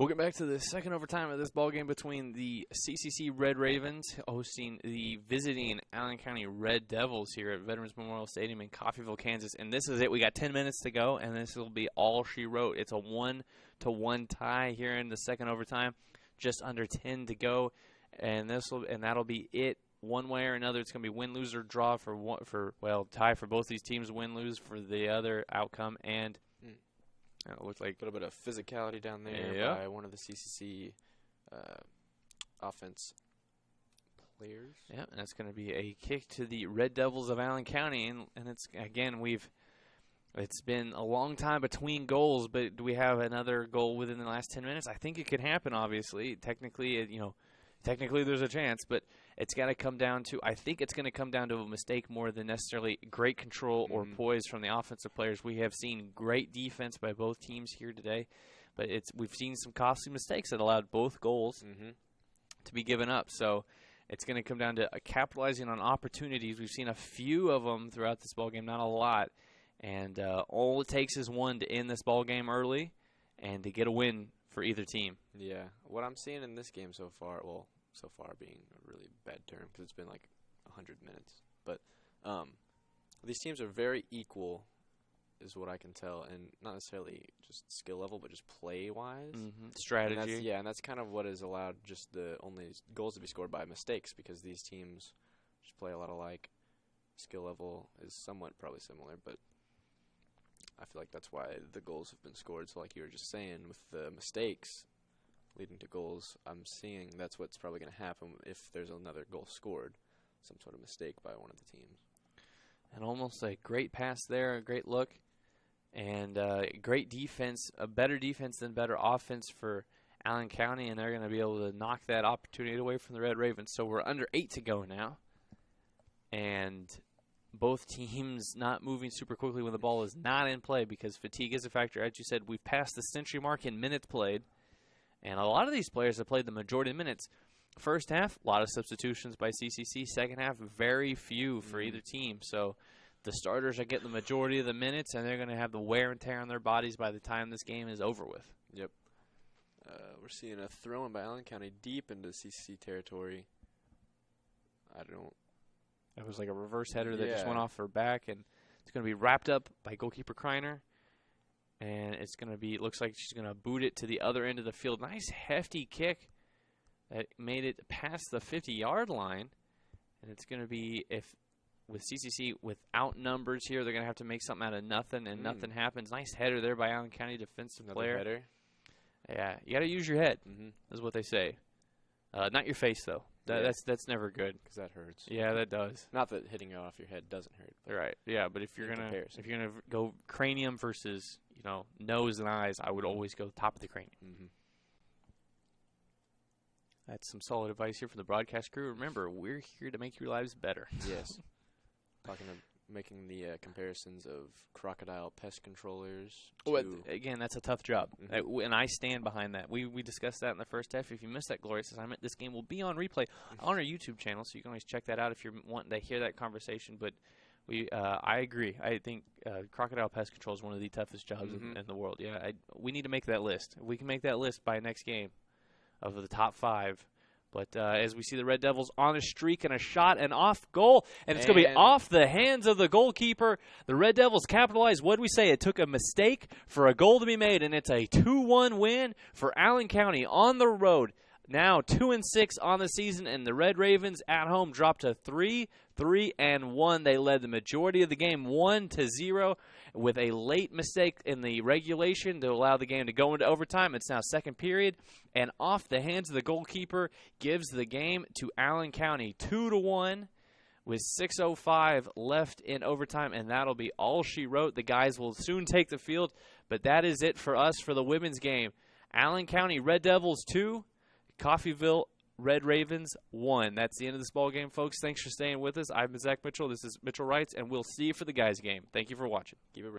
We'll get back to the second overtime of this ball game between the CCC Red Ravens hosting the visiting Allen County Red Devils here at Veterans Memorial Stadium in Coffeyville, Kansas. And this is it. We got 10 minutes to go, and this will be all she wrote. It's a 1-1 tie here in the second overtime. Just under 10 to go, and that'll be it. One way or another, it's going to be win, lose, or draw tie for both these teams. Win, lose for the other outcome, and it looks like a little bit of physicality down there by one of the CCC offense players. Yeah, and it's going to be a kick to the Red Devils of Allen County, and it's again it's been a long time between goals, but do we have another goal within the last 10 minutes? I think it could happen. Obviously, technically there's a chance, but it's got to come down to. I think it's going to come down to a mistake more than necessarily great control or poise from the offensive players. We have seen great defense by both teams here today, but we've seen some costly mistakes that allowed both goals to be given up. So it's going to come down to capitalizing on opportunities. We've seen a few of them throughout this ballgame, not a lot, and all it takes is one to end this ballgame early and to get a win for either team. Yeah, what I'm seeing in this game so far being a really bad term because it's been like 100 minutes. But these teams are very equal is what I can tell, and not necessarily just skill level, but just play-wise. Strategy. And that's kind of what has allowed just the only goals to be scored by mistakes because these teams just play a lot alike. Skill level is somewhat probably similar, but I feel like that's why the goals have been scored. So like you were just saying, with the mistakes leading to goals, I'm seeing that's what's probably going to happen if there's another goal scored, some sort of mistake by one of the teams. And almost a great pass there, a great look, and great defense, a better defense than better offense for Allen County, and they're going to be able to knock that opportunity away from the Red Ravens. So we're under 8 to go now, and both teams not moving super quickly when the ball is not in play because fatigue is a factor. As you said, we've passed the century mark in minutes played, and a lot of these players have played the majority of minutes. First half, a lot of substitutions by CCC. Second half, very few for either team. So the starters are getting the majority of the minutes, and they're going to have the wear and tear on their bodies by the time this game is over with. Yep. We're seeing a throw-in by Allen County deep into CCC territory. It was like a reverse header that just went off her back, and it's going to be wrapped up by goalkeeper Kreiner. And it's going to be, looks like she's going to boot it to the other end of the field. Nice hefty kick that made it past the 50-yard line. And it's going to be, with CCC without numbers here, they're going to have to make something out of nothing, and nothing happens. Nice header there by Allen County defensive player. Header. Yeah, you got to use your head, is what they say. Not your face, though. That's never good because that hurts. Yeah, that does. Not that hitting it off your head doesn't hurt. Right. Yeah, but if you're gonna go cranium versus nose and eyes, I would always go top of the cranium. That's some solid advice here from the broadcast crew. Remember, we're here to make your lives better. Yes. Making the comparisons of crocodile pest controllers. Again, that's a tough job, and I stand behind that. We discussed that in the first half. If you missed that glorious assignment, this game will be on replay on our YouTube channel, so you can always check that out if you're wanting to hear that conversation. But I agree. I think crocodile pest control is one of the toughest jobs in the world. Yeah, we need to make that list. We can make that list by next game of the top 5. But as we see the Red Devils on a streak and a shot and off goal, and it's going to be off the hands of the goalkeeper. The Red Devils capitalized. What did we say? It took a mistake for a goal to be made, and it's a 2-1 win for Allen County on the road. Now 2-6 on the season, and the Red Ravens at home dropped to 3-1. They led the majority of the game 1-0 with a late mistake in the regulation to allow the game to go into overtime. It's now second period, and off the hands of the goalkeeper gives the game to Allen County 2-1 with 6:05 left in overtime, and that'll be all she wrote. The guys will soon take the field, but that is it for us for the women's game. Allen County Red Devils 2, Coffeyville Red Ravens 1. That's the end of this ball game, folks. Thanks for staying with us. I'm Zach Mitchell. This is Mitchell Wrights, and we'll see you for the guys' game. Thank you for watching. Keep it real.